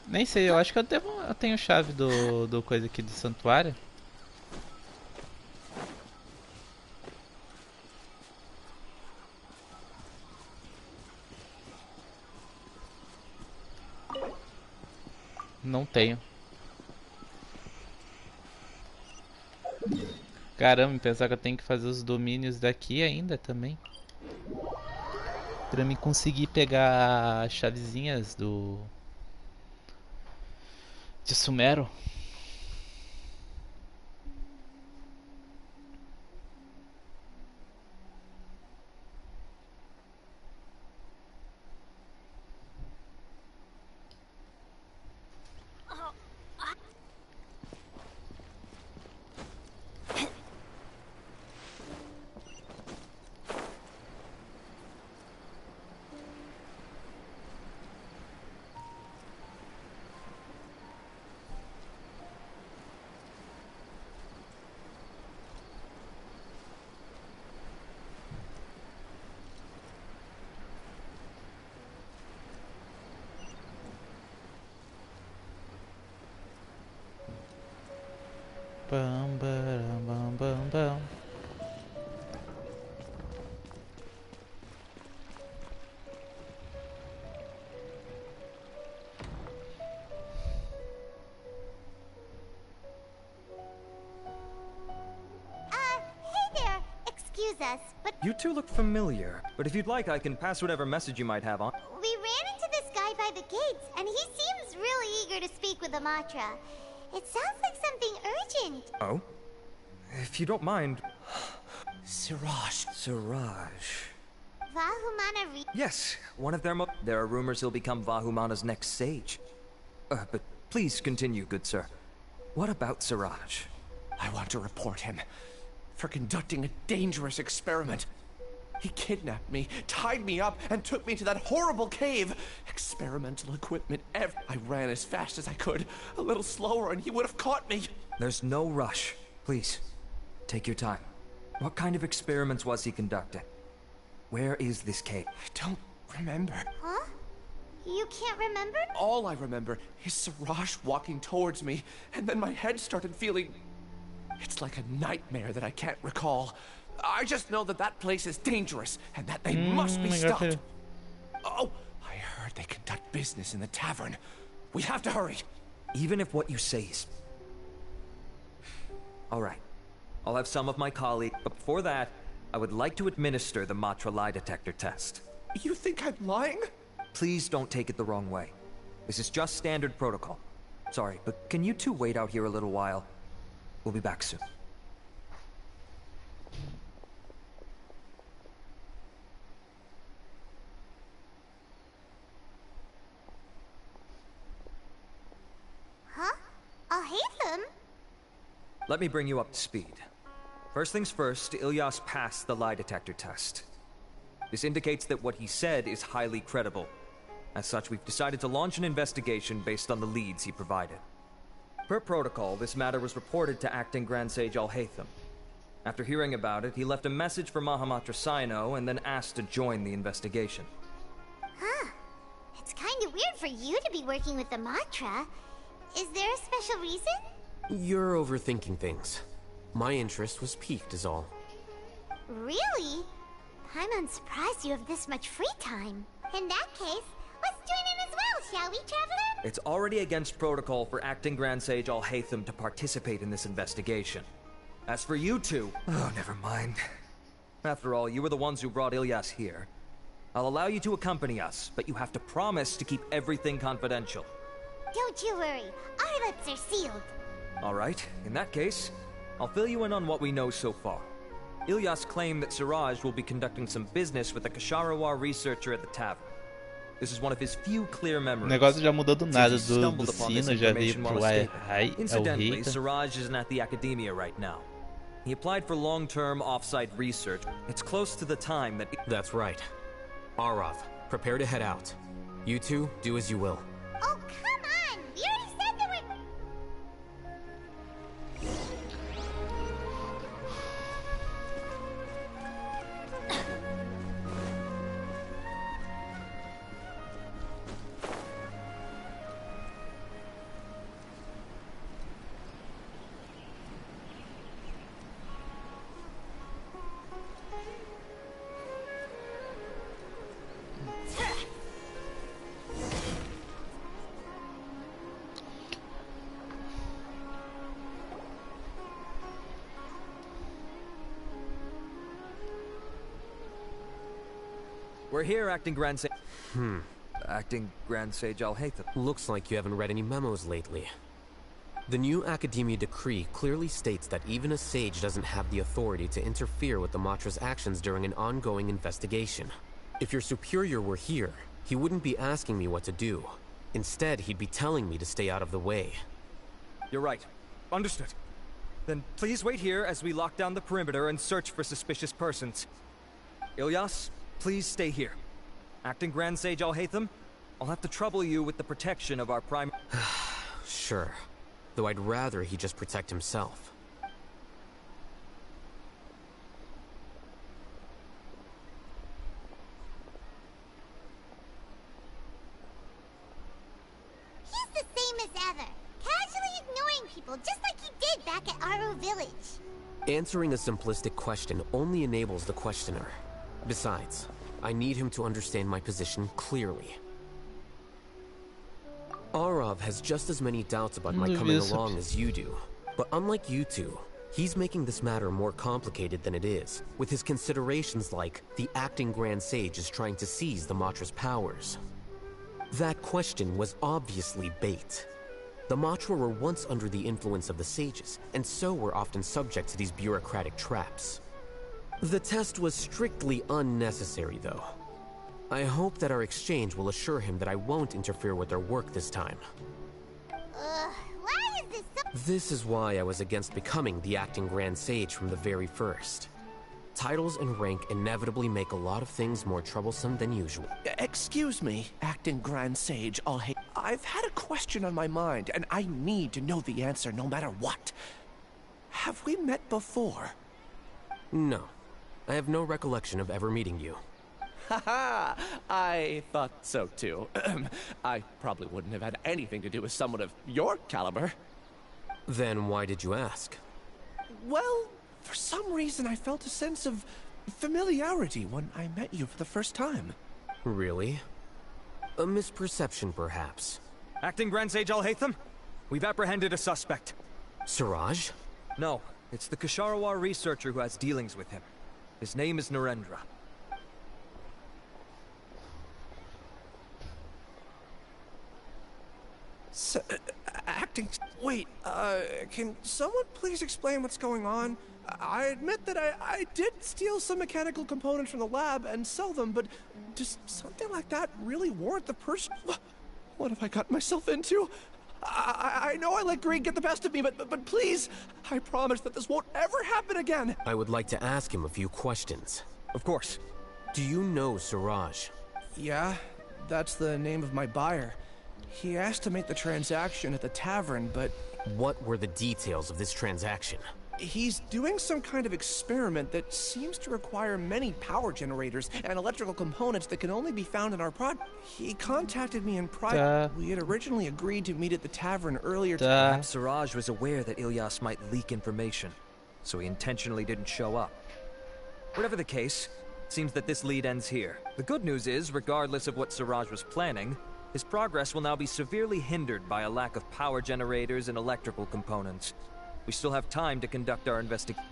Nem sei, eu acho que eu tenho chave do coisa aqui do santuário. Não tenho. Caramba, pensar que eu tenho que fazer os domínios daqui ainda também. Pra me conseguir pegar as chavezinhas de Sumero. Bam, baram, bam, bam, bam. Hey there. Excuse us, but You two look familiar, but if you'd like, I can pass whatever message you might have on. we ran into this guy by the gates, and he seems really eager to speak with Amatra. It sounds like something urgent. Oh? If you don't mind... Siraj. Siraj... Vahumana Yes, one of their There are rumors he'll become Vahumana's next sage. But please continue, good sir. What about Siraj? I want to report him for conducting a dangerous experiment. He kidnapped me, tied me up, and took me to that horrible cave. Experimental equipment I ran as fast as I could, a little slower, and he would have caught me. There's no rush. Please, take your time. What kind of experiments was he conducting? Where is this cave? I don't remember. Huh? You can't remember? All I remember is Siraj walking towards me, and then my head started feeling... It's like a nightmare that I can't recall. I just know that that place is dangerous, and that they must be stopped. Oh, I heard they conduct business in the tavern. We have to hurry. Even if what you say is... Alright. I'll have some of my colleagues, but before that, I would like to administer the Matra lie detector test. You think I'm lying? Please don't take it the wrong way. This is just standard protocol. Sorry, but can you two wait out here a little while? We'll be back soon. Huh? I'll hate them. Let me bring you up to speed. First things first, Ilyas passed the lie detector test. This indicates that what he said is highly credible. As such, we've decided to launch an investigation based on the leads he provided. Per protocol, this matter was reported to Acting Grand Sage Al-Haytham. After hearing about it, he left a message for Mahamatra Sino and then asked to join the investigation. Huh. It's kind of weird for you to be working with the Matra. Is there a special reason? You're overthinking things. My interest was piqued is all. Really? I'm unsurprised you have this much free time. In that case, let's join in as well, shall we, Traveler? It's already against protocol for Acting Grand Sage Al-Haytham to participate in this investigation. As for you two... Oh, never mind. After all, you were the ones who brought Ilyas here. I'll allow you to accompany us, but you have to promise to keep everything confidential. Don't you worry, our lips are sealed. Alright, in that case, I'll fill you in on what we know so far. Ilyas claimed that Siraj will be conducting some business with a Kshatriya researcher at the tavern. This is one of his few clear O memories. negócio já mudou do nada, do sino já veio pro Incidentally, Siraj isn't at the academia right now. He applied for long-term off-site research. It's close to the time that... That's right. Arav, prepare to head out. You two, do as you will. Oh, come on! We already said that we're... We're here, Acting Grand Sage... Acting Grand Sage Al-Haytham. Looks like you haven't read any memos lately. The new Academia decree clearly states that even a sage doesn't have the authority to interfere with the Matra's actions during an ongoing investigation. If your superior were here, he wouldn't be asking me what to do. Instead, he'd be telling me to stay out of the way. You're right. Understood. Then please wait here as we lock down the perimeter and search for suspicious persons. Ilyas, please stay here. Acting Grand Sage Al-Haytham, I'll have to trouble you with the protection of our prime... Sure. Though I'd rather he just protect himself. He's the same as ever. Casually ignoring people, just like he did back at Aro Village. Answering a simplistic question only enables the questioner. Besides, I need him to understand my position clearly. Arav has just as many doubts about my coming along as you do. But unlike you two, he's making this matter more complicated than it is, with his considerations like the acting Grand Sage is trying to seize the Matra's powers. That question was obviously bait. The Matra were once under the influence of the sages, and so were often subject to these bureaucratic traps. The test was strictly unnecessary, though. I hope that our exchange will assure him that I won't interfere with their work this time. Why is this so... This is why I was against becoming the acting Grand Sage from the very first. Titles and rank inevitably make a lot of things more troublesome than usual. Excuse me, acting Grand Sage Al-Haytham. I've had a question on my mind, and I need to know the answer no matter what. Have we met before? No. I have no recollection of ever meeting you. Haha, I thought so too. I probably wouldn't have had anything to do with someone of your caliber. Then why did you ask? Well, for some reason I felt a sense of familiarity when I met you for the first time. Really? A misperception, perhaps. Acting Grand Sage Al-Haytham, we've apprehended a suspect. Siraj? No, it's the Kshatriya researcher who has dealings with him. His name is Narendra. Acting... Wait, can someone please explain what's going on? I admit that I did steal some mechanical components from the lab and sell them, but does something like that really warrant the person? What have I gotten myself into? I know I let greed get the best of me, but please, I promise that this won't ever happen again. I would like to ask him a few questions. Of course. Do you know Siraj? Yeah, that's the name of my buyer. He asked to make the transaction at the tavern, but... What were the details of this transaction? He's doing some kind of experiment that seems to require many power generators and electrical components that can only be found in our product. He contacted me in private. We had originally agreed to meet at the tavern earlier today. Perhaps Siraj was aware that Ilyas might leak information, so he intentionally didn't show up. Whatever the case, it seems that this lead ends here. The good news is, regardless of what Siraj was planning, his progress will now be severely hindered by a lack of power generators and electrical components. We still have time to conduct our investigation.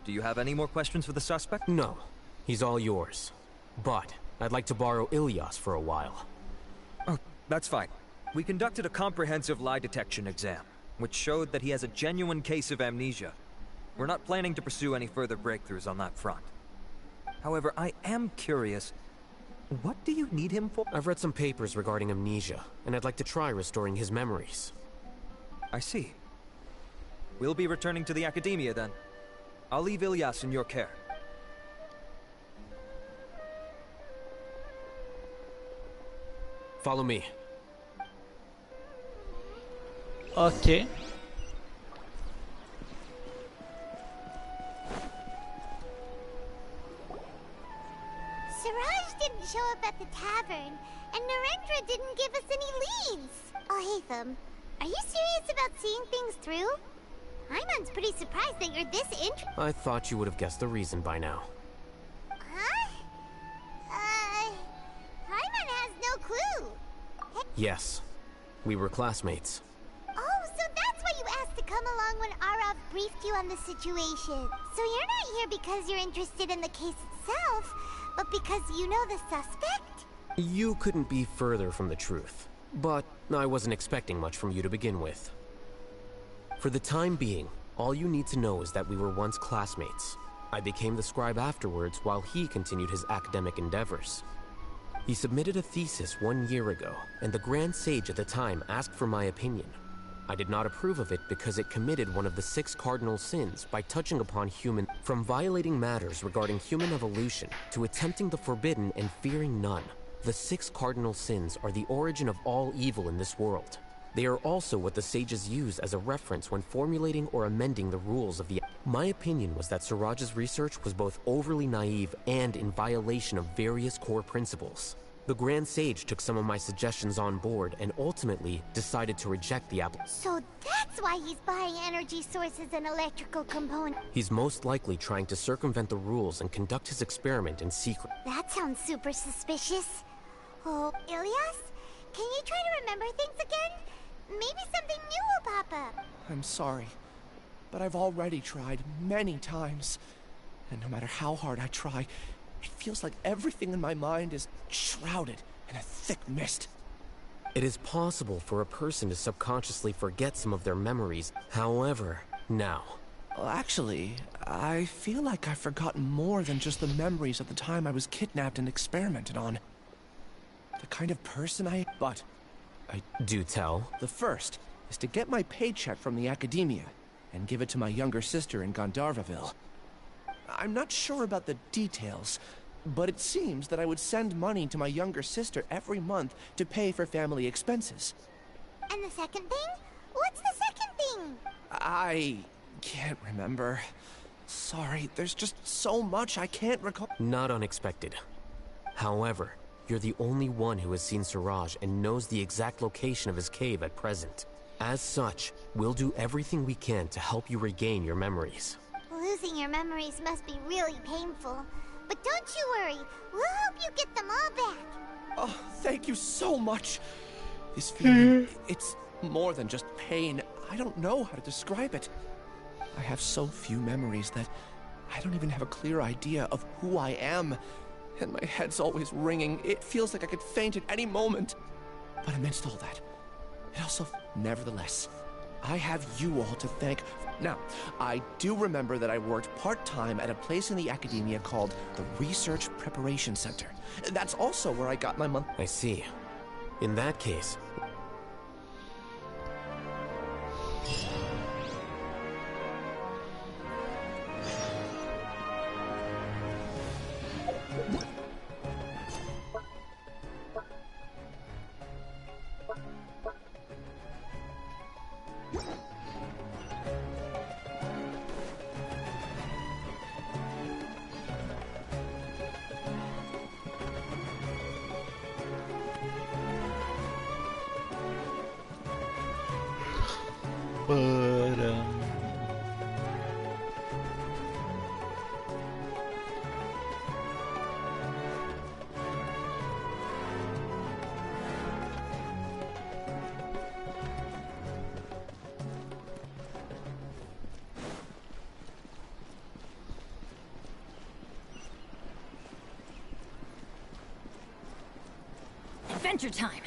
Do you have any more questions for the suspect? No. He's all yours. But I'd like to borrow Ilyas for a while. Oh, that's fine. We conducted a comprehensive lie detection exam, which showed that he has a genuine case of amnesia. We're not planning to pursue any further breakthroughs on that front. However, I am curious, what do you need him for? I've read some papers regarding amnesia, and I'd like to try restoring his memories. I see. We'll be returning to the academia then. I'll leave Ilyas in your care. Follow me. Ok. Siraj didn't show up at the tavern, and Narendra didn't give us any leads. Oh, Hatham, are you serious about seeing things through? Hyman's pretty surprised that you're this interested. I thought you would have guessed the reason by now. Huh? Hyman has no clue. Yes. We were classmates. Oh, so that's why you asked to come along when Arav briefed you on the situation. So you're not here because you're interested in the case itself, but because you know the suspect? You couldn't be further from the truth. But I wasn't expecting much from you to begin with. For the time being, all you need to know is that we were once classmates. I became the scribe afterwards while he continued his academic endeavors. He submitted a thesis 1 year ago, and the Grand Sage at the time asked for my opinion. I did not approve of it because it committed one of the 6 cardinal sins by touching upon human, from violating matters regarding human evolution to attempting the forbidden and fearing none. The 6 cardinal sins are the origin of all evil in this world. They are also what the sages use as a reference when formulating or amending the rules of the... My opinion was that Siraj's research was both overly naive and in violation of various core principles. The Grand Sage took some of my suggestions on board and ultimately decided to reject the application. So that's why he's buying energy sources and electrical components. He's most likely trying to circumvent the rules and conduct his experiment in secret. That sounds super suspicious. Oh, Ilyas? Can you try to remember things again? Maybe something new will pop up. I'm sorry, but I've already tried many times. And no matter how hard I try, it feels like everything in my mind is shrouded in a thick mist. It is possible for a person to subconsciously forget some of their memories. However, now... Well, actually, I feel like I've forgotten more than just the memories of the time I was kidnapped and experimented on. The kind of person But... Do tell. The first is to get my paycheck from the academia and give it to my younger sister in Gandharvaville. I'm not sure about the details, but it seems that I would send money to my younger sister every month to pay for family expenses. And the second thing? What's the second thing? I can't remember. Sorry, there's just so much I can't recall. Not unexpected. However, you're the only one who has seen Siraj and knows the exact location of his cave at present. As such, we'll do everything we can to help you regain your memories. Losing your memories must be really painful. But don't you worry, we'll help you get them all back. Oh, thank you so much. This feeling, it's more than just pain. I don't know how to describe it. I have so few memories that I don't even have a clear idea of who I am. And my head's always ringing. It feels like I could faint at any moment. But amidst all that, it also... Nevertheless, I have you all to thank. Now, I do remember that I worked part-time at a place in the academia called the Research Preparation Center. That's also where I got my month... I see. In that case... Adventure time!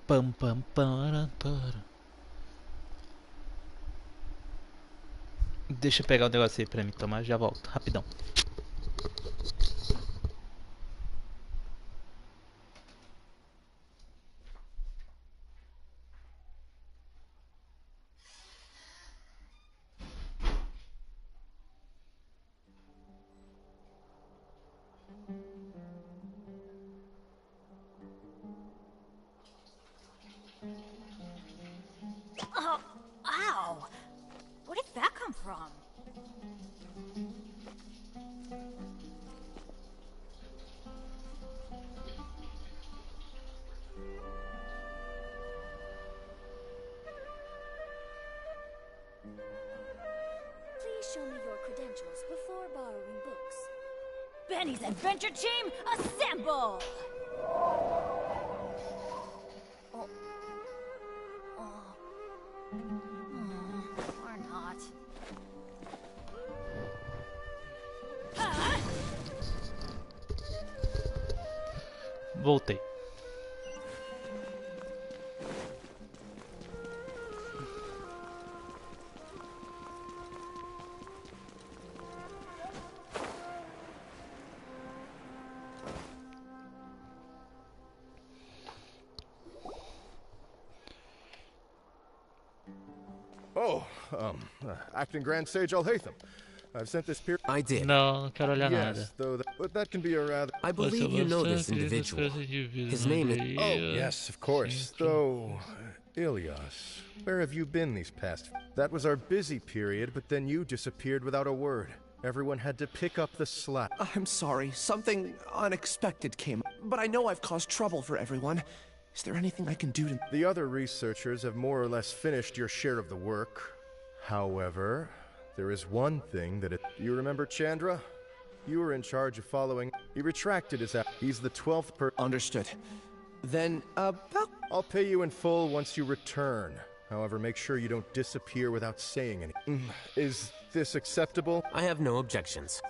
Pam, pam, para, para. Deixa eu pegar o negócio aí pra mim tomar, já volto, rapidão. Oh, ow! Where did that come from? Please show me your credentials before borrowing books. Benny's adventure team, assemble! Or not. Voltei. Oh, acting Grand Sage Alhaitham. I've sent this peer. I did. Não, não quero olhar nada. Yes, though but that can be a rather. I believe you know this individual. His name is. Oh, yes, of course. Though, Ilias, where have you been these past? That was our busy period, but then you disappeared without a word. Everyone had to pick up the slack. I'm sorry. Something unexpected came up. But I know I've caused trouble for everyone. Is there anything I can do to... The other researchers have more or less finished your share of the work. However, there is one thing that You remember Chandra? You were in charge of following... He retracted his... He's the 12th per... Understood. Then, I'll pay you in full once you return. However, make sure you don't disappear without saying anything. Is this acceptable? I have no objections.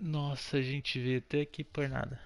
Nossa, a gente veio até aqui por nada.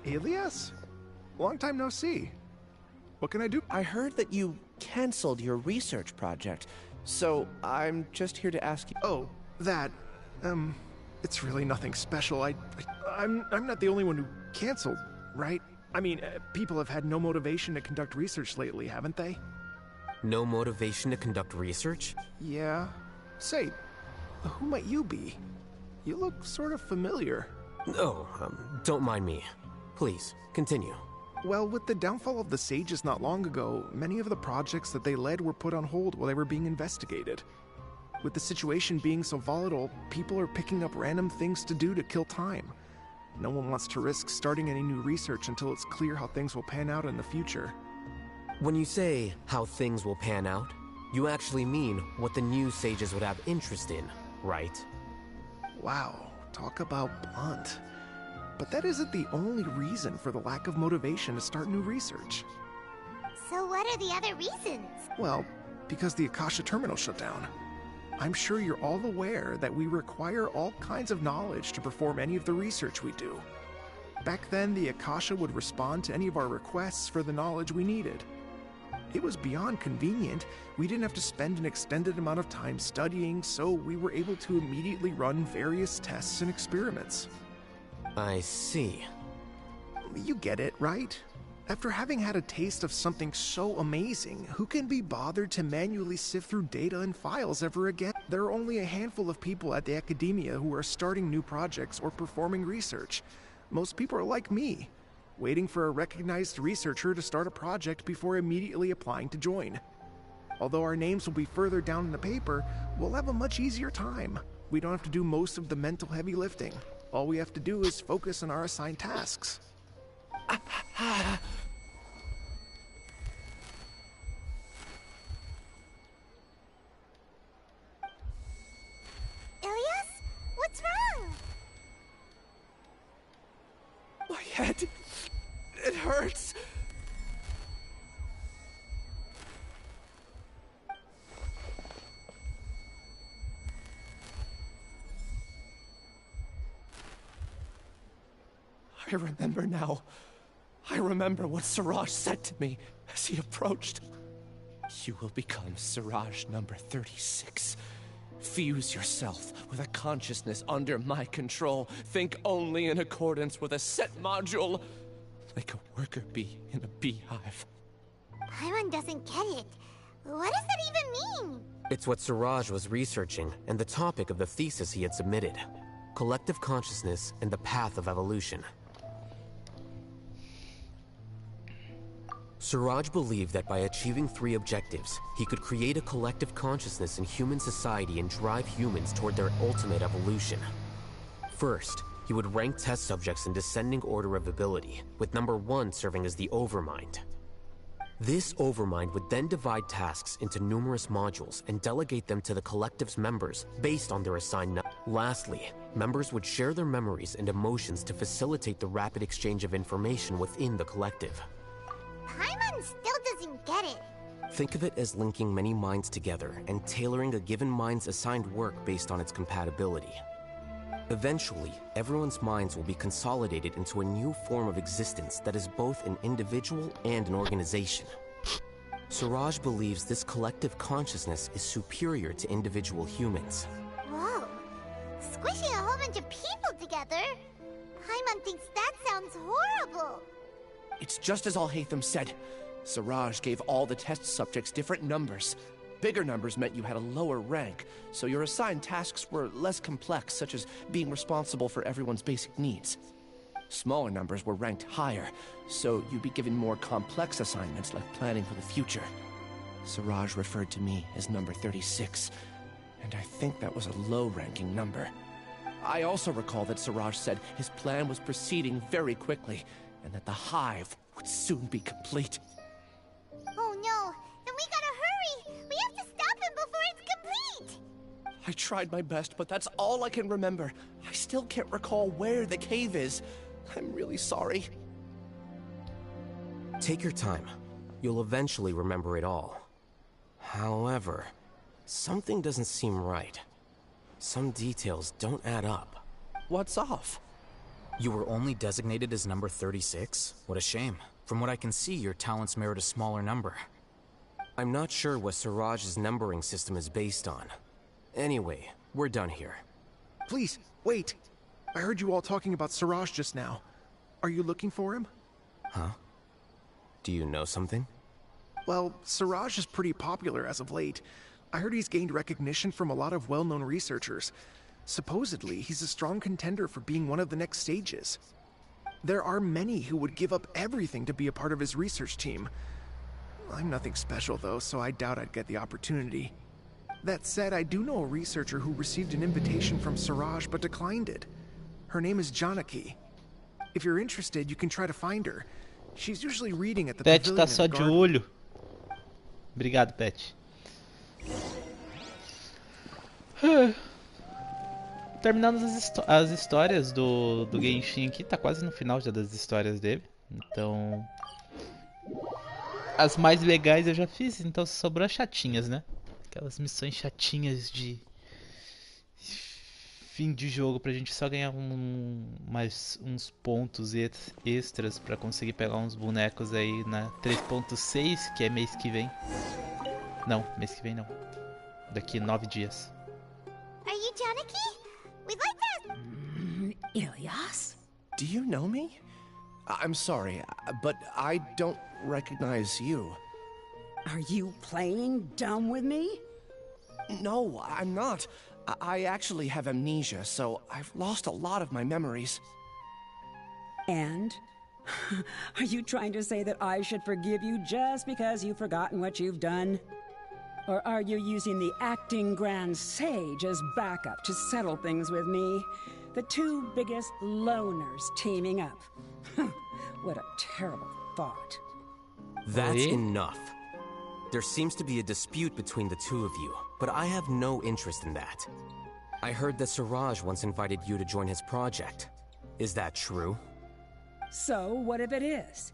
Ilias? Long time no see. What can I do? I heard that you canceled your research project, so I'm just here to ask you... Oh, that... it's really nothing special. I'm not the only one who canceled, right? I mean, people have had no motivation to conduct research lately, haven't they? No motivation to conduct research? Yeah. Say, who might you be? You look sort of familiar. Oh, don't mind me. Please, continue. Well, with the downfall of the Sages not long ago, many of the projects that they led were put on hold while they were being investigated. With the situation being so volatile, people are picking up random things to do to kill time. No one wants to risk starting any new research until it's clear how things will pan out in the future. When you say how things will pan out, you actually mean what the new Sages would have interest in, right? Wow, talk about blunt. But that isn't the only reason for the lack of motivation to start new research. So what are the other reasons? Well, because the Akasha terminal shut down. I'm sure you're all aware that we require all kinds of knowledge to perform any of the research we do. Back then, the Akasha would respond to any of our requests for the knowledge we needed. It was beyond convenient. We didn't have to spend an extended amount of time studying, so we were able to immediately run various tests and experiments. I see. You get it, right? After having had a taste of something so amazing, who can be bothered to manually sift through data and files ever again? There are only a handful of people at the academia who are starting new projects or performing research. Most people are like me, waiting for a recognized researcher to start a project before immediately applying to join. Although our names will be further down in the paper, we'll have a much easier time. We don't have to do most of the mental heavy lifting. All we have to do is focus on our assigned tasks. Ilias? What's wrong? My head... it hurts. I remember now. I remember what Siraj said to me as he approached. You will become Siraj number 36. Fuse yourself with a consciousness under my control. Think only in accordance with a set module, like a worker bee in a beehive. Paimon doesn't get it. What does that even mean? It's what Siraj was researching and the topic of the thesis he had submitted. Collective consciousness and the path of evolution. Siraj believed that by achieving 3 objectives, he could create a collective consciousness in human society and drive humans toward their ultimate evolution. First, he would rank test subjects in descending order of ability, with number 1 serving as the Overmind. This Overmind would then divide tasks into numerous modules and delegate them to the collective's members based on their assigned Lastly, members would share their memories and emotions to facilitate the rapid exchange of information within the collective. Paimon still doesn't get it. Think of it as linking many minds together and tailoring a given mind's assigned work based on its compatibility. Eventually, everyone's minds will be consolidated into a new form of existence that is both an individual and an organization. Siraj believes this collective consciousness is superior to individual humans. Whoa. Squishing a whole bunch of people together? Paimon thinks that sounds horrible. It's just as Al-Haytham said. Siraj gave all the test subjects different numbers. Bigger numbers meant you had a lower rank, so your assigned tasks were less complex, such as being responsible for everyone's basic needs. Smaller numbers were ranked higher, so you'd be given more complex assignments like planning for the future. Siraj referred to me as number 36, and I think that was a low-ranking number. I also recall that Siraj said his plan was proceeding very quickly, and that the hive would soon be complete. Oh no, then we gotta hurry! We have to stop him before it's complete! I tried my best, but that's all I can remember. I still can't recall where the cave is. I'm really sorry. Take your time. You'll eventually remember it all. However, something doesn't seem right. Some details don't add up. What's off? You were only designated as number 36? What a shame. From what I can see, your talents merit a smaller number. I'm not sure what Siraj's numbering system is based on. Anyway, we're done here. Please, wait. I heard you all talking about Siraj just now. Are you looking for him? Huh? Do you know something? Well, Siraj is pretty popular as of late. I heard he's gained recognition from a lot of well-known researchers. Supposedly, he's a strong contender for being one of the next stages. There are many who would give up everything to be a part of his research team. I'm nothing special though, so I doubt I'd get the opportunity. That said, I do know a researcher who received an invitation from Siraj but declined it. Her name is Janaki. If you're interested, you can try to find her. She's usually reading at the Pet pavilion tá só de olho. Obrigado, Pet. Terminando as histórias do Genshin aqui, tá quase no final já das histórias dele. Então, as mais legais eu já fiz, então sobrou as chatinhas, né? Aquelas missões chatinhas de fim de jogo pra gente só ganhar mais uns pontos extras pra conseguir pegar uns bonecos aí na 3.6, que é mês que vem. Não, mês que vem não. Daqui 9 dias. Are you Janaki? We'd like to... Ilyas? Do you know me? I'm sorry, but I don't recognize you. Are you playing dumb with me? No, I'm not. I actually have amnesia, so I've lost a lot of my memories. And? Are you trying to say that I should forgive you just because you've forgotten what you've done? Or are you using the acting Grand Sage as backup to settle things with me? The two biggest loners teaming up. What a terrible thought. That's enough. There seems to be a dispute between the two of you, but I have no interest in that. I heard that Siraj once invited you to join his project. Is that true? So, what if it is?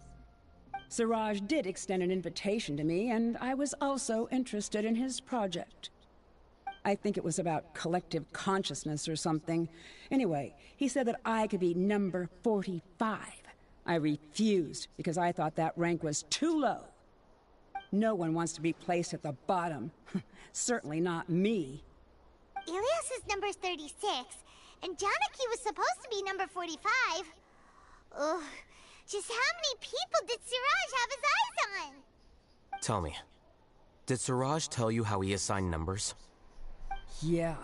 Siraj did extend an invitation to me, and I was also interested in his project. I think it was about collective consciousness or something. Anyway, he said that I could be number 45. I refused because I thought that rank was too low. No one wants to be placed at the bottom. Certainly not me. Ilyas is number 36, and Janaki was supposed to be number 45. Ugh. Just how many people did Siraj have his eyes on? Tell me, did Siraj tell you how he assigned numbers? Yeah.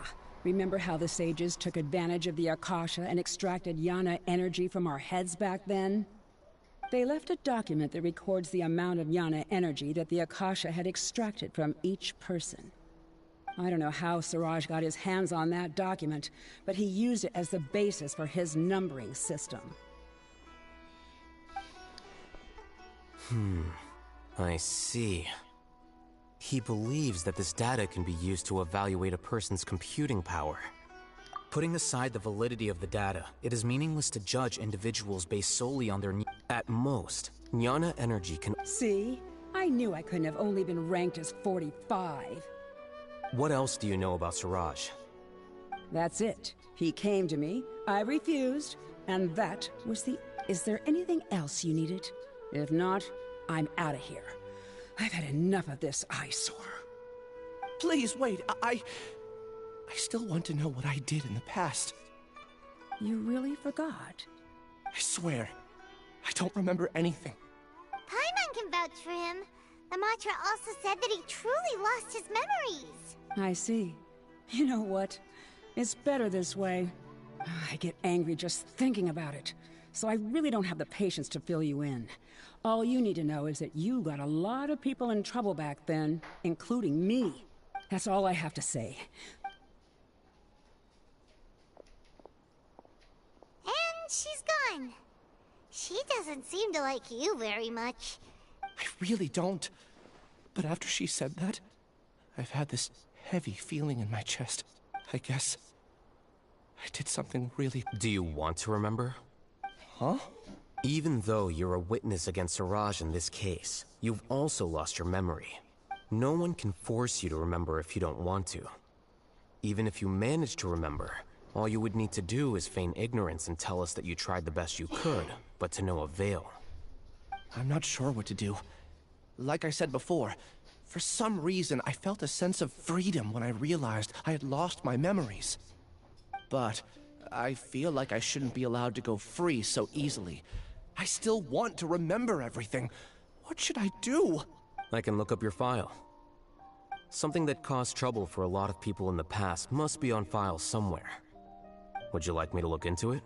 Remember how the sages took advantage of the Akasha and extracted Yana energy from our heads back then? They left a document that records the amount of Yana energy that the Akasha had extracted from each person. I don't know how Siraj got his hands on that document, but he used it as the basis for his numbering system. I see. He believes that this data can be used to evaluate a person's computing power. Putting aside the validity of the data, it is meaningless to judge individuals based solely on their at most, Yana energy can— See? I knew I couldn't have only been ranked as 45. What else do you know about Siraj? That's it. He came to me, I refused, and that was the— Is there anything else you needed? If not, I'm out of here. I've had enough of this eyesore. Please, wait. I still want to know what I did in the past. You really forgot? I swear, I don't remember anything. Paimon can vouch for him. The mantra also said that he truly lost his memories. I see. You know what? It's better this way. I get angry just thinking about it. So I really don't have the patience to fill you in. All you need to know is that you got a lot of people in trouble back then, including me. That's all I have to say. And she's gone. She doesn't seem to like you very much. I really don't. But after she said that, I've had this heavy feeling in my chest. I guess I did something really— Do you want to remember? Huh? Even though you're a witness against Siraj in this case, you've also lost your memory. No one can force you to remember if you don't want to. Even if you manage to remember, all you would need to do is feign ignorance and tell us that you tried the best you could, but to no avail. I'm not sure what to do. Like I said before, for some reason I felt a sense of freedom when I realized I had lost my memories. But I feel like I shouldn't be allowed to go free so easily. I still want to remember everything. What should I do? I can look up your file. Something that caused trouble for a lot of people in the past must be on file somewhere. Would you like me to look into it?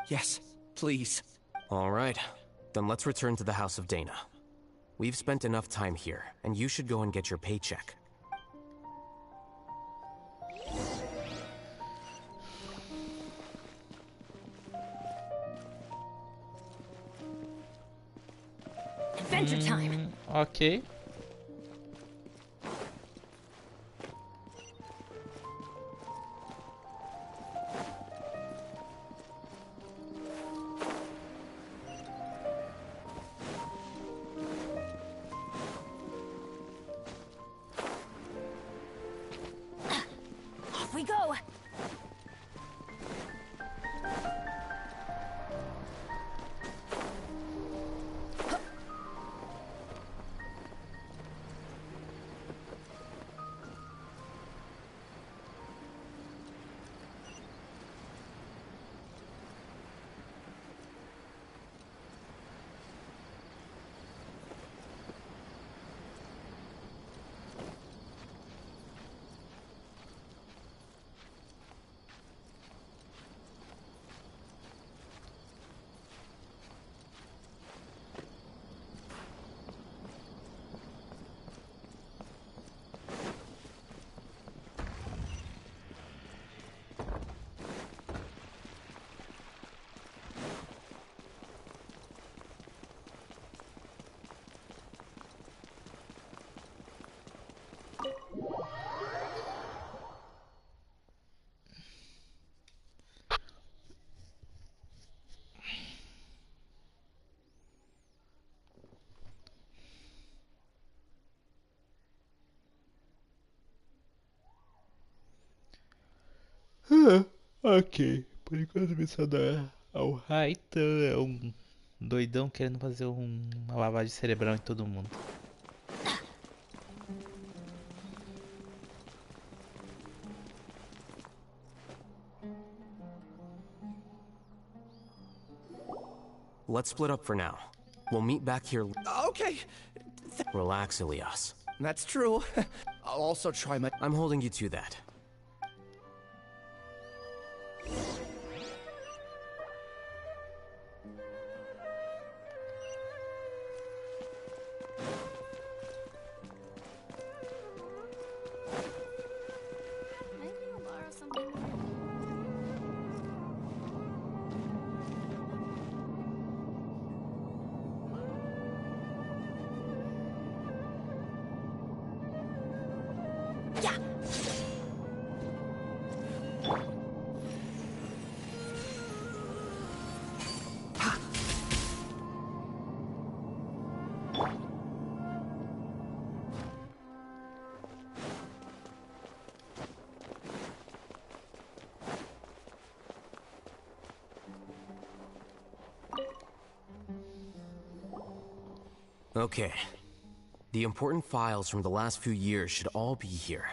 Yes, please. All right. Then let's return to the House of Dana. We've spent enough time here, and you should go and get your paycheck. Adventure time. Ok. Off we go. Ok, por enquanto me só dá ao Raita, é um doidão querendo fazer uma lavagem cerebral em todo mundo. Let's split up for now. We'll meet back here. Okay. Relax, Ilias. That's true. I'll also try my... I'm holding you to that. Okay. The important files from the last few years should all be here.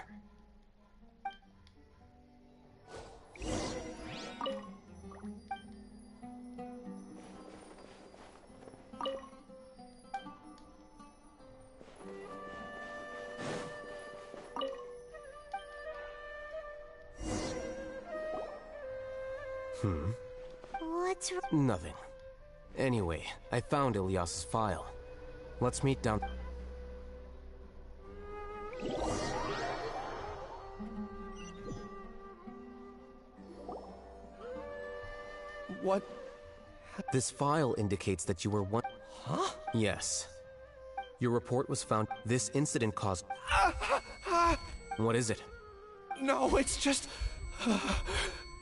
What's wrong? Nothing. Anyway, I found Ilias's file. Let's meet down... What? This file indicates that you were one... Huh? Yes. Your report was found... This incident caused... What is it? No, it's just...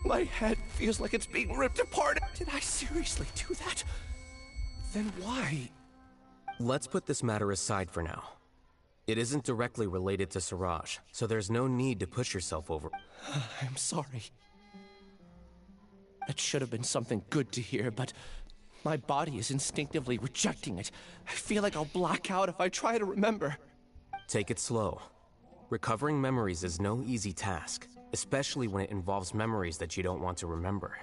my head feels like it's being ripped apart. Did I seriously do that? Then why? Let's put this matter aside for now. It isn't directly related to Siraj, so there's no need to push yourself over. I'm sorry. That should have been something good to hear, but My body is instinctively rejecting it. I feel like I'll black out if I try to remember. Take it slow. Recovering memories is no easy task, especially when it involves memories that you don't want to remember.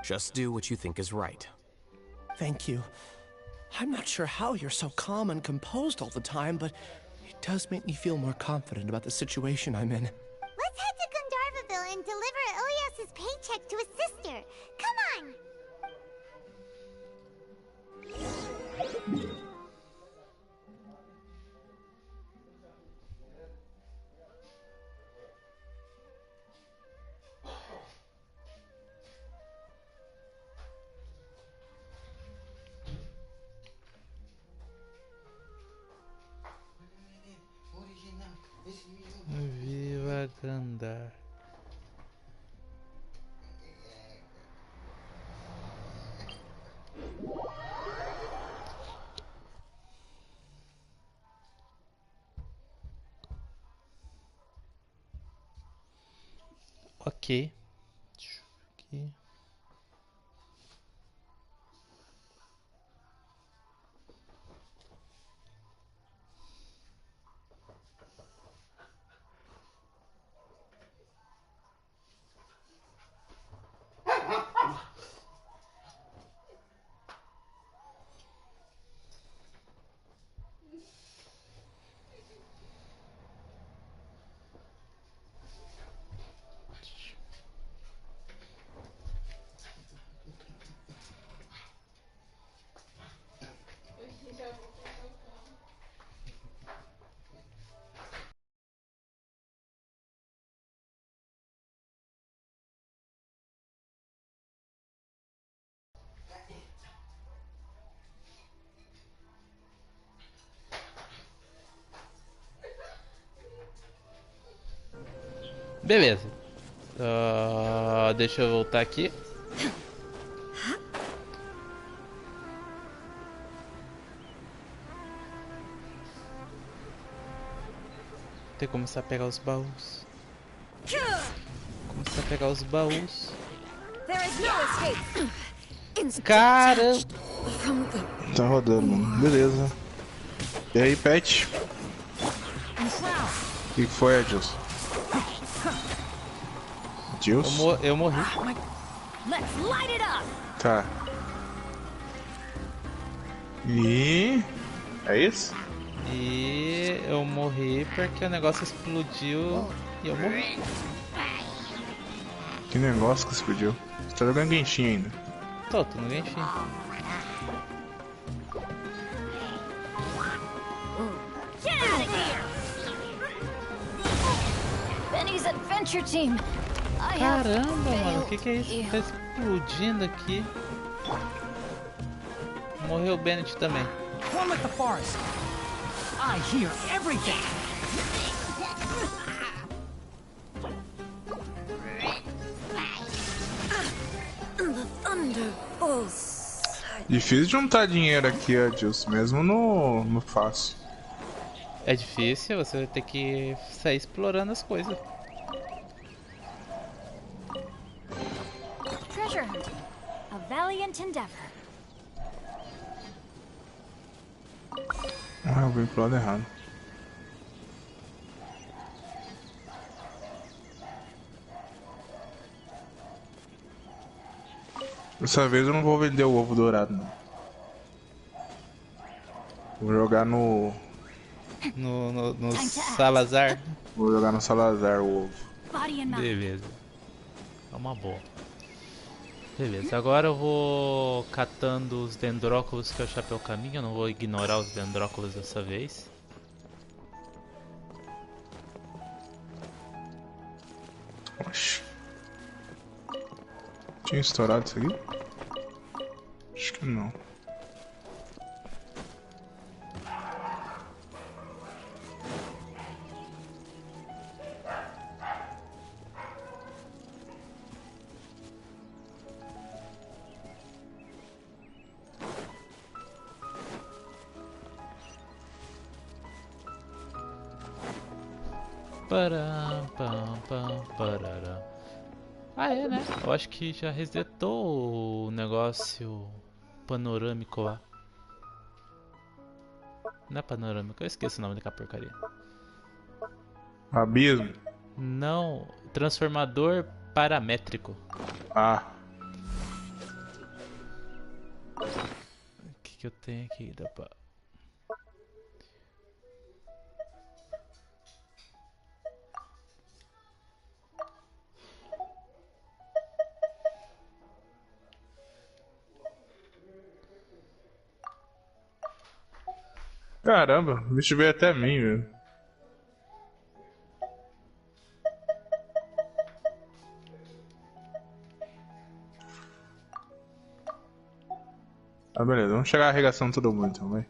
Just do what you think is right. Thank you. I'm not sure how you're so calm and composed all the time, but it does make me feel more confident about the situation I'm in. Let's head to Gandharvaville and deliver Ilyas's paycheck to his sister. Come on! Viva Gandar. Ok. Deixa eu ver aqui. Beleza. Deixa eu voltar aqui. Tem que começar a pegar os baús. Começar a pegar os baús. Caramba! Tá rodando, mano. Beleza. E aí, Pet? O que foi, Adilson? Adilson? Eu morri. Tá. E... é isso? E eu morri porque o negócio explodiu e eu morri. Que negócio que explodiu? Você tá jogando Genshin ainda? Tô no Genshin. Caramba, mano, o que é isso? Tá explodindo aqui. Morreu o Bennett também. One with the forest. I hear everything. The thunderbolts. Difícil juntar dinheiro aqui, Adilson, mesmo no fácil. É difícil, você vai ter que sair explorando as coisas. Treasure hunting, a valiant endeavor. Ah, eu vim pro lado errado. Dessa vez eu não vou vender o ovo dourado, não. Vou jogar no Salazar. Vou jogar no Salazar o ovo. Beleza. É uma boa. Beleza, agora eu vou catando os dendróculos que é o chapéu caminho. Eu não vou ignorar os dendróculos dessa vez. Oxi. Tinha estourado isso aqui? Acho que não. Ah, é, né? Eu acho que já resetou o negócio panorâmico lá. Não é panorâmico, eu esqueço o nome daquela porcaria. Abismo? Não, transformador paramétrico. Ah. O que eu tenho aqui? Dá pra... Caramba, o bicho veio até mim, velho. Ah, beleza, vamos chegar arregaçando todo mundo então, vai.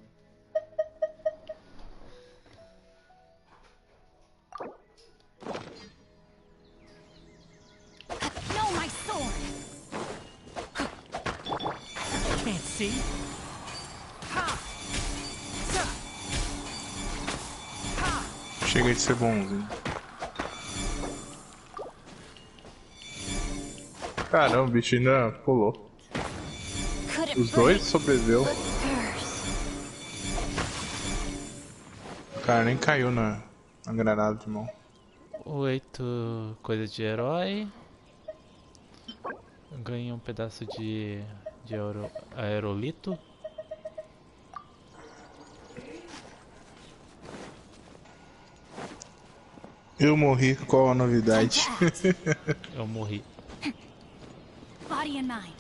No, my sword. Can't see. Chega de ser bonzinho. Caramba, o bicho ainda pulou. Os dois sobreviveu. O cara nem caiu na granada de mão. 8 coisas de herói. Ganhei um pedaço de aerolito. Eu morri, qual a novidade? Eu morri. Body and mind.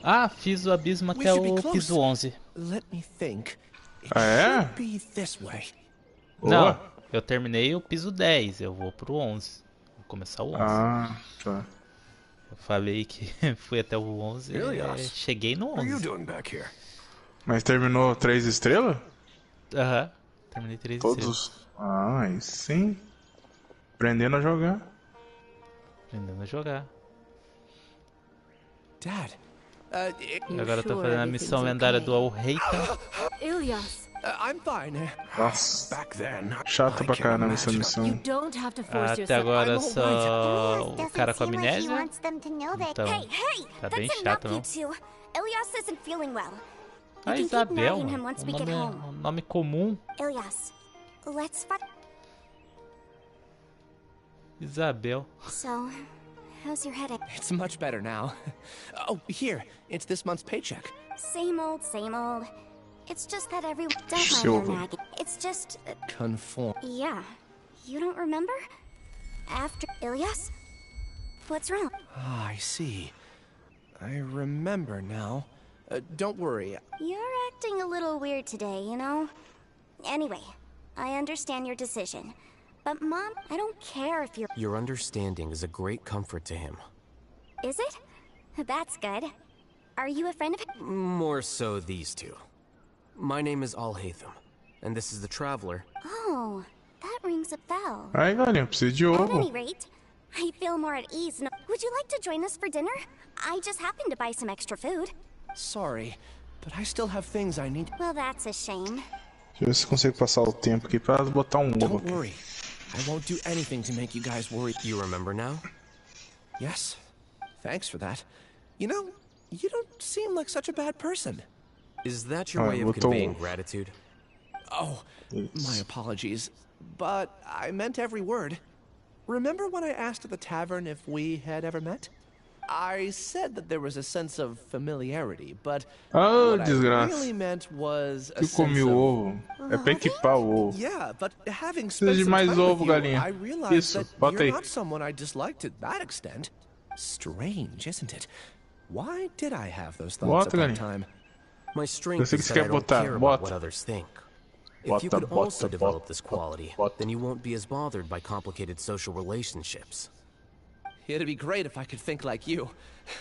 Ah, fiz o abismo até o piso 11. Ah, é? Não, eu terminei o piso 10, eu vou pro 11. Vou começar o 11. Ah, tá. Eu falei que fui até o 11 e cheguei no 11. Mas terminou 3 estrelas? Aham, terminei 3 estrelas. Todos? Ah, aí sim. Aprendendo a jogar. Aprendendo a jogar. Dad. Agora eu tô fazendo a missão lendária do Al-Reita. Ilyas. I'm fine. Nossa, chato pra caramba essa missão. Até agora só o cara com amnésia. Então, tá bem chato, não? Ilyas isn't feeling well. A Isabel, um nome comum. Ilyas, let's fight. Isabel. So, how's your headache? It's much better now. Oh, here, it's this month's paycheck. Same old, same old. It's just that everyone don't mind their nagging. It's just Conform. Yeah. You don't remember? After Ilyas? What's wrong? Ah, I see. I remember now. Don't worry. You're acting a little weird today, you know? Anyway, I understand your decision. But Mom, I don't care if you're... Your understanding is a great comfort to him. Is it? That's good. Are you a friend of... More so these two. My name is Al-Haytham, and this is the Traveler. Oh, that rings a bell. Ai, galinha, preciso de At ovo. any rate, I feel more at ease. Would you like to join us for dinner? I just happened to buy some extra food. Sorry, but I still have things I need. Well, that's a shame. Deixa eu ver se consigo passar o tempo aqui pra botar um ovo Don't aqui. worry. I won't do anything to make you guys worry. You remember now? Yes. Thanks for that. You know, you don't seem like such a bad person. Is that your way of conveying gratitude? Oh, my apologies. But I meant every word. Remember when I asked at the tavern if we had ever met? I said that there was a sense of familiarity, but what I really meant was a sense of... ovo. É pra equipar o ovo. Yeah, but having spent de some mais time ovo, with you, galinha. I realized Isso, that bota you're aí. not someone I disliked to that extent. Strange, isn't it? Why did I have those thoughts Bota, at that galinha. time? My strength Eu sei is que that você I quer don't botar. care about what Bota. others think. If Bota, you could bota, also develop bota, this quality, then you won't be as bothered by complicated social relationships. It'd be great if I could think like you.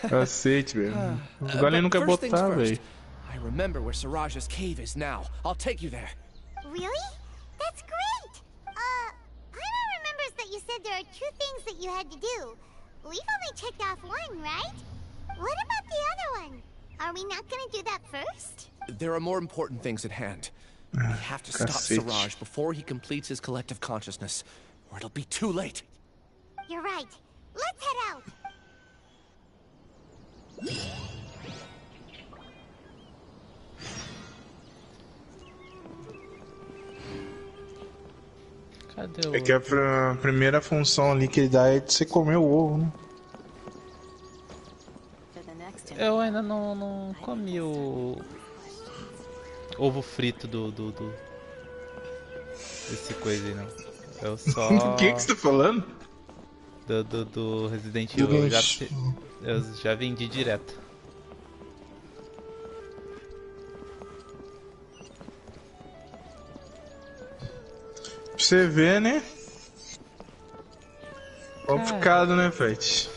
Cacete, velho. O galinha não quer First things botar, first. velho. I remember where Siraj's cave is now. I'll take you there. Really? That's great! Paimon remembers that you said there are 2 things that you had to do. We've only checked off 1, right? What about the other one? Are we not gonna do that first? There are more important things at hand. We have to stop Siraj before he completes his collective consciousness, or it'll be too late. You're right. Let's head out. Cadê o... É que a primeira função ali que ele dá é de você comer o ovo, né? Eu ainda não comi o ovo frito desse coisa aí, não. Eu só... Do que você tá falando? Do Resident Evil. Eu já vendi direto. Pra você ver, né? Complicado, né, Pet?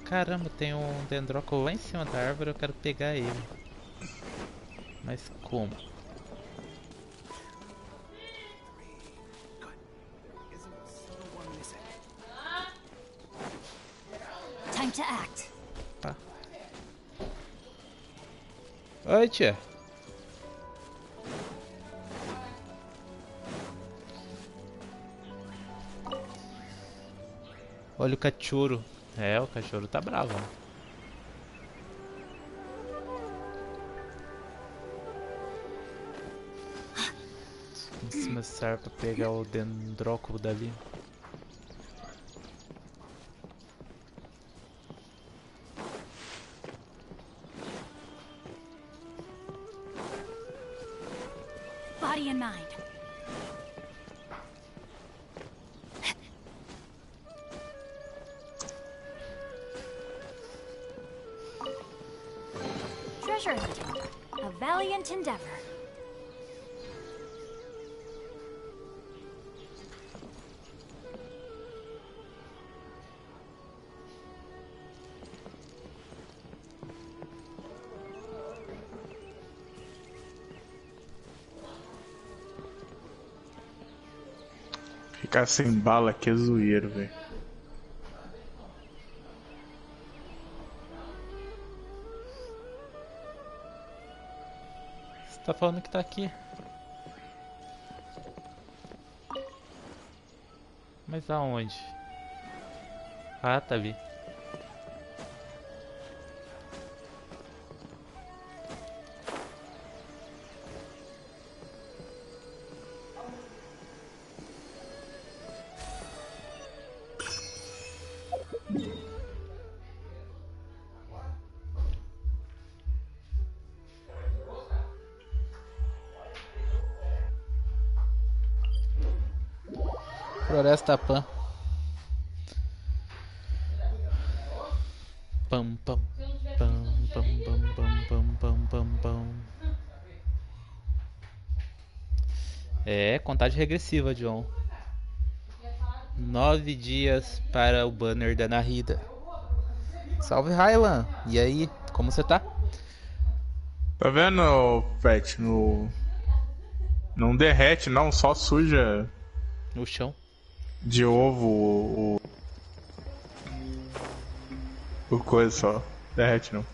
Caramba, tem um dendróculo lá em cima da árvore, eu quero pegar ele. Mas como? Time to act. Tá. Oi, tia. Olha o cachorro. É, o cachorro tá bravo. Vamos começar pra pegar o dendróculo dali. Body and mind. Treasure hunting. A valiant endeavor. Ficar sem bala aqui é zoeiro, velho. Você tá falando que tá aqui. Mas aonde? Ah, tá ali. Floresta Pan. Pam pam pam pam pam pam pam pam pam pam. É, contagem regressiva, John. 9 dias para o banner da Nahida. Salve, Hylan. E aí, como você tá? Tá vendo, Pet? Não derrete, não, só suja no chão de ovo o coisa só. Derrete não.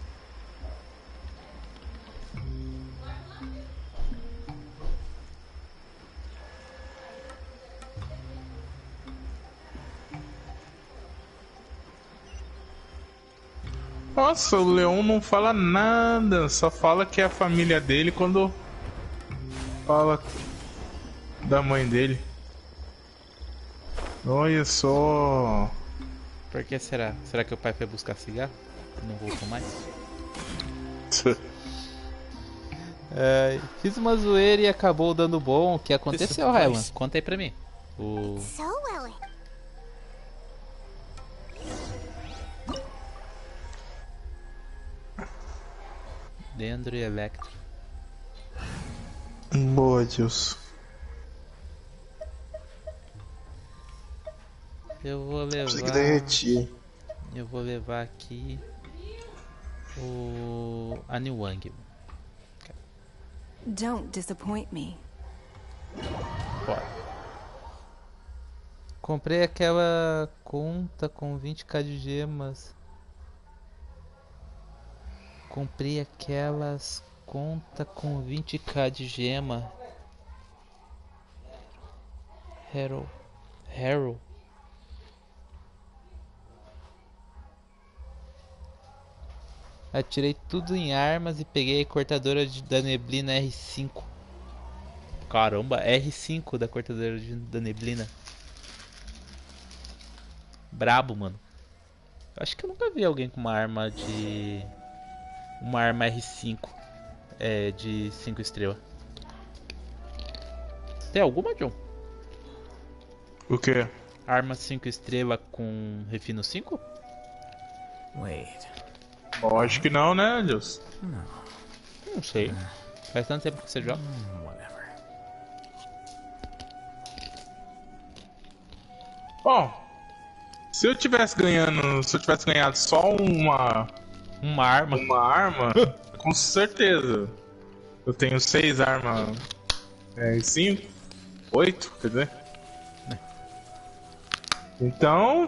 Nossa, o Leon não fala nada, só fala que é a família dele quando fala da mãe dele. Olha só. Por que será? Será que o pai foi buscar cigarro? Não voltou mais? Fiz uma zoeira e acabou dando bom. O que aconteceu, Hylan? Conta aí pra mim. Dendro e Electro. Boa, Deus. Eu vou levar. Precisa que derretir. Eu vou levar aqui o Aniwang. Don't disappoint me. Bora. Comprei aquela conta com 20k de gemas. Comprei aquelas conta com 20k de gema. Harrow. Atirei tudo em armas e peguei a cortadora da neblina R5. Caramba, R5 da cortadora da neblina. Brabo, mano. Acho que eu nunca vi alguém com uma arma de... Uma arma R5 de 5 estrelas. Tem alguma, John? O quê? Arma 5 estrelas com refino 5? Wait. Acho que não, né, Deus? Não sei. Faz tanto tempo que você joga. Bom, se eu tivesse ganhado só uma arma, com certeza. Eu tenho 6 armas. 5? 8, quer dizer? Então,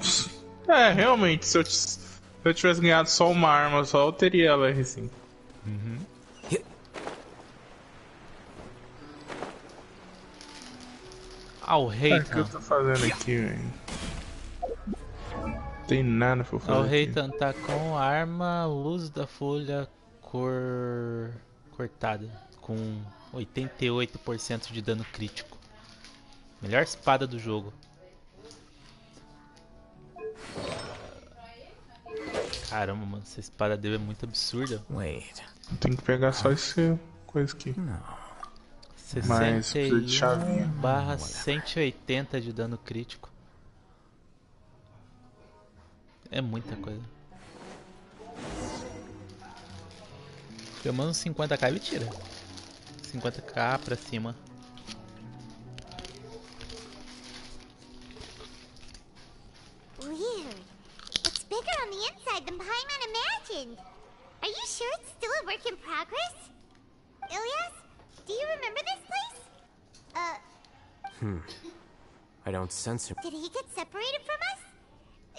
realmente, se eu tivesse ganhado só uma arma só, eu teria ela R5. O Reitan. O que eu tô fazendo aqui, velho? Não tem nada pra eu fazer. O Reitan tá com arma luz da folha cortada, com 88% de dano crítico. Melhor espada do jogo. Caramba, mano, essa espada dele é muito absurda. Tem que pegar só esse coisa aqui. 61/180 de dano crítico. É muita coisa. Pelo menos 50k ele tira. 50k pra cima. Weird. It's bigger on the inside than Paimon imagined. Are you sure it's still a work in progress? Ilyas, do you remember this place? I don't sense him. Did he get separated from us?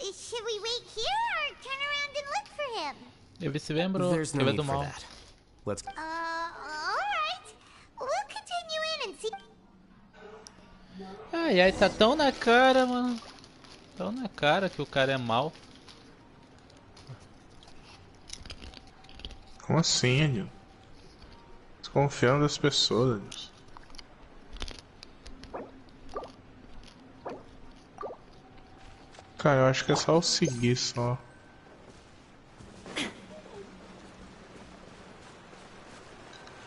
Should we wait here or turn around and look for him? Ele se lembrou. There's no need for that. Let's. Alright. We'll continue in and see. Ai, tá tão na cara, mano. Tão na cara que o cara é mau. Como assim, Edil? Desconfiando das pessoas, Edil. Cara, eu acho que é só eu seguir só.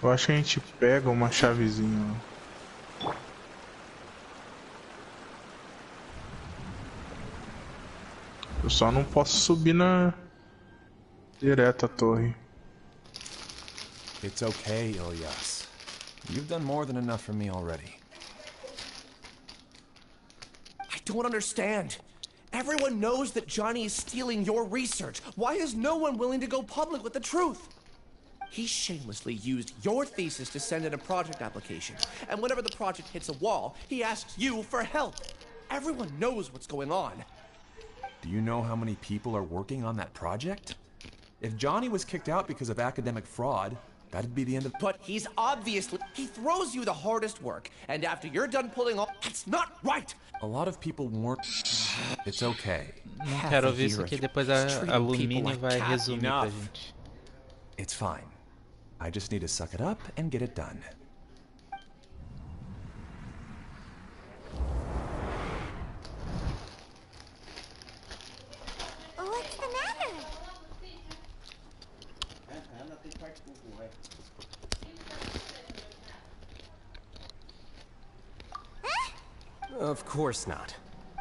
Eu acho que a gente pega uma chavezinha. Eu só não posso subir direto à torre. It's okay, Ilyas. You've done more than enough for me already. I don't understand. Everyone knows that Johnny is stealing your research. Why is no one willing to go public with the truth? He shamelessly used your thesis to send in a project application. And whenever the project hits a wall, he asks you for help. Everyone knows what's going on. Do you know how many people are working on that project? If Johnny was kicked out because of academic fraud, that'd be the end of... But he's obviously... He throws you the hardest work, and after you're done pulling off... It's not right! A lot of people weren't... It's okay. Não quero ouvir isso aqui, depois a Lumine vai resumir pra gente. It's fine. I just need to suck it up and get it done. What's the matter? Of course not.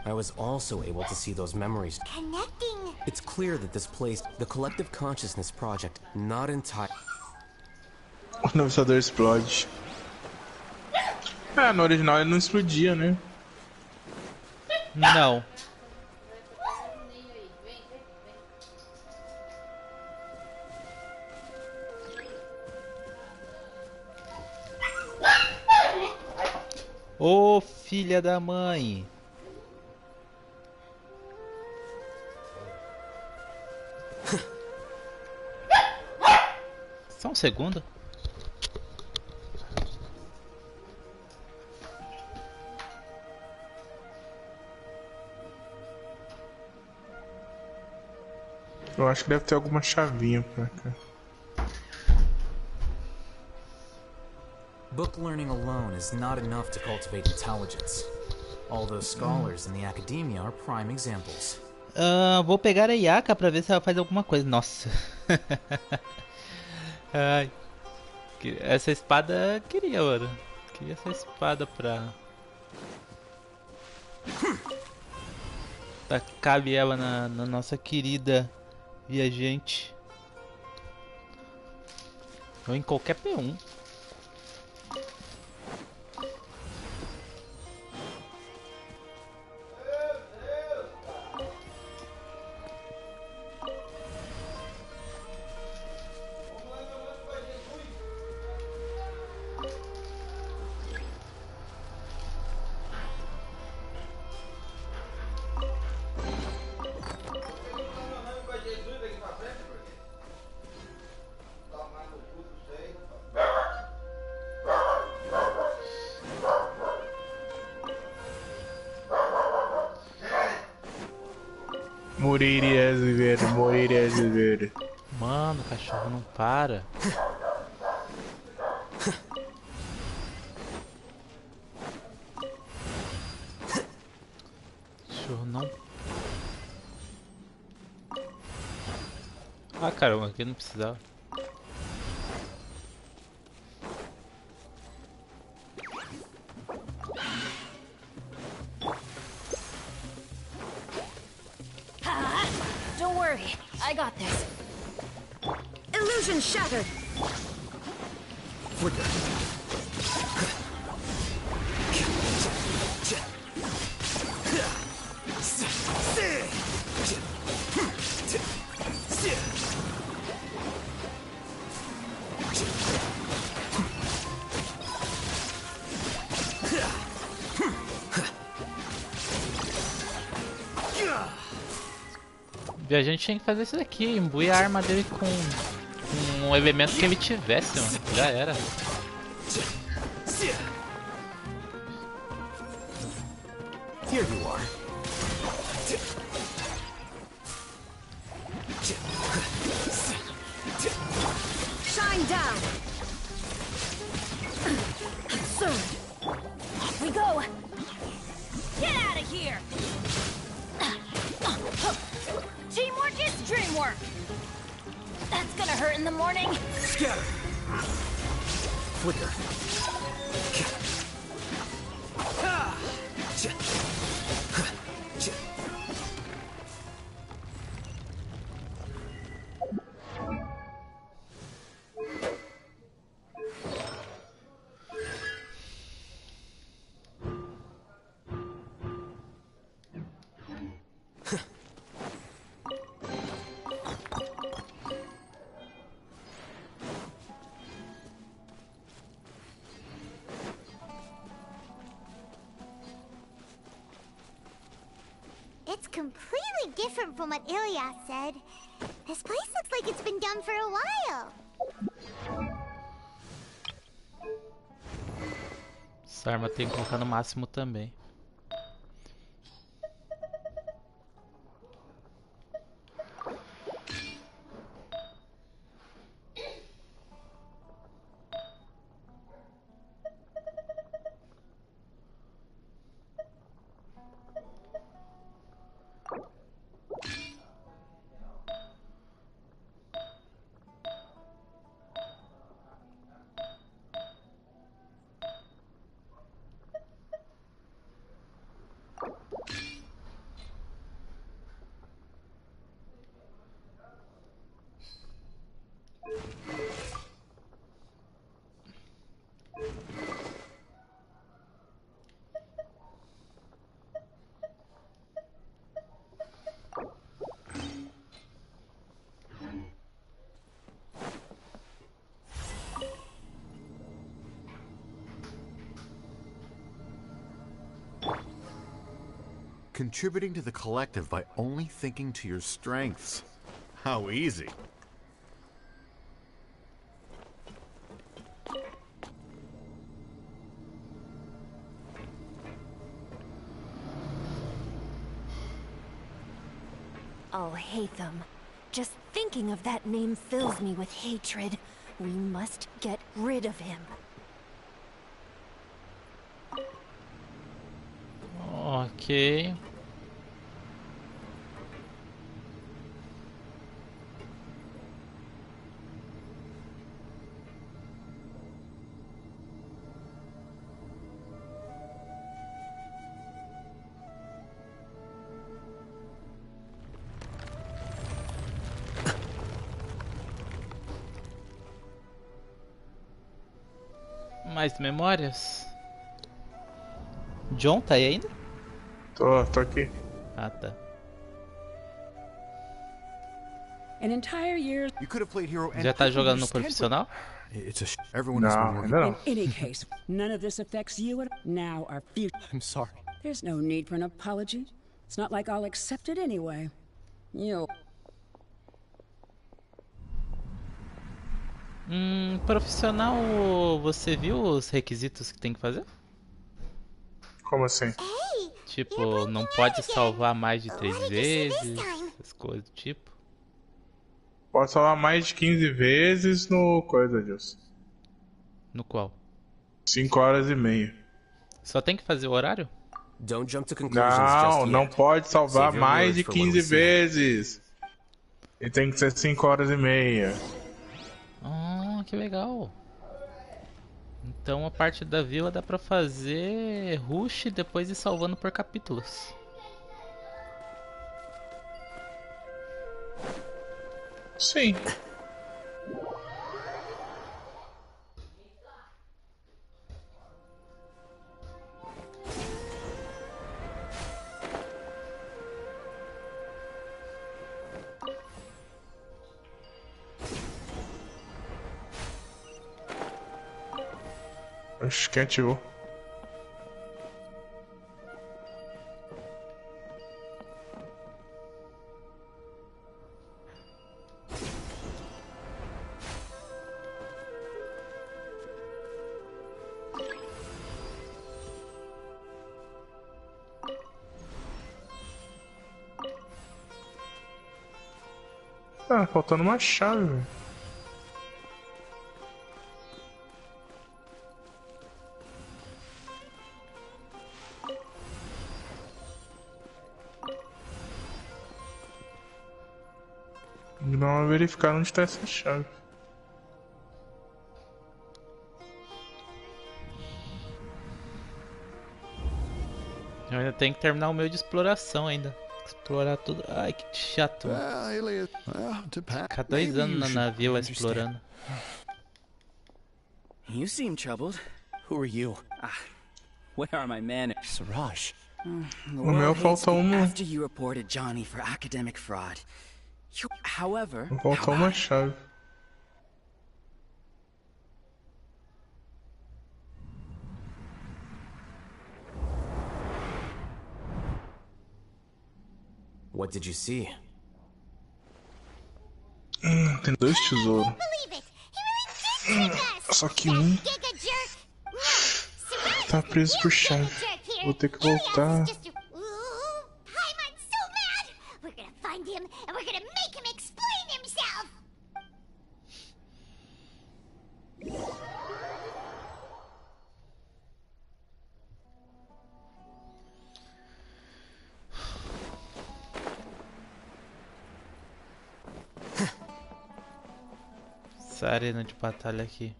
I was also able to see those memories. Connecting. It's clear that this place, the Collective Consciousness Project, not entirely... O navegador explode. No original ele não explodia, né? Não. Ô, filha da mãe. Só um segundo. Eu acho que deve ter alguma chavinha pra cá. Book learning alone is not enough to cultivate intelligence. All those scholars in the academia are prime examples. Vou pegar a Yaka pra ver se ela faz alguma coisa. Nossa. Ai. Essa espada queria, mano. Queria essa espada pra... Cabe ela na nossa querida viajante. Ou em qualquer P1. Moreira Azevedo, Moreira Azevedo. Mano, o cachorro não para. Cachorro não... Ah, caramba, aqui não precisava. Don't worry, I got this. Illusion shattered. Flicker. A gente tinha que fazer isso daqui, imbuir a arma dele com um elemento que ele tivesse, mano. Já era. Here you are. Shine down. Soon. Off we go. Get out of here. Teamwork is dreamwork. That's gonna hurt in the morning. Scatter. Flicker. It's completely different from what Ilyas said. This place looks like it's been done for a while. Essa arma tem que colocar no máximo também. Contributing to the collective by only thinking to your strengths. How easy. Al-Haytham. Just thinking of that name fills me with hatred. We must get rid of him. Ok. Mais memórias? John, tá aí ainda? Tô aqui. Ah, tá. An entire year. You could have played hero. Já tá jogando no profissional? Everyone has been working. In any case, none of this affects you at now or future. I'm sorry. There's no need for an apology. It's not like I'll accept it anyway. You. Profissional, você viu os requisitos que tem que fazer? Como assim? Tipo, não pode salvar mais de 3 vezes, essas coisas do tipo. Pode salvar mais de 15 vezes no coisa, Deus. No qual? 5 horas e meia. Só tem que fazer o horário? Não pode salvar mais de 15 vezes. E tem que ser 5 horas e meia. Que legal. Então a parte da vila dá pra fazer rush e depois ir salvando por capítulos. Sim. Acho que ativou. Ah, faltando uma chave, velho. Vamos verificar onde está essa chave. Eu ainda tenho que terminar o meu de exploração ainda. Explorar tudo. Ai, que chato. Cada 2 anos na vila explorando. You seem troubled. Who are you? Where are my manners? Siraj. O meu faltou uma. After you reported Johnny for academic fraud. However, faltou uma chave. What did you see? Tem 2 tesouros. Só que um tá preso por chave. Vou ter que voltar. Essa arena de batalha aqui.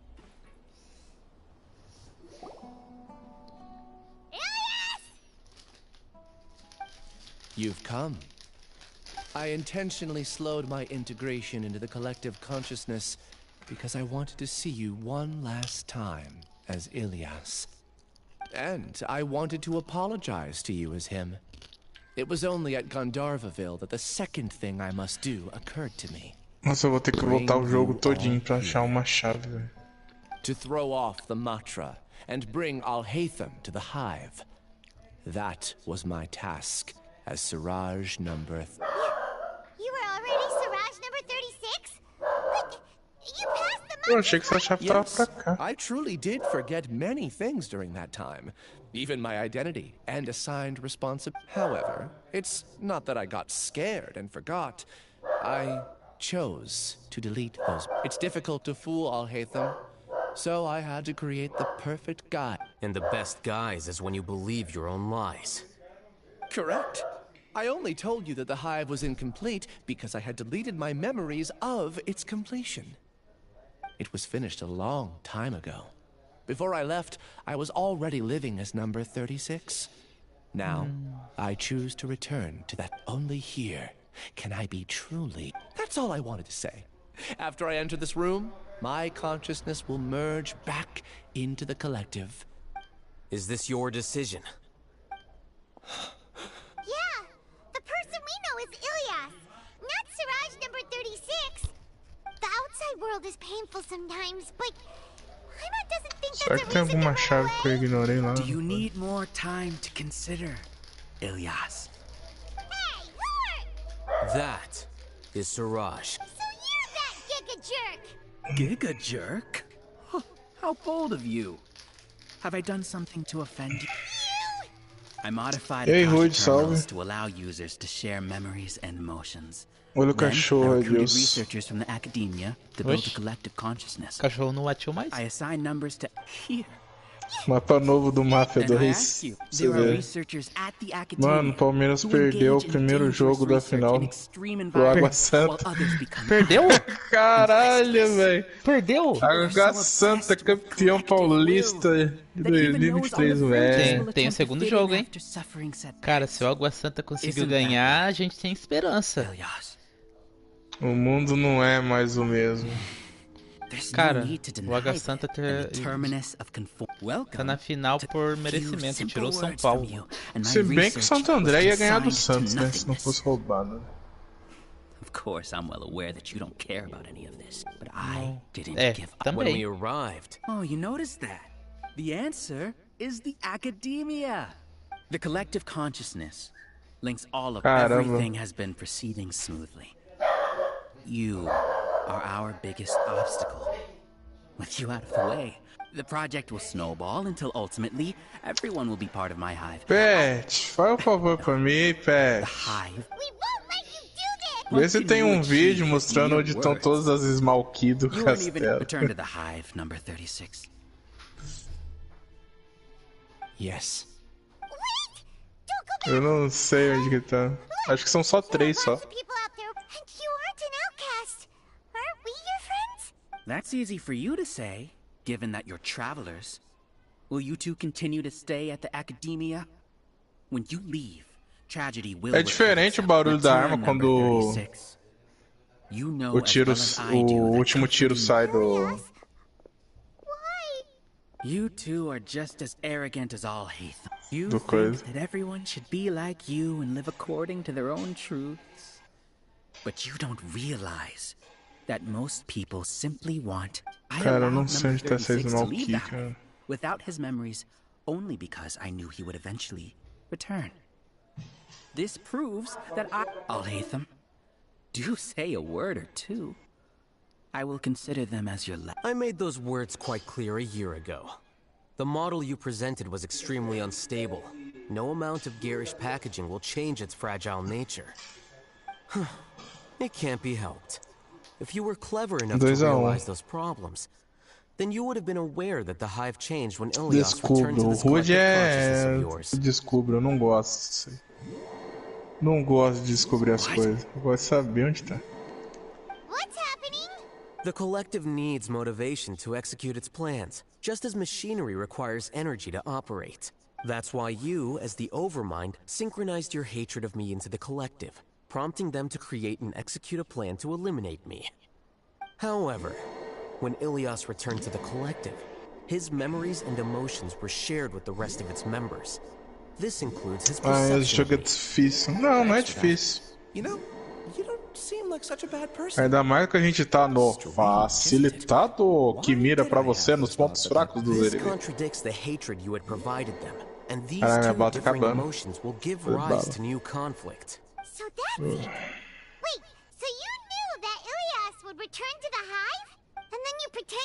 You've come. I intentionally slowed my integration into the collective consciousness because I wanted to see you one last time as Ilyas. And I wanted to apologize to you as him. It was only at Gandharvaville that the second thing I must do occurred to me. Nossa, eu vou ter que voltar o jogo todinho pra achar uma chave, velho. To throw off the Matra and bring Al-Haytham to the hive. That was my task as Siraj number... You were already Siraj number 36? But you passed the Eu achei que essa chave tava pra cá. I truly did forget many things during that time. Even my identity and assigned responsibility. However, it's not that I got scared and forgot. I chose to delete those. It's difficult to fool Al-Haytham, so I had to create the perfect guy. And the best guise is when you believe your own lies. Correct. I only told you that the hive was incomplete because I had deleted my memories of its completion. It was finished a long time ago. Before I left, I was already living as number 36. Now, I choose to return to that. Only here can I be truly. That's all I wanted to say. After I enter this room, my consciousness will merge back into the collective. Is this your decision? Yeah, the person we know is Ilyas, not Siraj number 36. The outside world is painful sometimes, but Paimon doesn't think Será que that's tem a reason alguma to chave run que eu away. ignorei lá? Do you need more time to consider, Ilyas? Hey, who are... That is Siraj. So you're that giga jerk. Giga jerk? Huh, how bold of you. Have I done something to offend you? I modified Ei, Akasha Rude, terminals salve. to allow users to share memories and emotions. Olha o Then, cachorro, I recruited Deus. researchers from the academia to build a Oxi. collective consciousness. Cachorro não latiu mais? I assigned numbers to here. Mapa novo do Máfia Then I 2. asked you. Você There are vê. researchers at the academia Mano, o Palmeiras who perdeu o engage in primeiro dangerous jogo da research final in extreme do Água environments, while Santa. others become Perdeu? Caralho, velho. Perdeu? Água Santa, campeão paulista de 2023, velho. Tem o segundo jogo, hein? Cara, se o Água Santa conseguiu ganhar, a gente tem esperança. O mundo não é mais o mesmo. Cara, o Água Santa tá na final por merecimento, tirou o São Paulo. Se bem que o Santo André ia ganhar do Santos, né? Se não fosse roubado. Of course, I'm well aware that you don't care about any of this, but I didn't give up. Também. When we arrived. Oh, you noticed that? The answer is the academia. The collective consciousness links all of everything has been proceeding smoothly. You are our biggest obstacle. With you out of the way, the project will snowball until ultimately everyone will be part of my hive. Pet, faz um favor pra mim, Pet. The hive. We won't let you do this. Vê se tem um vídeo mostrando onde estão todas as Smalky do You won't even castelo. return to the hive, number 36. Yes. Wait! Don't go back. Eu não sei onde que tá. Acho que são só 3 só. Lots of people out there, and you aren't an outcast. Aren't we your friends? That's easy for you to say, given that you're travelers. Will you two continue to stay at the academia? When you leave, tragedy will É diferente o barulho da arma quando o tiro, o último tiro sai do... You two are just as arrogant as all Haytham. You Do think coisa. that everyone should be like you and live according to their own truths. But you don't realize that most people simply want. Cara, eu não sei onde tá essa 36 to leave Smalky, the cara. hive without his memories, only because I knew he would eventually return. This proves that Al-Haytham, do say a word or two. I will consider them as your I made those words quite clear a year ago. The model you presented was extremely unstable. No amount of garish packaging will change its fragile nature. It can't be helped. If you were clever enough to realize those problems, then you would have been aware that the hive changed when Ilyas returned to Descubra, o this Rude collective consciousness of yours. Descubra, eu não gosto disso aí. Não gosto de descobrir as coisas. Eu gosto de saber onde tá. What's happening? The collective needs motivation to execute its plans, just as machinery requires energy to operate. That's why you, as the Overmind, synchronized your hatred of me into the collective, prompting them to create and execute a plan to eliminate me. However, when Ilyas returned to the collective, his memories and emotions were shared with the rest of its members. This includes his perception. Esse jogo é difícil. Não, não é difícil. You know, you don't seem like such a bad person. Ainda mais que a gente tá no facilitado que mira pra você nos pontos fracos do This Zerili. contradicts the hatred you had provided them, and these Caralho, minha two bala tá differing acabando. emotions will give Foi rise bala. to new conflict. So that's it. Wait, so you knew that Ilyas would return to the hive? And then you pretended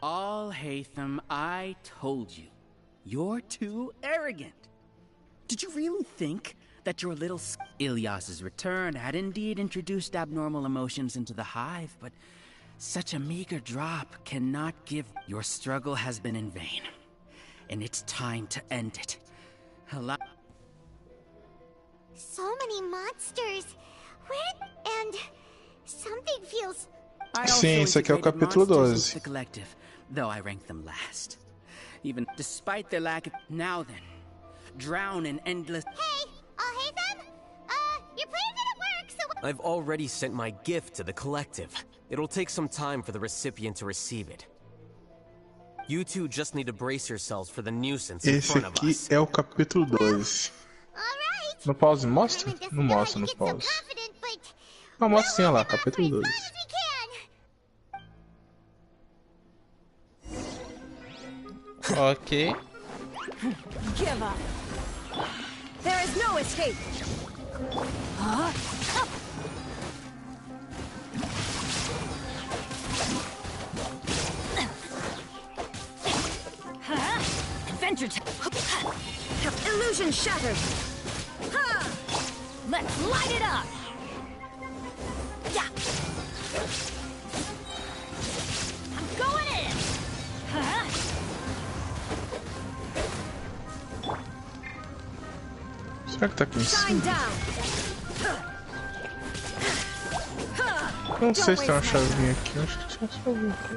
Hatham, I told you. You're too arrogant. Did you really think that your little... Ilyas's return had indeed introduced abnormal emotions into the hive, but such a meager drop cannot give... Your struggle has been in vain, and it's time to end it. So many monsters. Where... And... Something feels... Sim, isso aqui é o capítulo 12. The collective, though I rank them last. Even despite their lack of... Now then, drown in endless... Hey, Hatham? Your plan didn't work, so... I've already sent my gift to the collective. It'll take some time for the recipient to receive it. You two just need to brace yourselves for the nuisance in front of us. Esse aqui é o capítulo 12. No pause mostra? Não mostra no pause. Não, mostra sim, olha lá, capítulo 12. Ok. Give up. There is no escape. Huh? Adventure illusion shattered. Let's light it up. Yeah. I'm going in. Será que tá aqui em cima? Não sei se tem uma chavinha aqui. Acho que tinha uma chavinha aqui.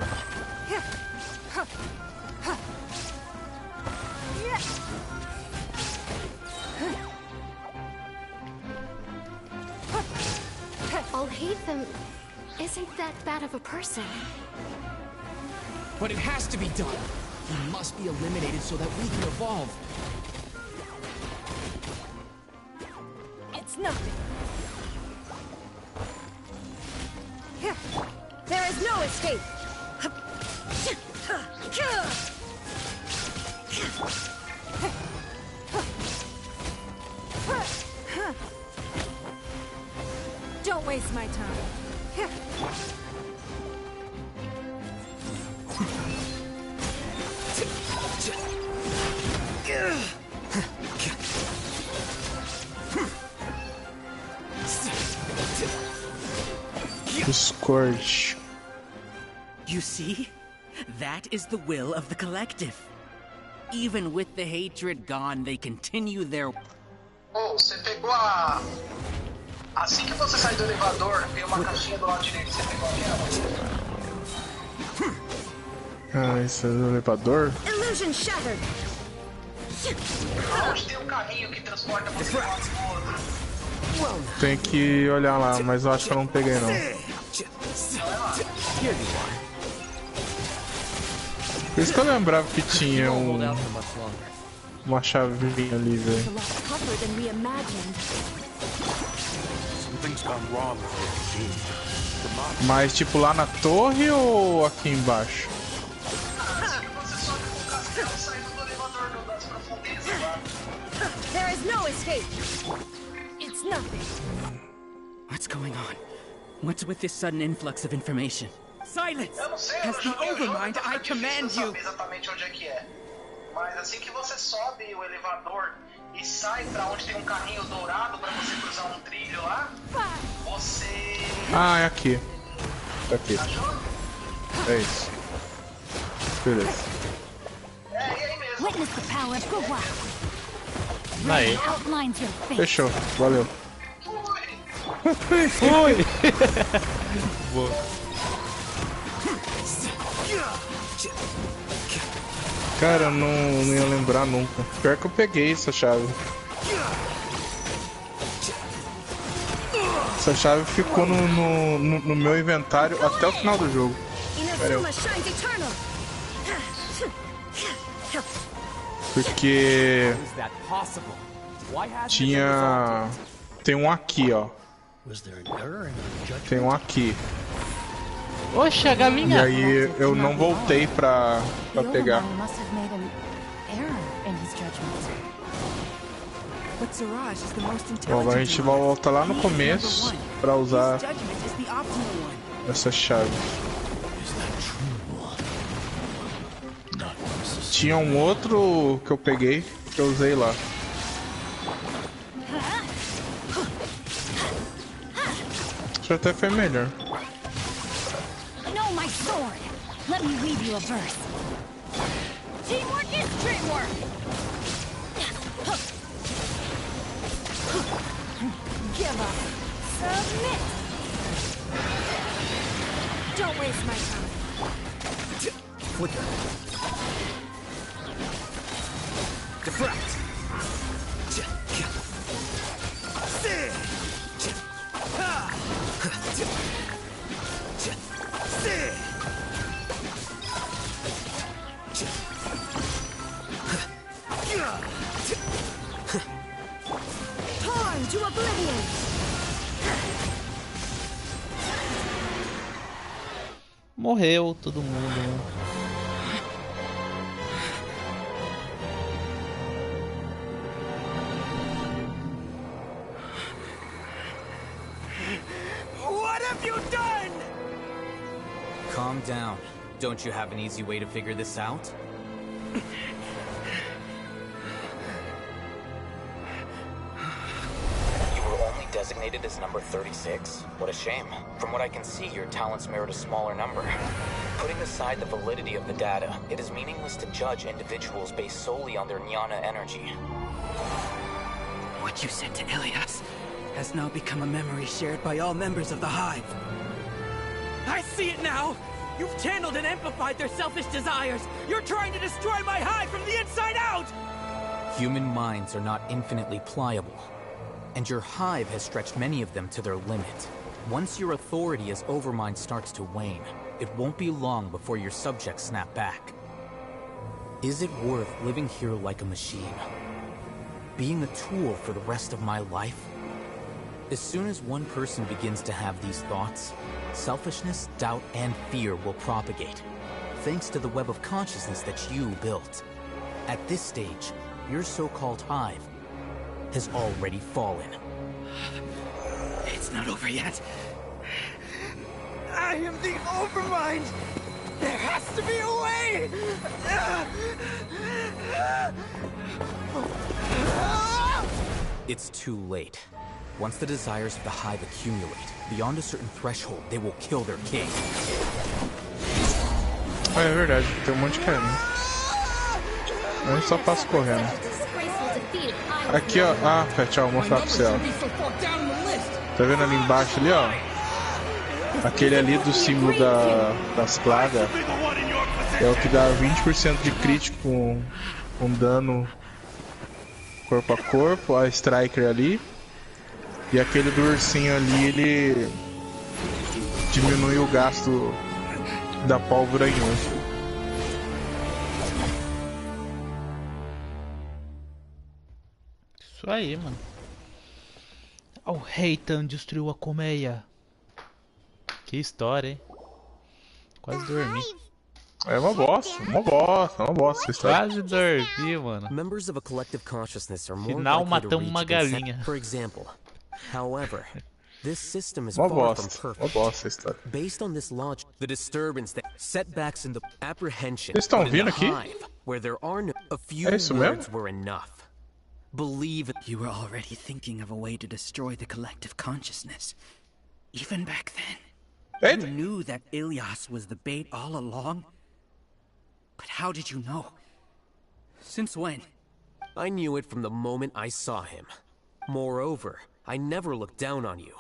Hatham isn't that bad of a person. But it has to be done. He must be eliminated so that we can evolve. It's nothing. There is no escape. Don't waste my time. Discord. You see? That is the will of the collective. Even with the hatred gone, they continue their... Oh, você pegou a... Assim que você sai do elevador, tem uma caixinha do lado direito, você pegou aquela? Ah, isso é do elevador? Illusion shattered. Onde tem um carrinho que transporta você de um lado pro outro? Tem que olhar lá, mas eu acho que eu não peguei não. Por isso que eu lembrava que tinha uma chavinha ali, velho. Mas tipo lá na torre ou aqui embaixo? There is no escape. It's nothing. What's going on? What's with this sudden influx of information? Silence! As the Overmind, I command you! Exatamente onde é que é. Mas assim que você sobe o elevador e sai pra onde tem um carrinho dourado pra você cruzar um trilho lá, você... Ah, é aqui. É aqui. É isso. Beleza. É, e aí mesmo. Witness the power of Gugwa. Aí. Outlines your face. Fechou, valeu. Foi! Boa. Cara, não ia lembrar nunca. Pior que eu peguei essa chave. Essa chave ficou no meu inventário até o final do jogo. Pera aí. Porque tinha... Tem um aqui, ó. Tem um aqui. Oxe, a galinha! E aí eu não voltei pra pegar. Bom, agora a gente vai voltar lá no começo pra usar essa chave. Tinha um outro que eu peguei, que eu usei lá. Isso até foi melhor. Know my sword. Let me read you a verse. Teamwork is dreamwork. Give up. Submit. Don't waste my time. Flicker. Deflect. Torn to oblivion. Morreu todo mundo. What have you done? Calm down. Don't you have an easy way to figure this out? You were only designated as number 36? What a shame. From what I can see, your talents merit a smaller number. Putting aside the validity of the data, it is meaningless to judge individuals based solely on their jnana energy. What you said to Ilias has now become a memory shared by all members of the Hive. I see it now! You've channeled and amplified their selfish desires! You're trying to destroy my Hive from the inside out! Human minds are not infinitely pliable, and your Hive has stretched many of them to their limit. Once your authority as Overmind starts to wane, it won't be long before your subjects snap back. Is it worth living here like a machine? Being a tool for the rest of my life? As soon as one person begins to have these thoughts, selfishness, doubt, and fear will propagate, thanks to the web of consciousness that you built. At this stage, your so-called Hive has already fallen. It's not over yet. I am the Overmind! There has to be a way! It's too late. Once the desires of the Hive accumulate, beyond a certain threshold, they will kill their king. É verdade, tem monte de caminho. Eu só passo correndo. Aqui, ó. Ah, Pet, ó, vou mostrar pra você, ó. Tá vendo ali embaixo ali, ó? Aquele ali do símbolo das plagas é o que dá 20% de crítico com dano corpo a corpo, a Striker ali. E aquele do ursinho ali, ele diminui o gasto da pólvora em 1. Isso aí, mano. O Reitan destruiu a colmeia. Que história, hein? Quase dormi. É uma bosta, uma bosta. Quase dormi, mano. Members of a collective consciousness are more Final likely to matamos uma reach galinha. For example, however, this system is far from perfect. Based on this logic, the disturbance that setbacks in the apprehension in the Hive, where there are no, a few words were enough. Believe you were already thinking of a way to destroy the collective consciousness. Even back then, you knew that Ilias was the bait all along. But how did you know? Since when? I knew it from the moment I saw him. Moreover, I never looked down on you.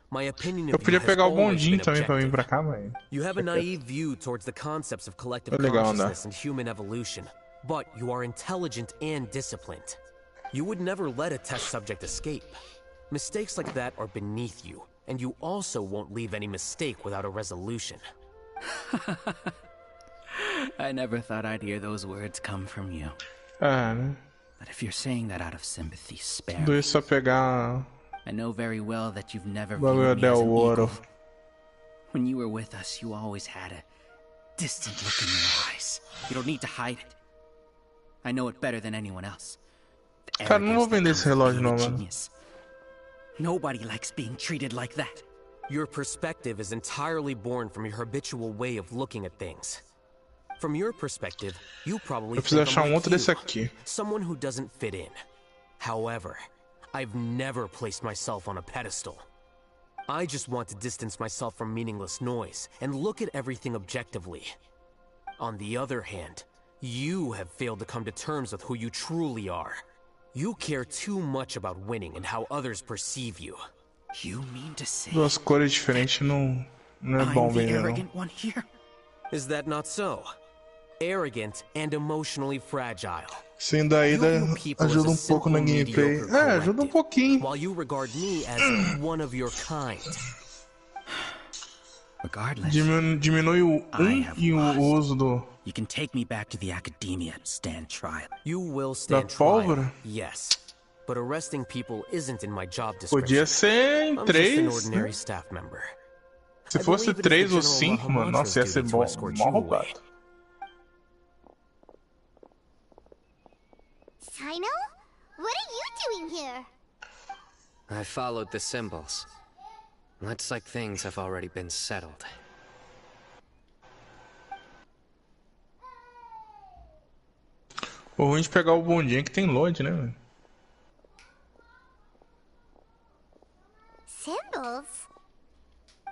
My opinion of you has always been objective. You have a naive view towards the concepts of collective consciousness and human evolution, but you are intelligent and disciplined. You would never let a test subject escape. Mistakes like that are beneath you, and you also won't leave any mistake without a resolution. I never thought I'd hear those words come from you. But if you're saying that out of sympathy, spare me. I know very well that you've never viewed me as an equal. When you were with us, you always had a distant look in your eyes. You don't need to hide it. I know it better than anyone else. Cara, não vou vender esse relógio não, mano. Nobody likes being treated like that. Your perspective is entirely born from your habitual way of looking at things. From your perspective, you probably Eu preciso think achar I'm like outro desse aqui. someone who doesn't fit in. However, I've never placed myself on a pedestal. I just want to distance myself from meaningless noise and look at everything objectively. On the other hand, you have failed to come to terms with who you truly are. You care too much about winning and how others perceive you. You mean to say Duas cores diferentes não é bom I'm the vender, não. arrogant one here? Is that not so? Arrogant and emotionally fragile. Sim, daí ajuda pouco na gameplay. É, ajuda pouquinho. While you regard me as one of your kind. Regardless, Diminui o e o uso do you can take me back to the academia and stand trial. You will stand pólvora. trial. Yes. But arresting people isn't in my job description. Podia ser em I'm 3, just an né? ordinary staff member. Se fosse 3 ou 5, mano, nossa, ia ser bom, mal roubado. Sino? What are you doing here? I followed the symbols. Looks like things have already been settled. O ruim de pegar o bondinho é que tem load, né, velho? Symbols?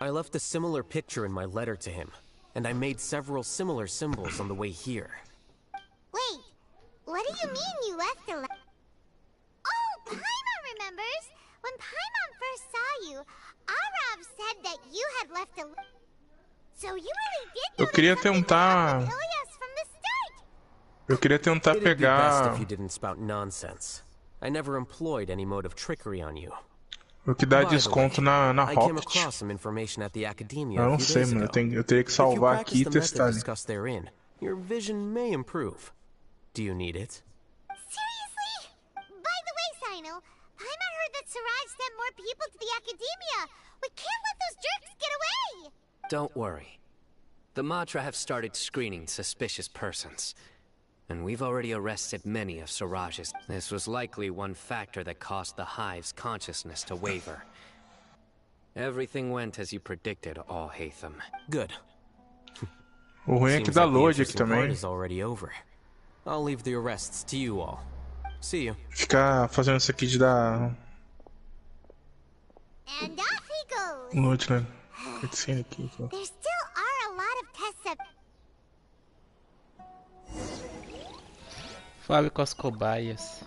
I left a similar picture in my letter to him, and I made several similar symbols on the way here. Wait, what do you mean you left a letter? Oh, Paimon remembers! When Paimon first saw you, Arav said that you had left a letter. So you really did Eu queria tentar... Eu queria tentar It'd be best pegar... if you didn't spout nonsense. I never employed any mode of trickery on you. O que dá By the desconto way, na I came Rocket. across some information at the academia Eu a não few sei, days mano. ago. Eu teria que If you salvar practice aqui e the method testar ali. discussed therein, your vision may improve. Do you need it? Seriously? By the way, Sino, Paimon heard that Siraj sent more people to the academia. We can't let those jerks get away! Don't worry. The Matra have started screening suspicious persons. And we've already arrested many of Siraj's. This was likely one factor that caused the Hive's consciousness to waver. Everything went as you predicted, all Hatham. Good. O ruim é que dá load aqui também. Is already over. I'll leave the arrests to you all. See you. Ficar fazendo isso aqui de dar And off he goes! load, né? Cutscene aqui. There still are a lot of tests up. Fale com as cobaias.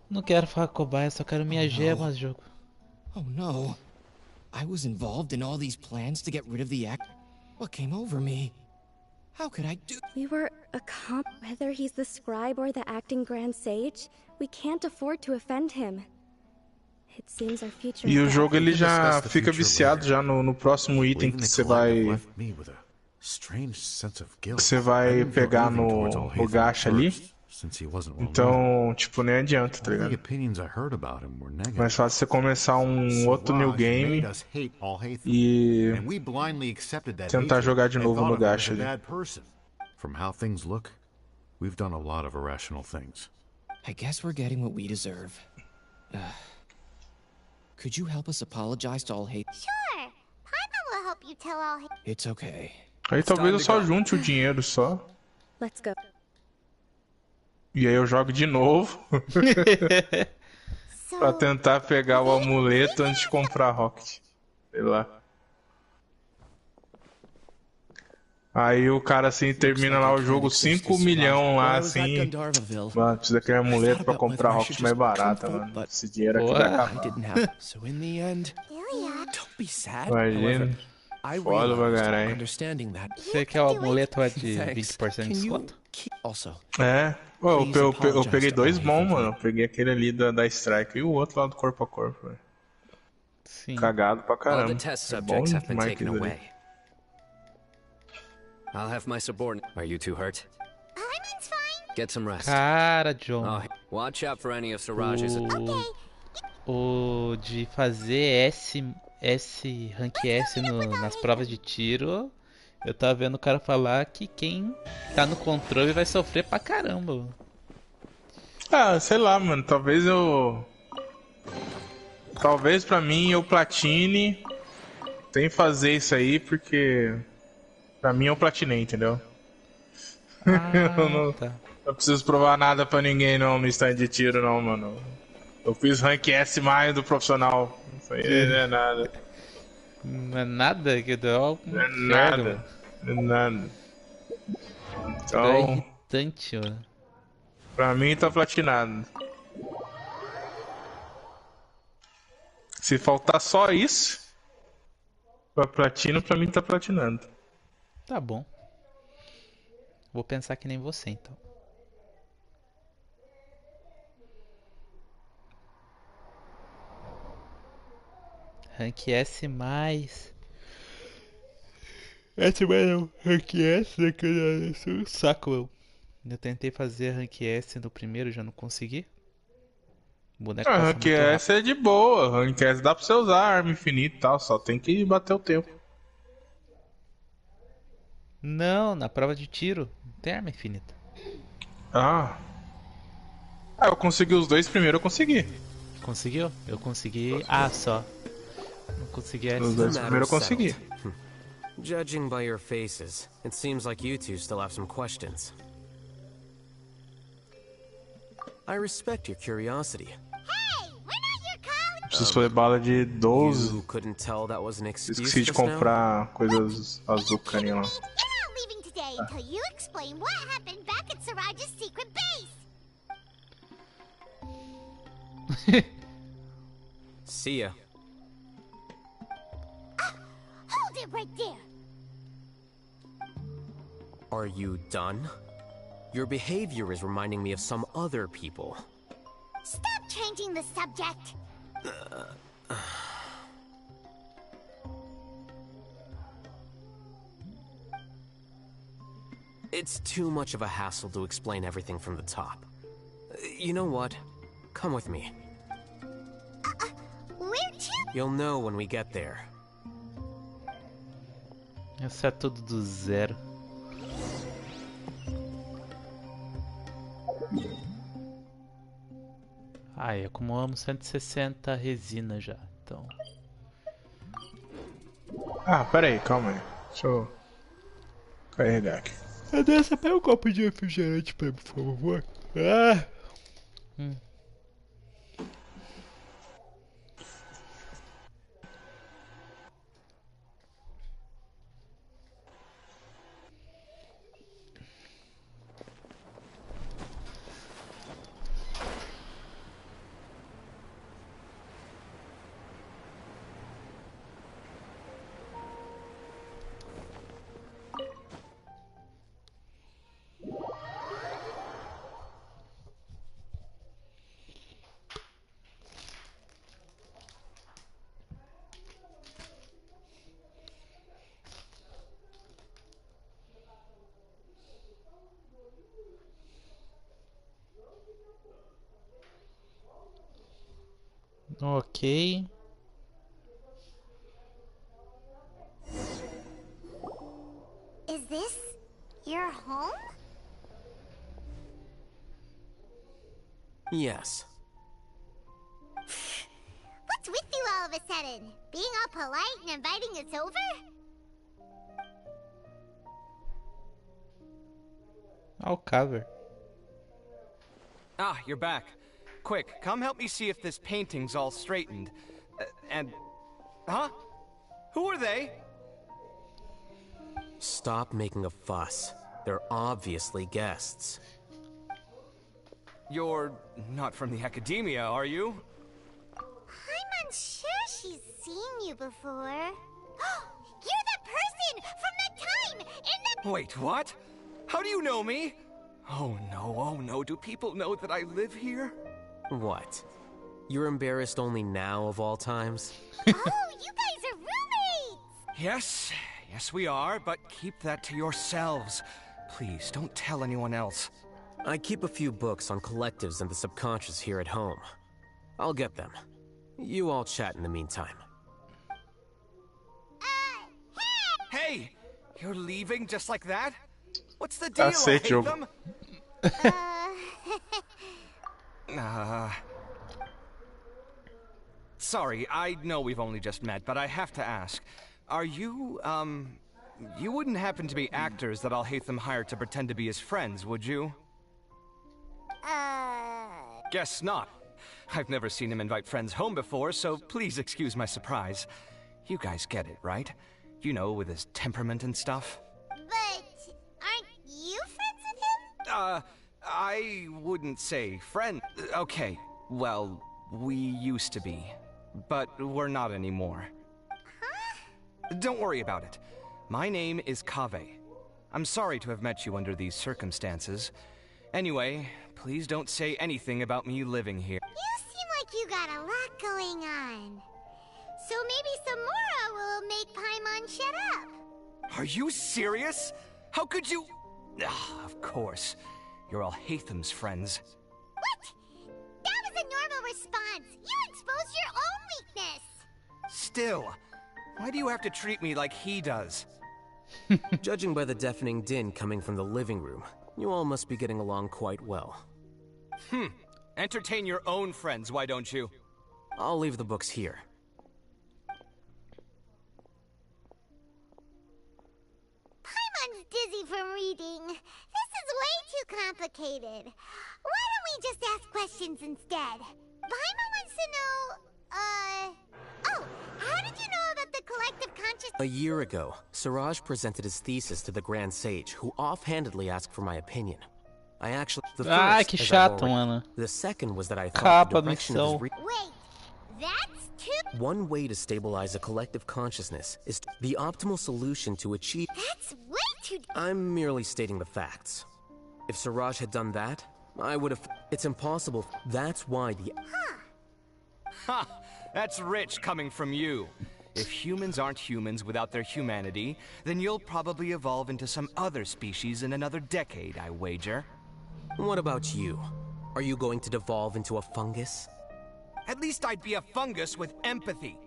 Não quero falar com cobaia, só quero minhas gemas, jogo. Oh no. I was involved in all these plans to get rid of the act. What came over me? How could I do? We were whether he's the scribe or the acting grand sage, we can't afford to offend him. It seems our future. E o jogo ele já fica viciado já no próximo item que você vai pegar no gacha ali. Então, tipo, nem adianta, tá ligado? Mais fácil você começar um outro new game e tentar jogar de novo no gacha ali. From how things look, we've done a lot of irrational things. I guess we're getting what we deserve. Could you help us apologize to all hate? Sure! Paimon will help you tell all hate. It's okay. Aí talvez eu só junte o dinheiro só. Let's go. E aí eu jogo de novo. Pra tentar pegar o amuleto antes de comprar a Rocket. Sei lá. Aí o cara assim termina lá o jogo 5 milhões lá assim. Mano, precisa daquele amuleto pra comprar a Rocket mais barata, mano. Esse dinheiro aqui vai acabar. Imagina. Foda pra caralho. Você quer o amuleto de 20% de desconto? É. Pô, eu peguei dois bons, mano. Eu peguei aquele ali da Strike e o outro lá do corpo a corpo, velho. Sim. Cagado pra caramba. All the test É bom subjects have been demais taken aquilo ali. away. I'll have my subordinate. Are you too hurt? Paimon's fine. Get some rest. Cara, John. Oh, watch out for any of Siraj's. O de fazer rank S nas provas de tiro, eu tava vendo o cara falar que quem tá no controle vai sofrer pra caramba. Ah, sei lá, mano. Talvez pra mim eu platine. Tem que fazer isso aí porque Pra mim eu platinei, entendeu? Ah, tá. Não preciso provar nada pra ninguém não no stand de tiro não, mano. Eu fiz rank S mais do profissional. Isso aí não é nada. Não é nada que deu um Não é inferno, nada. mano. Não é nada. Isso é Então, irritante, mano. pra mim tá platinado. Se faltar só isso pra platina, pra mim tá platinando. Tá bom. Vou pensar que nem você, então. Rank S mais. S mais não. Rank S daquele saco, eu. Eu tentei fazer Rank S no primeiro, já não consegui. O boneco A passa rank muito S rápido. é de boa. Rank S dá pra você usar arma infinita e tal. Só tem que bater o tempo. Não, na prova de tiro. Não tem arma infinita. Ah. Ah, eu consegui os dois primeiro, eu consegui. Conseguiu? Eu consegui A só. Não consegui S. Os dois primeiro eu consegui. Judging by your faces, it seems like you two still have some questions. I respect your curiosity. Preciso fazer bala de 12. You couldn't tell that was an excuse Esqueci de just now? comprar coisas azucarinha lá. You're not leaving today until you explain what happened back at Siraj's secret base. See ya. Hold it right there. Are you done? Your behavior is reminding me of some other people. Stop changing the subject. It's too much of a hassle to explain everything from the top. You know what? Come with me. Where to? You'll know when we get there. Isso é tudo do zero. Ai, acumulamos 160 resina já, então. Ah, pera aí, calma aí. Deixa eu carregar aqui. Andressa, pega um copo de refrigerante pra mim, por favor. Ah! Ok. Is this your home? Yes. What's with you all of a sudden? Being all polite and inviting us over? I'll cover. Ah, you're back. Quick, come help me see if this painting's all straightened. Huh? Who are they? Stop making a fuss. They're obviously guests. You're not from the academia, are you? I'm unsure she's seen you before. You're the person from that time in the... Wait, what? How do you know me? Oh no, do people know that I live here? What? You're embarrassed only now of all times? Oh, you guys are roommates! Yes, we are, but keep that to yourselves. Please, don't tell anyone else. I keep a few books on collectives and the subconscious here at home. I'll get them. You all chat in the meantime. Hey! You're leaving just like that? What's the deal, Cacete, Hatham? Sorry, I know we've only just met, but I have to ask. Are you, you wouldn't happen to be actors that Alhaitham hired to pretend to be his friends, would you? Guess not. I've never seen him invite friends home before, so please excuse my surprise. You guys get it, right? You know, with his temperament and stuff. But aren't you friends with him? I wouldn't say friend. Okay, well, we used to be. But we're not anymore. Huh? Don't worry about it. My name is Kaveh. I'm sorry to have met you under these circumstances. Anyway, please don't say anything about me living here. You seem like you got a lot going on. So maybe Samora will make Paimon shut up. Are you serious? How could you... Of course. You're Alhaitham's friends. What? That was a normal response. You exposed your own weakness. Still, why do you have to treat me like he does? Judging by the deafening din coming from the living room, you all must be getting along quite well. Entertain your own friends, why don't you? I'll leave the books here. Paimon's dizzy from reading. This is way too complicated. Why don't we just ask questions instead? Paimon wants to know, oh, how did you know about the collective consciousness? A year ago, Siraj presented his thesis to the Grand Sage, who offhandedly asked for my opinion. I actually... The first, que chato, mano. The second was that I thought the direction of his... Wait, that's too... One way to stabilize a collective consciousness is the optimal solution to achieve... That's way too... I'm merely stating the facts. If Siraj had done that, I would have... It's impossible. That's why the... Ha! That's rich coming from you. If humans aren't humans without their humanity, then you'll probably evolve into some other species in another decade, I wager. What about you? Are you going to devolve into a fungus? At least I'd be a fungus with empathy.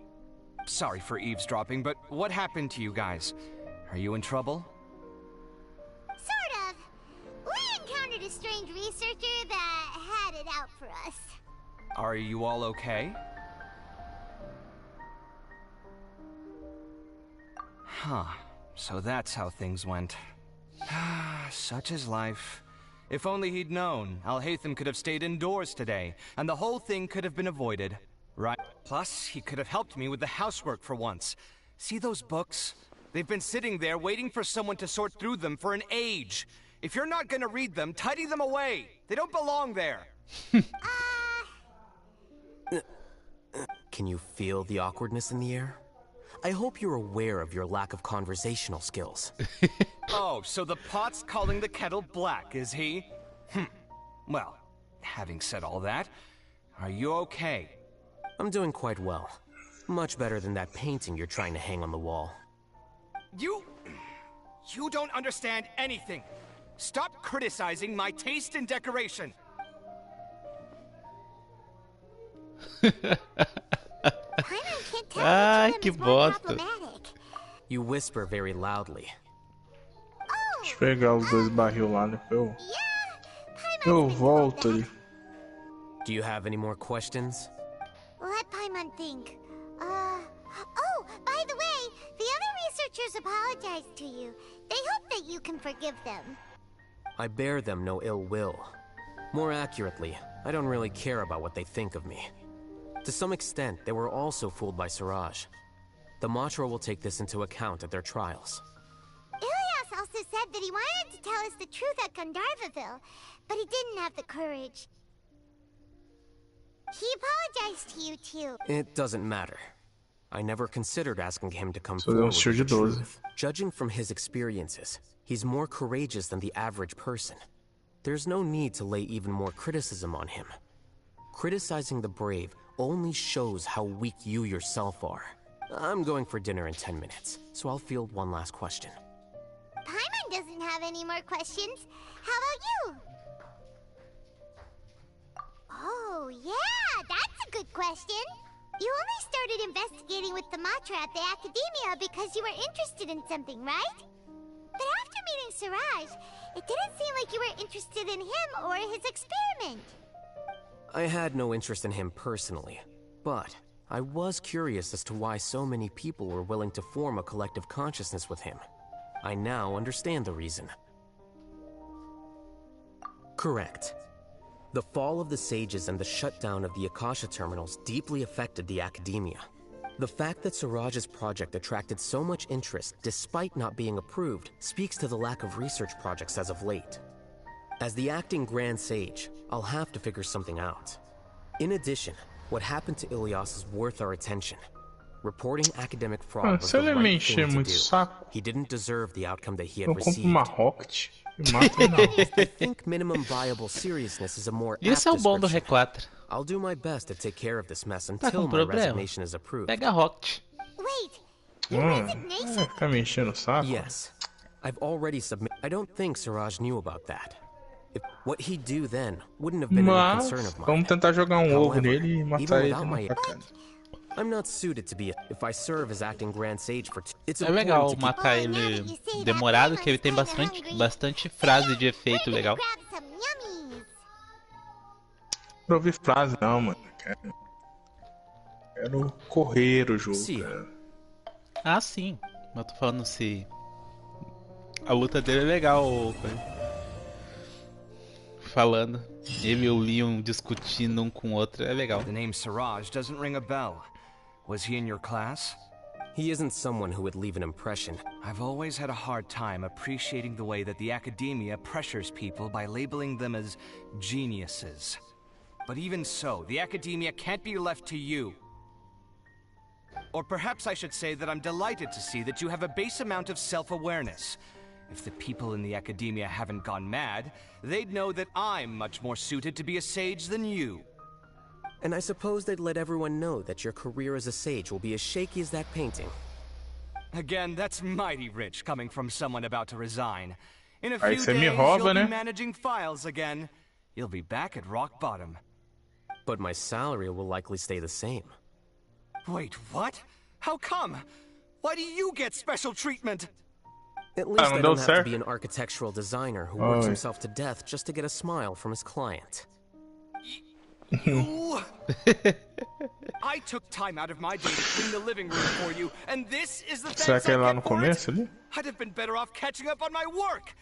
Sorry for eavesdropping, but what happened to you guys? Are you in trouble? Sort of. We encountered a strange researcher that had it out for us. Are you all okay? Huh. So that's how things went. Such is life. If only he'd known, Alhaitham could have stayed indoors today, and the whole thing could have been avoided. Right? Plus, he could have helped me with the housework for once. See those books? They've been sitting there waiting for someone to sort through them for an age. If you're not gonna read them, tidy them away. They don't belong there. Can you feel the awkwardness in the air? I hope you're aware of your lack of conversational skills. Oh, so the pot's calling the kettle black, is he? Well, having said all that, are you okay? I'm doing quite well. Much better than that painting you're trying to hang on the wall. You don't understand anything. Stop criticizing my taste in decoration. Que bosta. You whisper very loudly. Deixa eu pegar os dois barril lá, né? Eu volto ali. Do you have any more questions? Let Paimon think. Oh, by the way, the other researchers apologized to you. They hope that you can forgive them. I bear them no ill will. More accurately, I don't really care about what they think of me. To some extent, they were also fooled by Siraj. The Matra will take this into account at their trials. Ilias also said that he wanted to tell us the truth at Gandharvaville, but he didn't have the courage. He apologized to you too. It doesn't matter. I never considered asking him to come forward with the truth. Judging from his experiences, he's more courageous than the average person. There's no need to lay even more criticism on him. Criticizing the brave only shows how weak you yourself are. I'm going for dinner in 10 minutes, so I'll field one last question. Paimon doesn't have any more questions. How about you? Oh, yeah, that's a good question. You only started investigating with the Matra at the Academia because you were interested in something, right? But after meeting Siraj, it didn't seem like you were interested in him or his experiment. I had no interest in him personally, but I was curious as to why so many people were willing to form a collective consciousness with him. I now understand the reason. Correct. The fall of the Sages and the shutdown of the Akasha terminals deeply affected the academia. The fact that Siraj's project attracted so much interest despite not being approved speaks to the lack of research projects as of late. As the acting Grand Sage, I'll have to figure something out. In addition, what happened to Ilias is worth our attention. Reporting academic fraud was the right thing to do. He didn't deserve the outcome that he had received. I think minimum viable seriousness is a more apt description. I'll do my best to take care of this mess until my resignation is approved. Wait, your resignation? Fica me enchendo o saco. Yes, I've already submitted. I don't think Siraj knew about that. What he'd do then wouldn't have been any concern of mine. Vamos tentar jogar ovo nele e matar ele na facada. I'm not suited to be if I serve as acting Grand Sage for it's é legal matar ele demorado, que ele tem bastante frase de efeito legal. Não ouvi frase não, mano. Quero correr o jogo. Ah, sim. Mas eu tô falando se a luta dele é legal. Falando. Ele e o Leon discutindo um com o outro é legal. The name Siraj doesn't ring a bell. Was he in your class? He isn't someone who would leave an impression. I've always had a hard time appreciating the way that the academia pressures people by labeling them as geniuses. But even so, the academia can't be left to you. Or perhaps I should say that I'm delighted to see that you have a base amount of self-awareness. If the people in the academia haven't gone mad, they'd know that I'm much more suited to be a sage than you. And I suppose they'd let everyone know that your career as a sage will be as shaky as that painting. Again, that's mighty rich coming from someone about to resign. In a few days, rouba, you'll né? be managing files again. You'll be back at rock bottom. But my salary will likely stay the same. Wait, what? How come? Why do you get special treatment? At least I don't have to be an architectural designer who works himself to death just to get a smile from his client. You... I took time out of my day to clean the living room for you, and this is the thanks I get for it? I'd have been better off catching up on my work.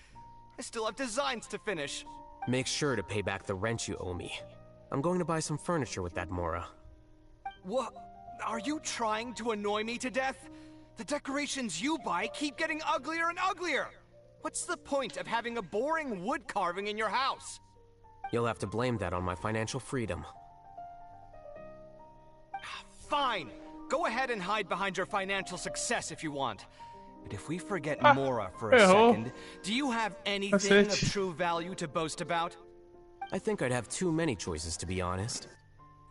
I still have designs to finish. Make sure to pay back the rent you owe me. I'm going to buy some furniture with that Mora. What? Are you trying to annoy me to death? The decorations you buy keep getting uglier and uglier. What's the point of having a boring wood carving in your house? You'll have to blame that on my financial freedom. Fine. Go ahead and hide behind your financial success if you want. But if we forget Mora for a second, do you have anything of true value to boast about? I think I'd have too many choices, to be honest.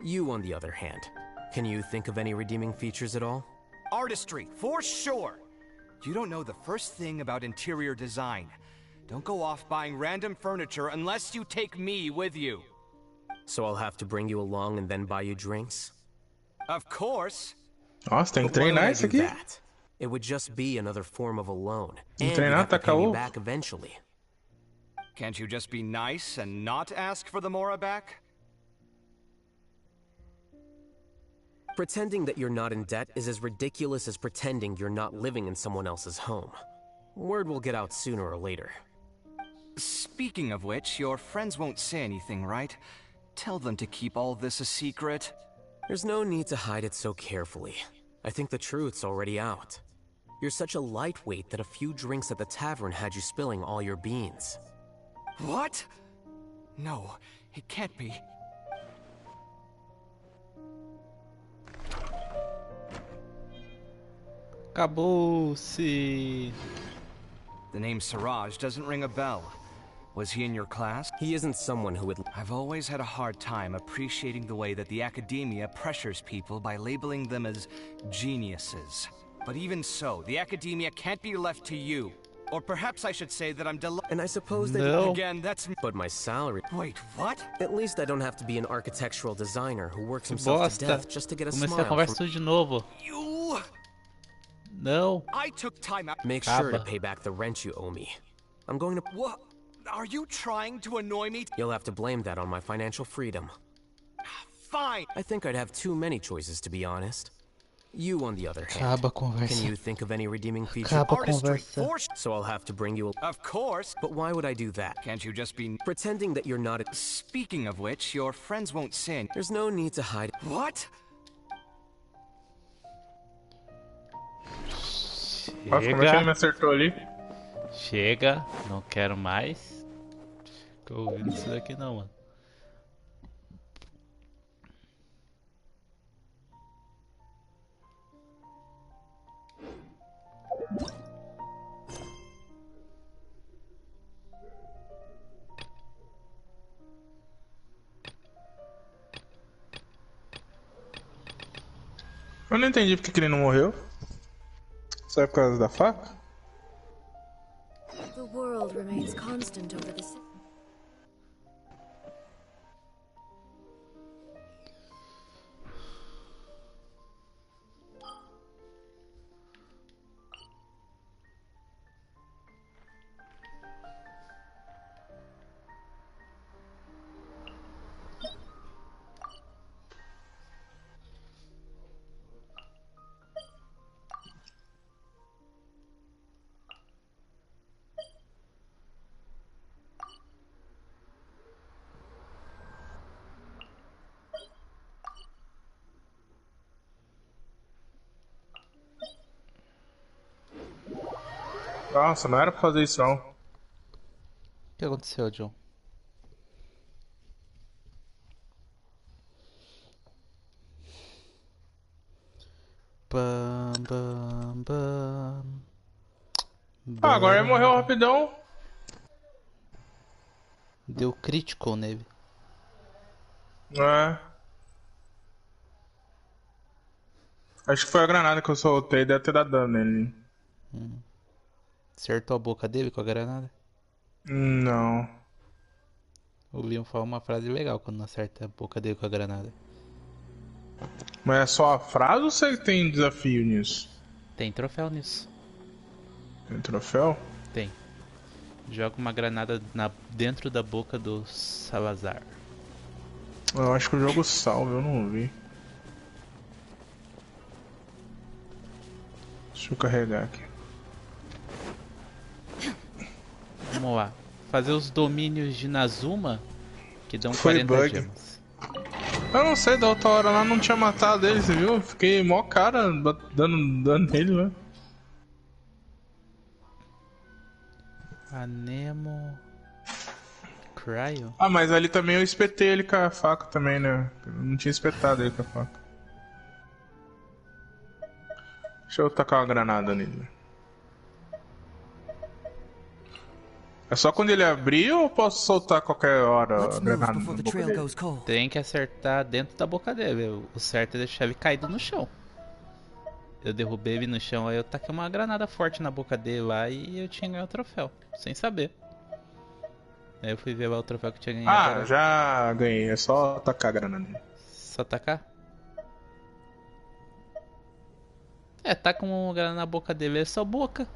You, on the other hand, can you think of any redeeming features at all? Artistry, for sure. You don't know the first thing about interior design. Don't go off buying random furniture unless you take me with you. So I'll have to bring you along and then buy you drinks? Of course. Nossa, tem que treinar isso aqui. It would just be another form of a loan. And you'd have to pay me back eventually. Can't you just be nice and not ask for the Mora back? Pretending that you're not in debt is as ridiculous as pretending you're not living in someone else's home. Word will get out sooner or later. Speaking of which, your friends won't say anything, right? Tell them to keep all this a secret. There's no need to hide it so carefully. I think the truth's already out. You're such a lightweight that a few drinks at the tavern had you spilling all your beans. What? No, it can't be. Acabou-se. The name Siraj doesn't ring a bell. Was he in your class? He isn't someone who would... I've always had a hard time appreciating the way that the academia pressures people by labeling them as geniuses. But even so, the academia can't be left to you. Or perhaps I should say that I'm And I suppose that... No. Again, that's... But my salary... Wait, what? At least I don't have to be an architectural designer who works himself to death just to get a smile. Comecei a conversa tudo de novo. You... No. I took time out... Make sure to pay back the rent you owe me. I'm going to... What? Are you trying to annoy me? You'll have to blame that on my financial freedom. Fine. I think I'd have too many choices, to be honest. You, on the other hand, Acaba a conversa. can you think of any redeeming feature? Acaba a Artistry, conversa. force. So I'll have to bring you. Of course. But why would I do that? Can't you just be pretending that you're not? Speaking of which, your friends won't sin. There's no need to hide. What? Nossa, como é que ele me acertou ali? Chega, não quero mais. Tô ouvindo isso daqui não, mano. Eu não entendi porque que ele não morreu. Só é por causa da faca? The world remains constant over the sea. Nossa, não era pra fazer isso não. O que aconteceu, John? Bam, bam, bam. Ah, agora ele morreu rapidão. Deu crítico nele. É. Acho que foi a granada que eu soltei, deve ter dado dano nele. Acertou a boca dele com a granada? Não. O Leon fala uma frase legal quando acerta a boca dele com a granada. Mas é só a frase ou você tem desafio nisso? Tem troféu nisso. Tem troféu? Tem. Joga uma granada dentro da boca do Salazar. Eu acho que o jogo salva, eu não vi. Deixa eu carregar aqui. Vamos lá. Fazer os domínios de Nazuma que dão Foi 40 bug. gemas. Eu não sei, da outra hora lá não tinha matado ele, você viu? Fiquei mó cara dando dano nele, né? Anemo. Cryo? Ah, mas ali também eu espetei ele com a faca também, né? Eu não tinha espetado ele com a faca. Deixa eu tacar uma granada nele. É só quando ele abrir ou eu posso soltar qualquer hora a granada na boca dele? Tem que acertar dentro da boca dele. O certo é deixar ele caído no chão. Eu derrubei ele no chão, aí eu taquei uma granada forte na boca dele lá e eu tinha ganhado o troféu, sem saber. Aí eu fui ver lá o troféu que eu tinha ganhado. Ah, já ganhei, é só tacar a granada nele. Só tacar? É, taca uma granada na boca dele, é só boca.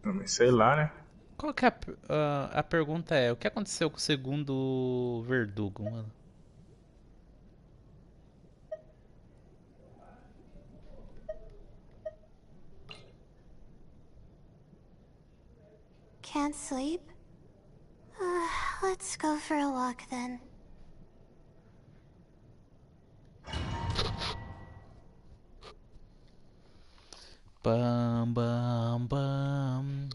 Mas sei lá, né? Qual que é a pergunta é, o que aconteceu com o segundo verdugo, mano? Can't sleep? Let's go for a walk then. Bam, bam, bam.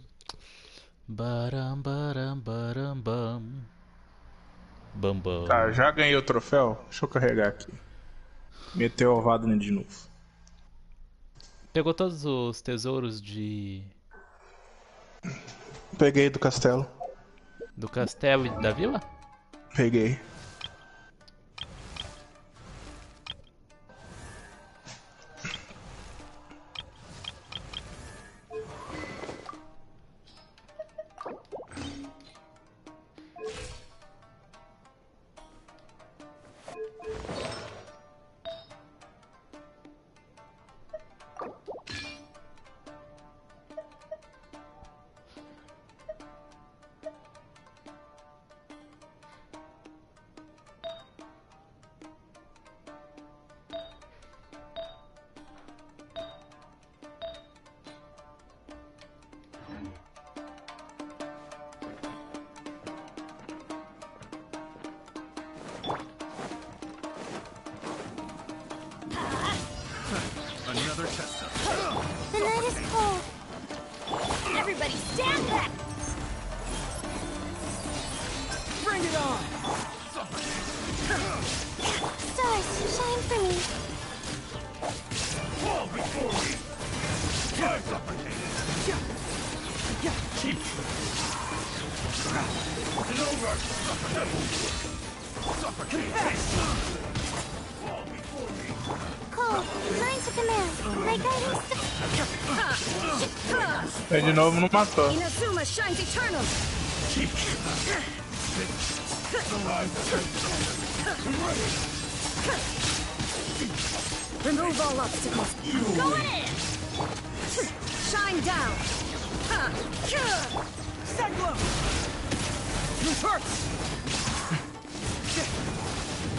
Baram, baram, baram, bam. Bam, bam. Tá, já ganhei o troféu? Deixa eu carregar aqui. Meteu ovado nele de novo. Pegou todos os tesouros de... Peguei do castelo. Do castelo e da vila? Peguei. is cold. Everybody stand back. Bring it on! Stars, shine for me. Fall before me! I suffocated! No mercy! Suffocated! Fall before me! Cold, line to command. My guiding Aí de novo não matou. Inazuma shines eternal. Remove all obstacles. Go in! Shine down! Seglo! This hurts!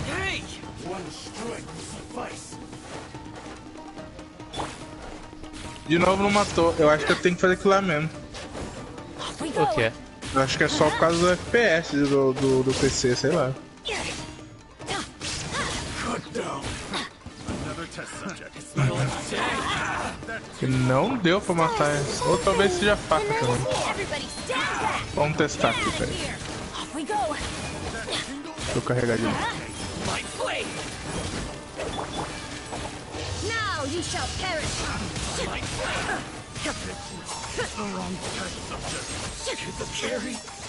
Hey! One strike will suffice. De novo não matou. Eu acho que eu tenho que fazer aquilo lá mesmo. O quê? Eu acho que é só por causa do FPS do PC, sei lá. Que não deu pra matar essa. Ou talvez seja faca também. Vamos testar aqui, peraí. Deixa eu carregar de novo. Now you shall perish.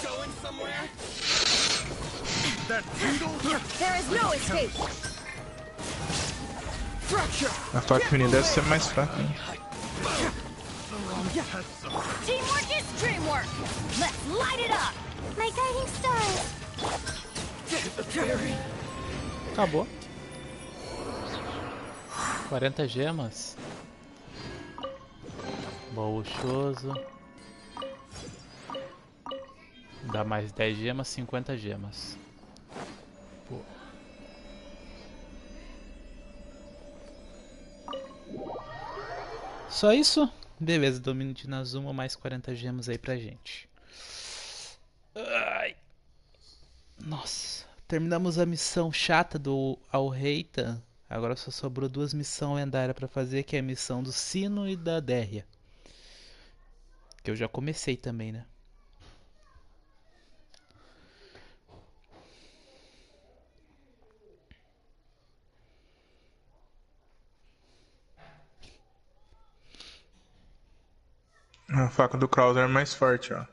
Going somewhere? There is no escape. A faca infinita deve ser mais fraca, né? Teamwork is dreamwork. Let's light it up. My guiding stars. Acabou. 40 gemas. Bolchoso. Dá mais 10 gemas, 50 gemas. Pô. Só isso? Beleza, domínio de Inazuma, mais 40 gemas aí pra gente. Ai. Nossa, terminamos a missão chata do Alreita. Agora só sobrou 2 missões lendárias pra fazer, que é a missão do Sino e da Dérria. Que eu já comecei também, né? A faca do Krauser é mais forte, ó.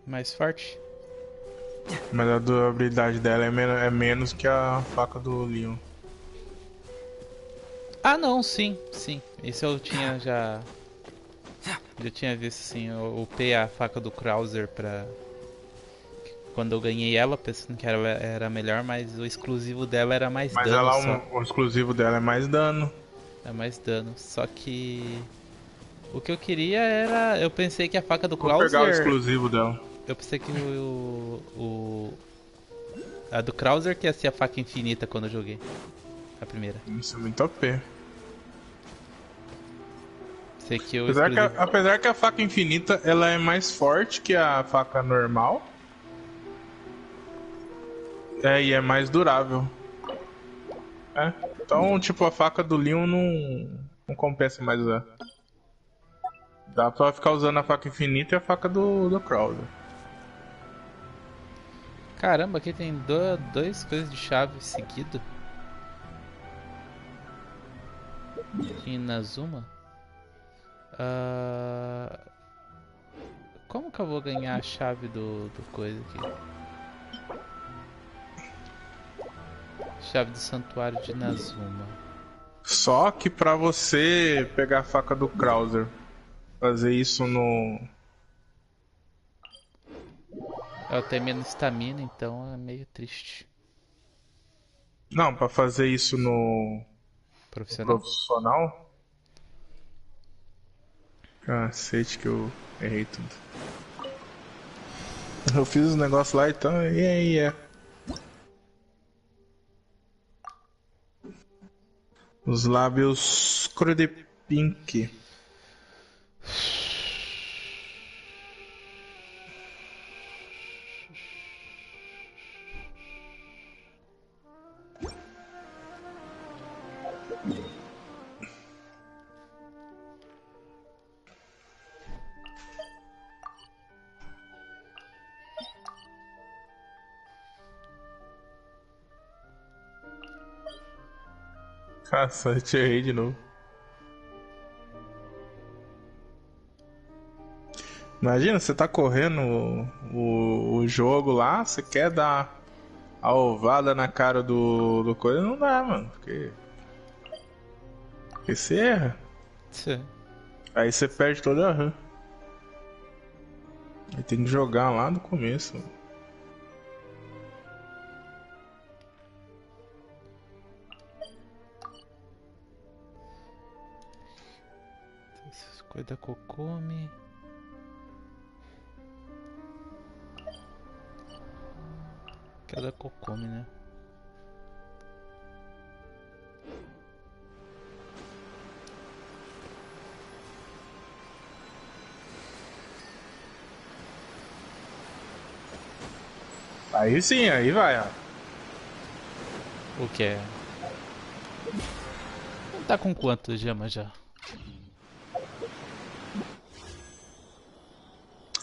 Mais forte? Mas a durabilidade dela é menos que a faca do Leon. Ah, não, sim, sim. Isso eu tinha já... Já tinha visto, sim. Eu upei a faca do Krauser pra... Quando eu ganhei ela, pensando que ela era melhor, mas o exclusivo dela era mais mas dano. Mas só. O exclusivo dela é mais dano. É mais dano, só que... O que eu queria era... Eu pensei que a faca do Krauser... Vou pegar o exclusivo dela. Eu pensei que a do Krauser que ia ser a faca infinita quando eu joguei. A primeira. Isso é muito OP. Sei que eu apesar que a faca infinita ela é mais forte que a faca normal. E é mais durável. Então, tipo, a faca do Leon não compensa mais usar. Dá pra ficar usando a faca infinita e a faca do Krauser. Caramba, aqui tem dois coisas de chave seguido. Inazuma. Como que eu vou ganhar a chave do coisa aqui? Chave do santuário de Inazuma. Só que pra você pegar a faca do Krauser, fazer isso no... Eu tenho menos estamina, então é meio triste. Não, pra fazer isso no... Profissional? Cacete que eu errei tudo. Eu fiz os negócios lá, então... E aí, Os lábios cor de pink. Nossa, eu te errei de novo. Imagina, você tá correndo o jogo lá, você quer dar a ovada na cara do coisa, não dá, mano. Porque você erra. Sim. Aí você perde toda a run. Aí tem que jogar lá no começo. Coisa da Kokumi. Que é da Kokumi, né? Aí sim, aí vai, ó. O que é? Tá com quanto gema já?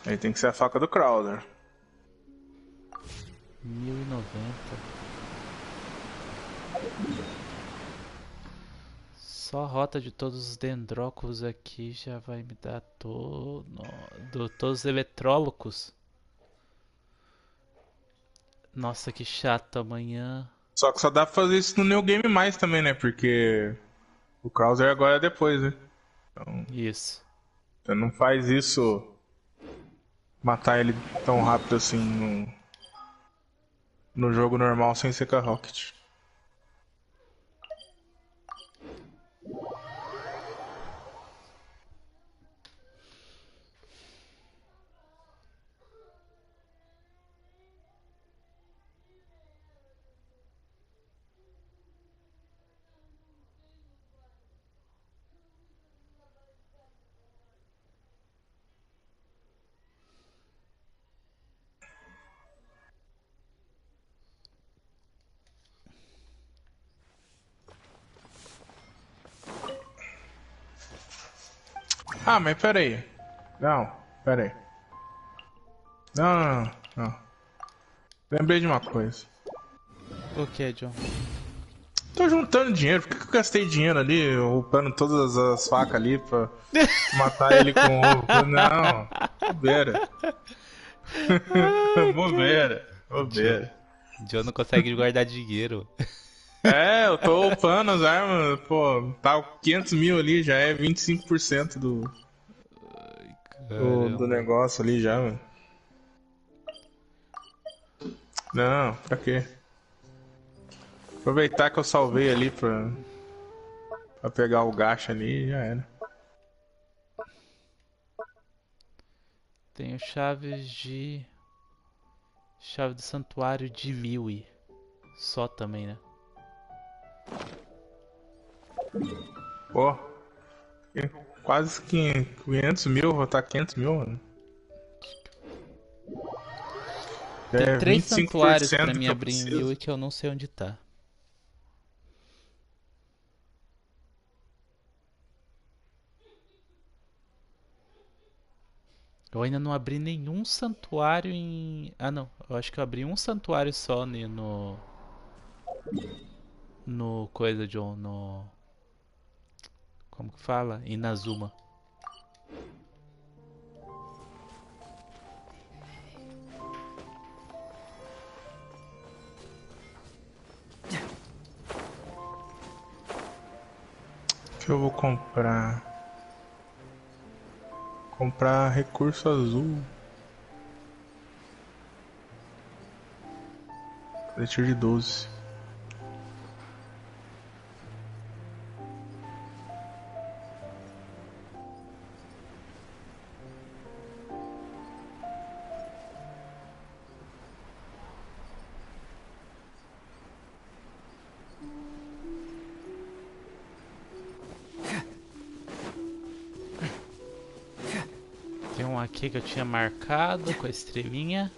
Aí tem que ser a faca do Crowder. 1090. Só a rota de todos os dendróculos aqui já vai me dar todos os eletrólogos. Nossa, que chato amanhã. Só que só dá pra fazer isso no New Game Mais também, né? Porque o Krauser agora é depois, né? Então, isso. Você não faz isso, matar ele tão rápido assim no jogo normal sem ser com a Rocket. Ah, mas pera aí. Não, pera aí. Não. Lembrei de uma coisa. O que, John? Tô juntando dinheiro. Por que eu gastei dinheiro ali, upando todas as facas ali pra matar ele com ovo? Não, bobeira. Bobeira. John não consegue guardar dinheiro. É, eu tô upando as armas, pô, tá 500 mil ali, já é 25% do negócio ali já, mano. Não, pra quê? Aproveitar que eu salvei ali pra pegar o gacha ali e já era. Tenho chave do santuário de Miui. Só também, né? Pô, quase 500 mil, vou estar 500 mil, mano. Tem 3 santuários pra mim abrir em Miui que eu não sei onde tá. Eu ainda não abri nenhum santuário em... Ah, não. Eu acho que eu abri um santuário só no coisa, John, no... Como que fala? Inazuma. O que eu vou comprar? Comprar recurso azul. Coletivo de 12. Tem um aqui que eu tinha marcado com a estrelinha.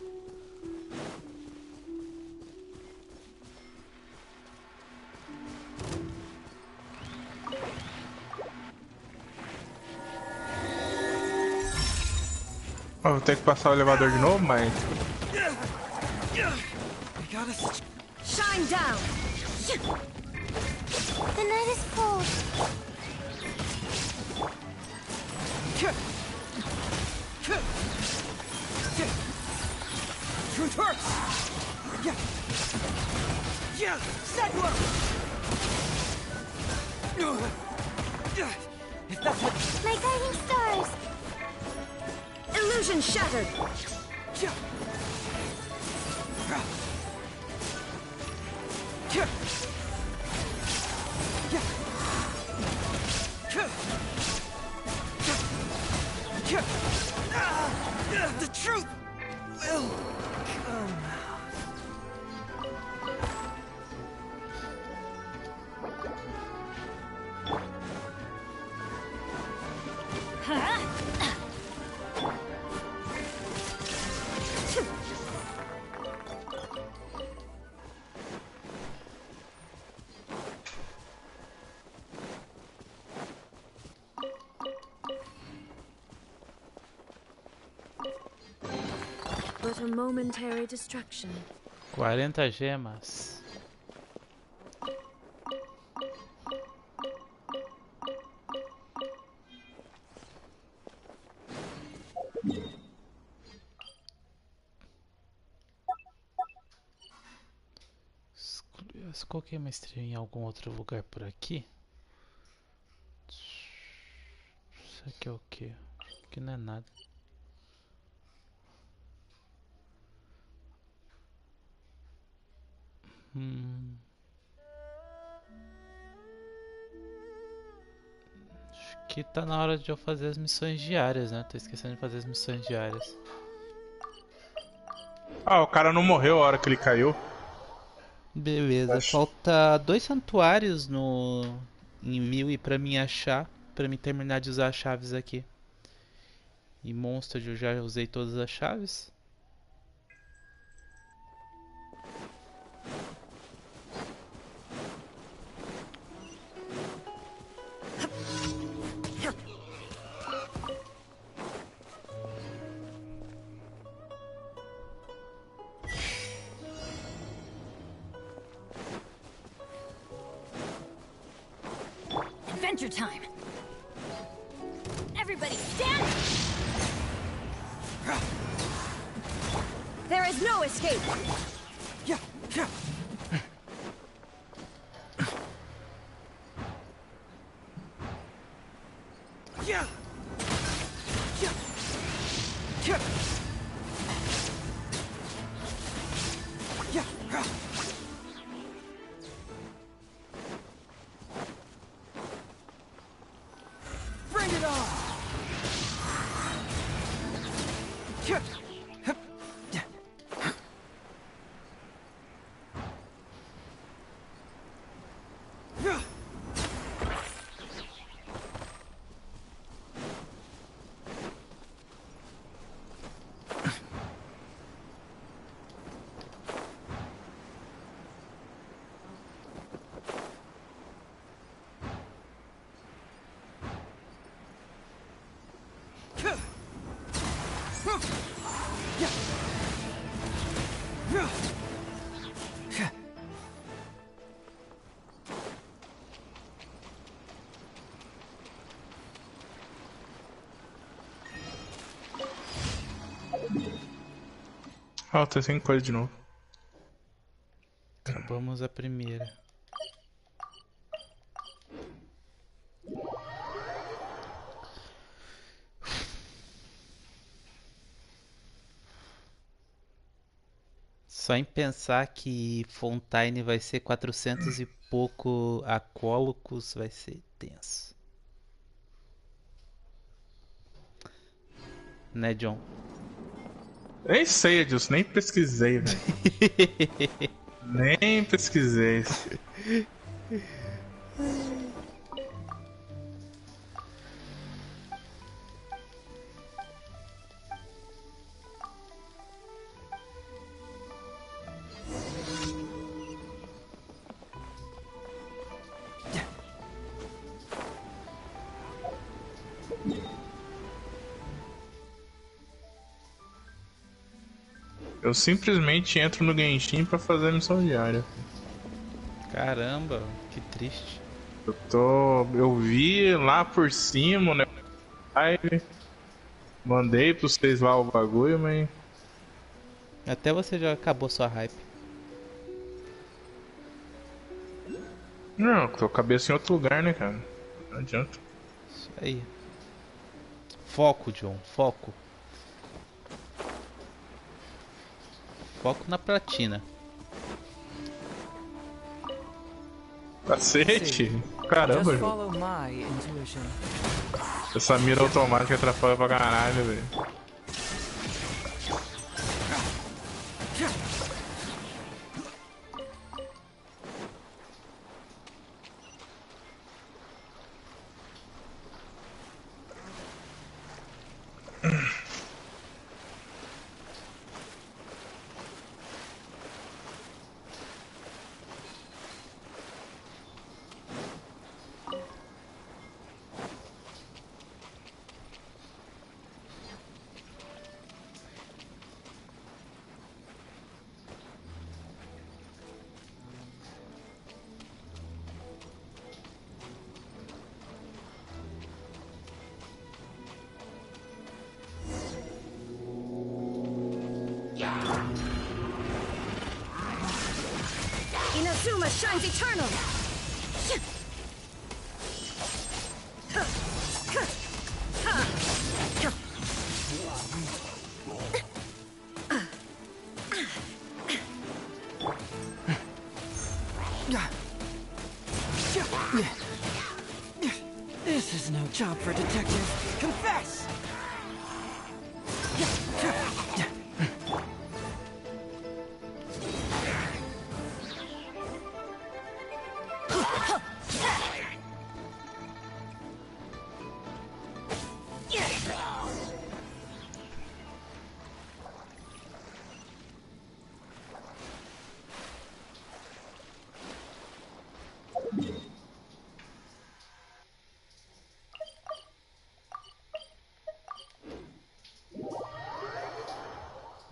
Oh, vou ter que passar o elevador de novo, mas... Shine down. The night is cold. Truth hurts! Yeah! Yeah! Settle! If that's what... My guiding stars! Illusion shattered! The truth will come out. But a momentary distraction. 40 gemas. Eu coloquei uma estrela em algum outro lugar por aqui. Isso aqui é o que? Aqui não é nada. Acho que tá na hora de eu fazer as missões diárias, né? Tô esquecendo de fazer as missões diárias. Ah, o cara não morreu a hora que ele caiu. Beleza, falta 2 santuários em 1000 pra mim achar, pra mim terminar de usar as chaves aqui. E Monster eu já usei todas as chaves. Adventure time! Everybody stand! There is no escape! Yeah, yeah. Yeah. Yeah. Yeah. Yeah. Bring it on! Ah, tô sem coisa de novo. Acabamos a primeira. Só em pensar que Fontaine vai ser 400 e pouco acólicos vai ser tenso. Né, John? Nem sei, Edilson, nem pesquisei, velho. Nem pesquisei. Eu simplesmente entro no Genshin pra fazer a missão diária. Caramba, que triste. Eu vi lá por cima, né? Aí mandei pra vocês lá o bagulho, mas... Até você já acabou sua hype. Não, tô com a cabeça em outro lugar, né, cara? Não adianta. Isso aí. Foco, John, foco. Foco na platina. Cacete! Caramba, Just João. follow my intuition. Essa mira automática atrapalha pra caralho, velho. Inazuma shines eternal! This is no job for a detective. Confess!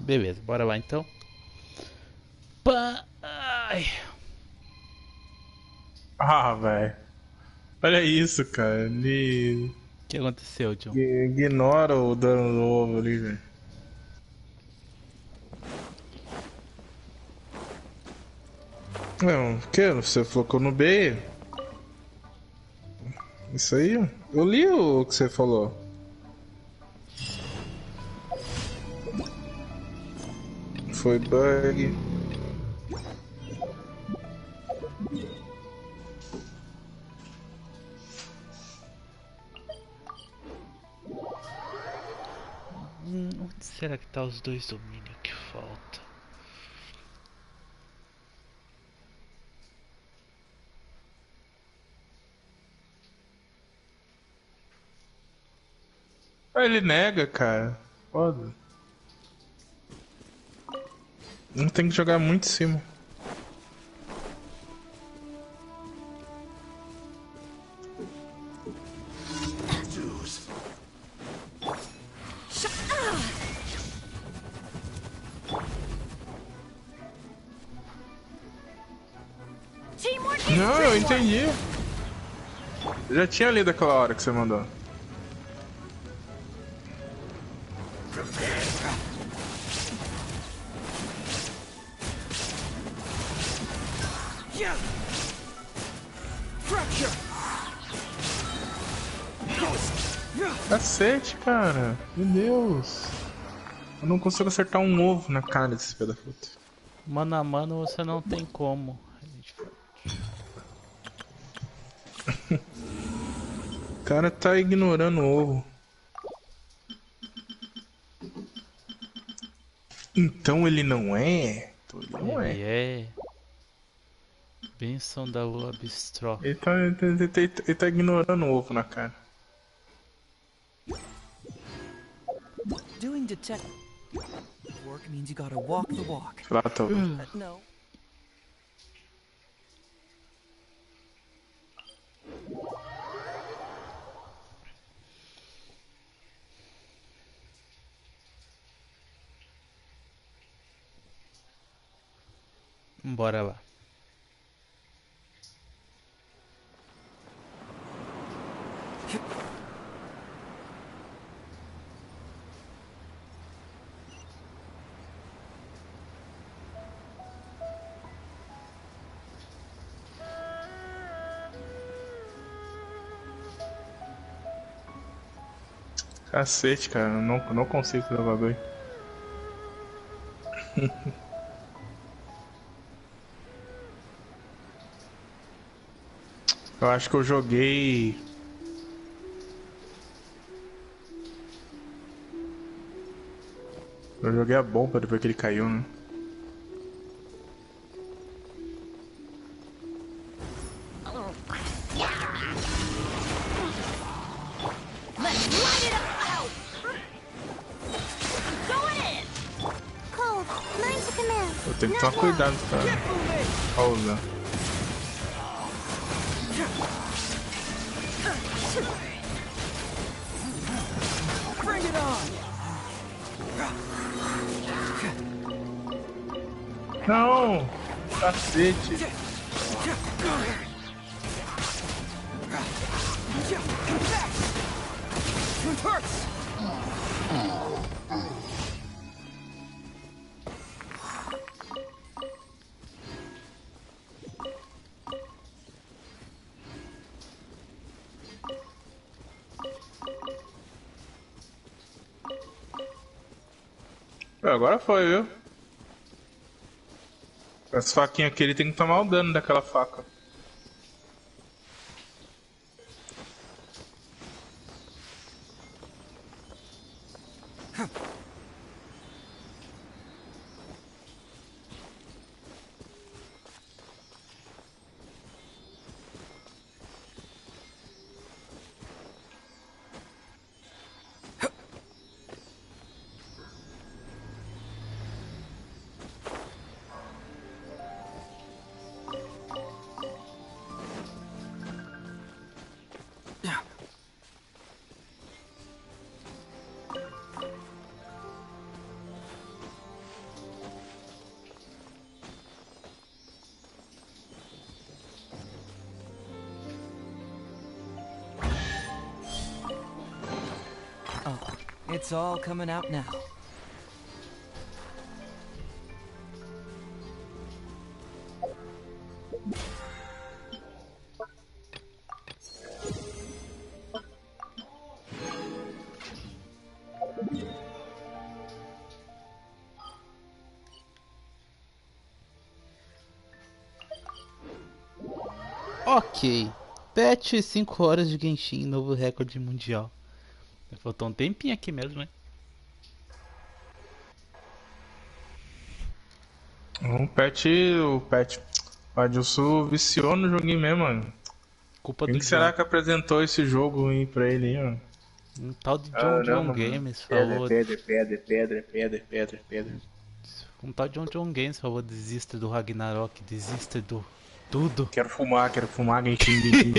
Beleza, bora lá então. Ai. Ah, velho. Olha isso, cara. O que aconteceu, John? Ignora o dano novo ali, velho. Não, o que? Você focou no B? Isso aí? Eu li o que você falou. Foi bug. Onde será que tá os dois domínios que falta? Ele nega, cara. Foda. Não tem que jogar muito em cima. Não, eu entendi. Eu já tinha lido aquela hora que você mandou. Cacete, cara. Meu Deus. Eu não consigo acertar um ovo na cara desse filho da puta. Mano a mano você não tem como. O cara tá ignorando o ovo. Então ele não é? Não Ele é. Bênção da lua bistró. Ele tá ignorando o ovo na cara. Doing detect work means you gotta walk the walk. Lá tá. No. Bora lá. Cacete, cara, eu não consigo fazer o bagulho. Eu acho que eu joguei. Eu joguei a bomba depois que ele caiu, né? Eu tenho que tomar cuidado pra usar. Bring it on. Não! Cacete! Agora foi, viu? As faquinhas aqui ele tem que tomar o dano daquela faca. It's all coming out now. Ok. Patch 5 horas de Genshin, novo recorde mundial. Faltou um tempinho aqui mesmo, né? O Adilson viciou no joguinho mesmo, mano. Culpa Quem do que será John. que apresentou esse jogo aí pra ele aí, mano? Um tal de John Games falou. Pedra. Um tal de John Games falou: desista do Ragnarok, desista do tudo. Quero fumar Genshin.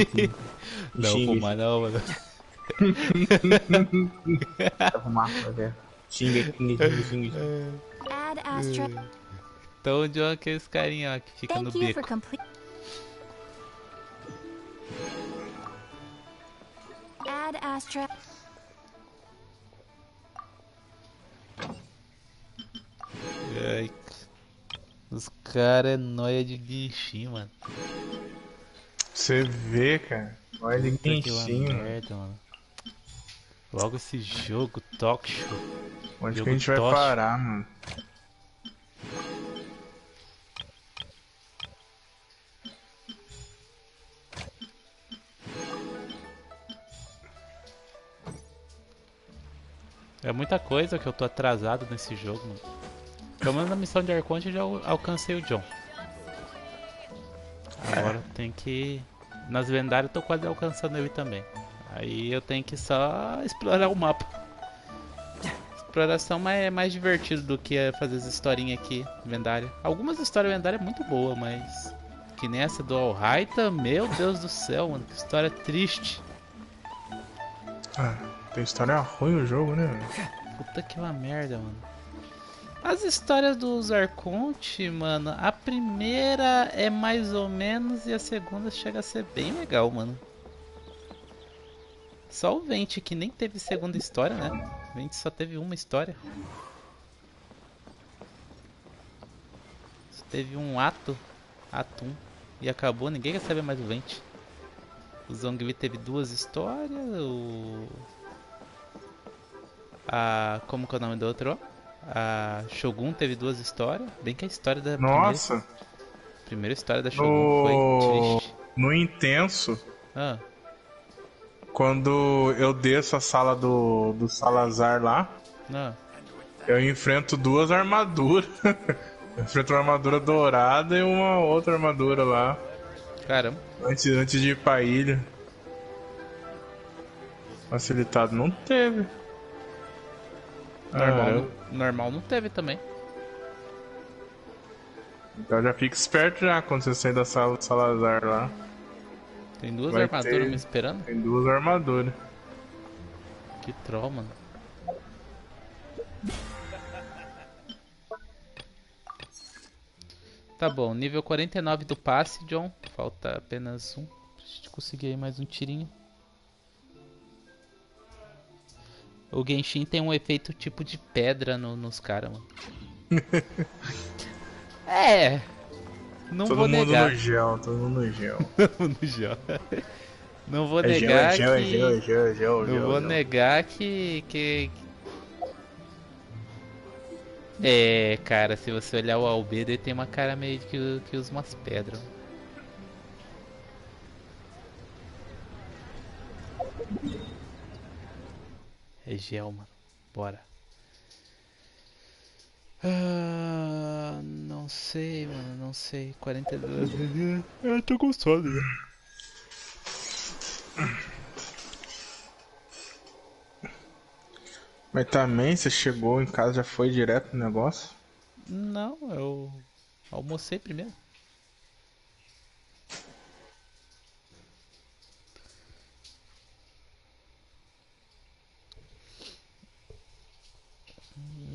Não, fumar não, mano. Quero fumar, vai ver. Xinga. Add Astra. Então o John é aqueles carinha ó, que fica no beco. Add Astra. Ai, os caras é nóia de Genshin, mano. Você vê, cara. Olha de Genshin, merda, mano. Logo esse jogo tóxico. Onde jogo que a gente vai parar, mano? É muita coisa que eu tô atrasado nesse jogo, mano. Pelo menos na missão de Arconte eu já alcancei o John. Agora tem que... Nas lendárias eu tô quase alcançando ele também. Aí eu tenho que só explorar o mapa. Exploração é mais divertido do que fazer as historinhas aqui, lendária. Algumas histórias lendárias é muito boa, mas... Que nem essa do Alraita, meu Deus do céu, mano. Que história triste. Tem história ruim no jogo, né? Puta que uma merda, mano. As histórias dos Arconte, mano, a primeira é mais ou menos e a segunda chega a ser bem legal, mano. Só o Vente que nem teve segunda história, né? O Vente só teve uma história. Só teve um ato 1. E acabou, ninguém quer saber mais do Vente. O Zhongli teve 2 histórias, como que é o nome do outro? A Shogun teve 2 histórias. Bem que a história da Nossa! Primeira história da Shogun foi triste. No Intenso, Ah. Quando eu desço a sala do Salazar lá, eu enfrento 2 armaduras. Eu enfrento uma armadura dourada e uma outra armadura lá. Caramba. Antes de ir pra ilha. Facilitado não teve. Normal não teve também. Então já fica esperto já quando você sair da sala do Salazar lá. Tem 2 armaduras me esperando? Tem 2 armaduras. Que troll, mano. Tá bom, nível 49 do passe, John. Falta apenas um. Pra gente conseguir aí mais um tirinho. O Genshin tem um efeito tipo de pedra nos caras, mano. Não vou negar. Todo mundo no gel. Não vou negar Não vou negar que... cara, se você olhar o Albedo, ele tem uma cara meio que usa umas pedras. É gel, mano. Bora. Não sei, mano. Não sei. 42. Eu tô com sono, né? Mas também, você chegou em casa, já foi direto no negócio? Não, eu almocei primeiro.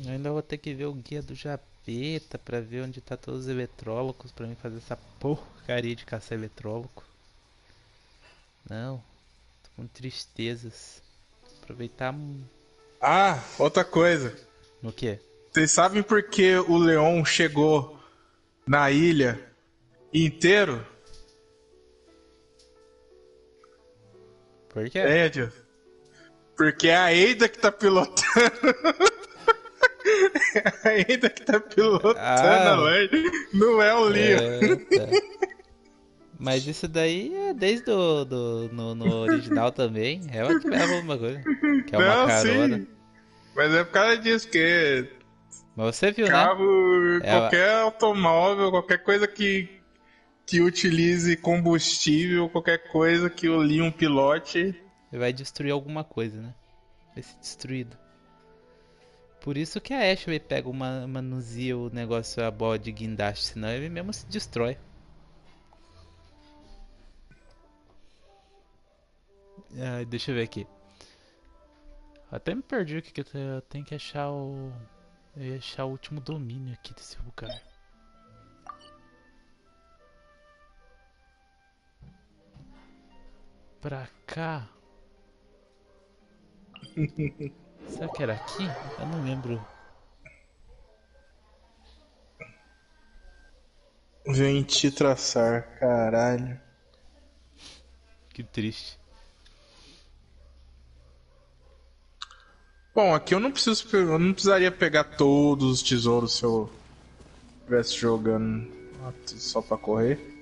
Ainda vou ter que ver o guia do Japeta pra ver onde tá todos os eletrólogos pra mim fazer essa porcaria de caçar eletrôlogo. Não, tô com tristezas. Aproveitar. Outra coisa. O quê? Vocês sabem por que o Leon chegou na ilha inteiro? Por quê? Edson. Porque é a Ada que tá pilotando. A Ada que tá pilotando, não é o Leon. Tá. Mas isso daí é desde no original também. Ela que leva uma coisa. Que é uma carona. Sim. Mas é por causa disso que... Mas você viu, carro, né? Qualquer automóvel, qualquer coisa que utilize combustível, qualquer coisa que o Leon pilote... vai destruir alguma coisa, né? Vai ser destruído. Por isso que a Ashley pega manuseia o negócio, a bola de guindaste, senão ele mesmo se destrói. Deixa eu ver aqui. Até me perdi o que eu tenho que achar Eu ia achar o último domínio aqui desse lugar. Pra cá. Será que era aqui? Eu não lembro. Vem te traçar, caralho. Que triste. Bom, aqui eu não precisaria pegar todos os tesouros se eu estivesse jogando só pra correr.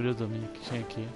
abrir o domínio que tinha aqui.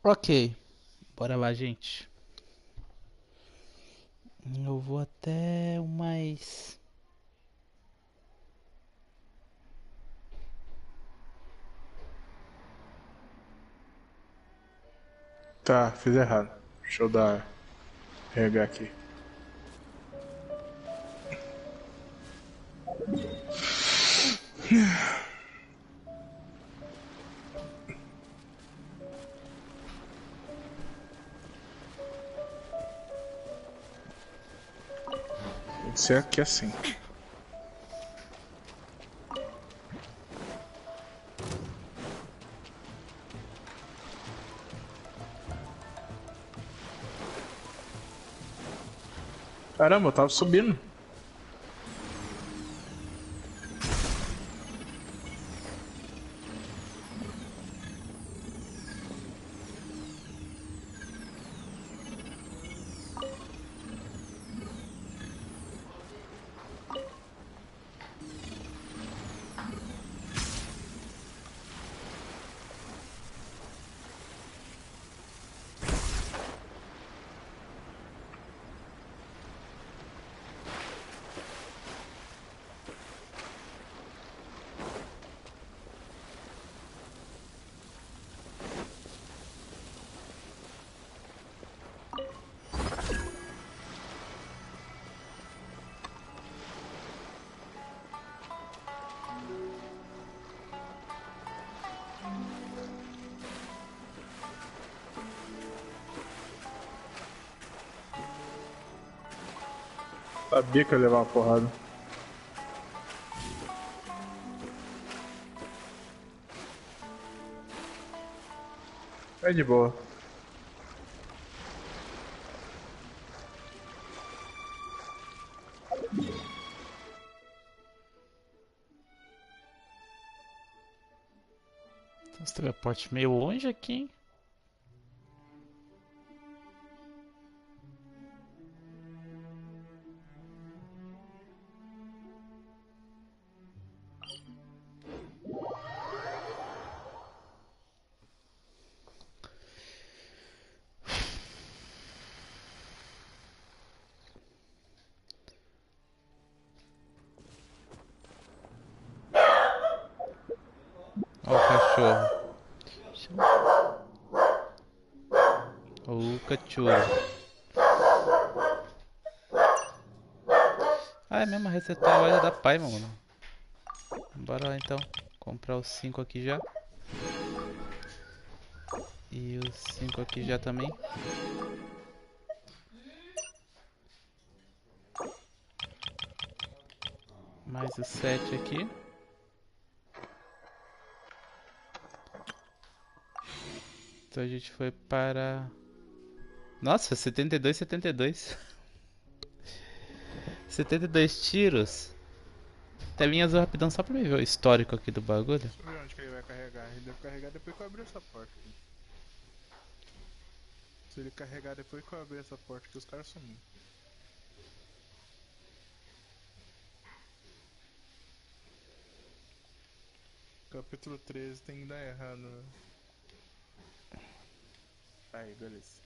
Ok, bora lá, gente. Eu vou até o mais... Tá, fiz errado. Deixa eu dar RH aqui. Tem que ser aqui assim. Caramba, eu tava subindo. Sabia que eu ia levar uma porrada. É de boa. Tem uns teleportes meio longe aqui, hein? Ó o cachorro. O cachorro. Ah, é mesmo, resetar a loja da pai, mano. Bora lá então. Comprar os 5 aqui já. E os 5 aqui já também. Mais os 7 aqui. Então a gente foi para... Nossa, 72, 72. 72 tiros. Telinha azul rapidão só pra me ver o histórico aqui do bagulho. Deixa eu ver onde que ele vai carregar. Ele deve carregar depois que eu abrir essa porta aqui. Se ele carregar depois que eu abrir essa porta aqui, os caras sumiram. Capítulo 13 tem que dar errado, né? Aí, beleza.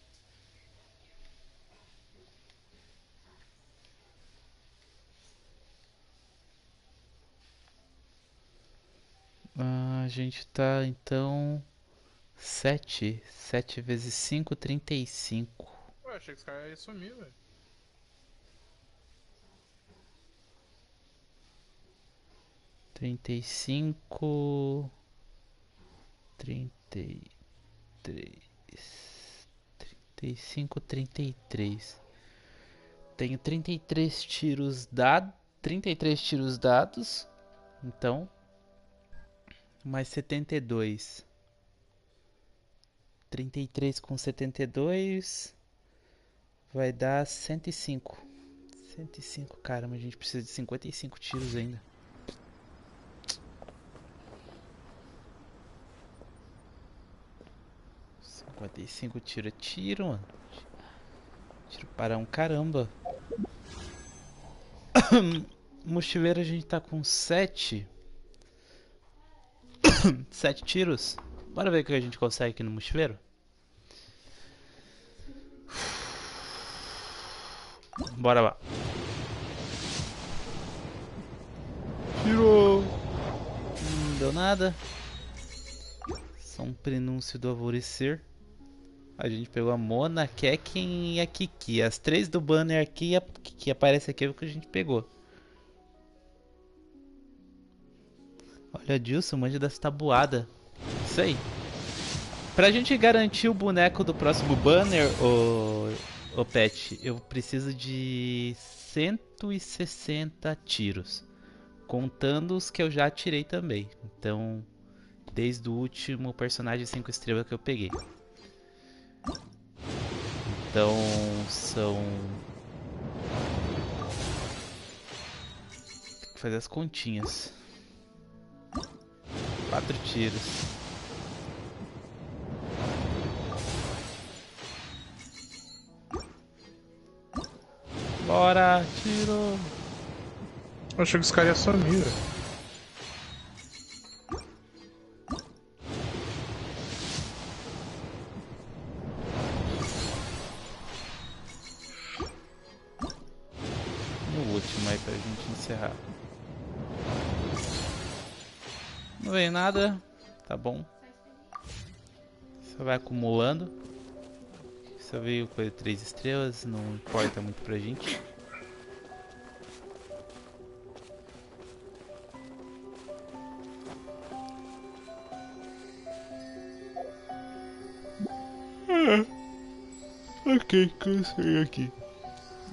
A gente tá então 7 vezes 5, 35. Ué, achei que esse cara ia sumir, velho. 35, 33, 35, 33. Tenho 33 tiros dados, 33 tiros dados. Então, mais 72. 33 com 72 vai dar 105. 105, caramba, a gente precisa de 55 tiros ainda. Tiro é tiro, mano. Tiro para um caramba. Mochileiro a gente tá com 7. 7 tiros. Bora ver o que a gente consegue aqui no mochileiro. Bora lá. Tirou. Não deu nada. Só um prenúncio do alvorecer. A gente pegou a Mona, a Kekken e a Kiki. As 3 do banner aqui, a que aparece aqui é o que a gente pegou. Olha, Dilson, manja das tabuadas. Isso aí. Pra gente garantir o boneco do próximo banner, ô Pet, eu preciso de 160 tiros. Contando os que eu já tirei também. Então, desde o último personagem 5 estrelas que eu peguei. Então, são... Tem que fazer as continhas. 4 tiros. Bora, tiro! Eu achei que os caras iam sumir, velho. No último aí pra gente encerrar. Não veio nada, tá bom. Só vai acumulando. Só veio coisa 3 estrelas, não importa muito pra gente. Ok, cansei aqui.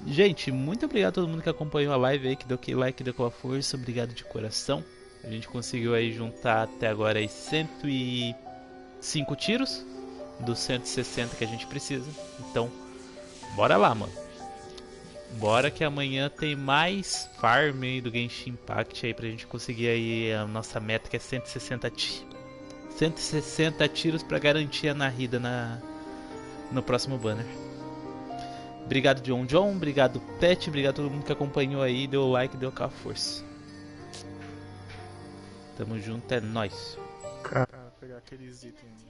Gente, muito obrigado a todo mundo que acompanhou a live aí, que deu like, que deu com a força. Obrigado de coração. A gente conseguiu aí juntar até agora aí 105 tiros dos 160 que a gente precisa. Então, bora lá, mano. Bora que amanhã tem mais farm aí do Genshin Impact aí pra gente conseguir aí a nossa meta, que é 160 tiros pra garantir a Nahida no próximo banner. Obrigado, John. Obrigado, Pet. Obrigado a todo mundo que acompanhou aí. Deu like, deu com a força. Tamo junto, é nóis. Cara, pegar aqueles itens.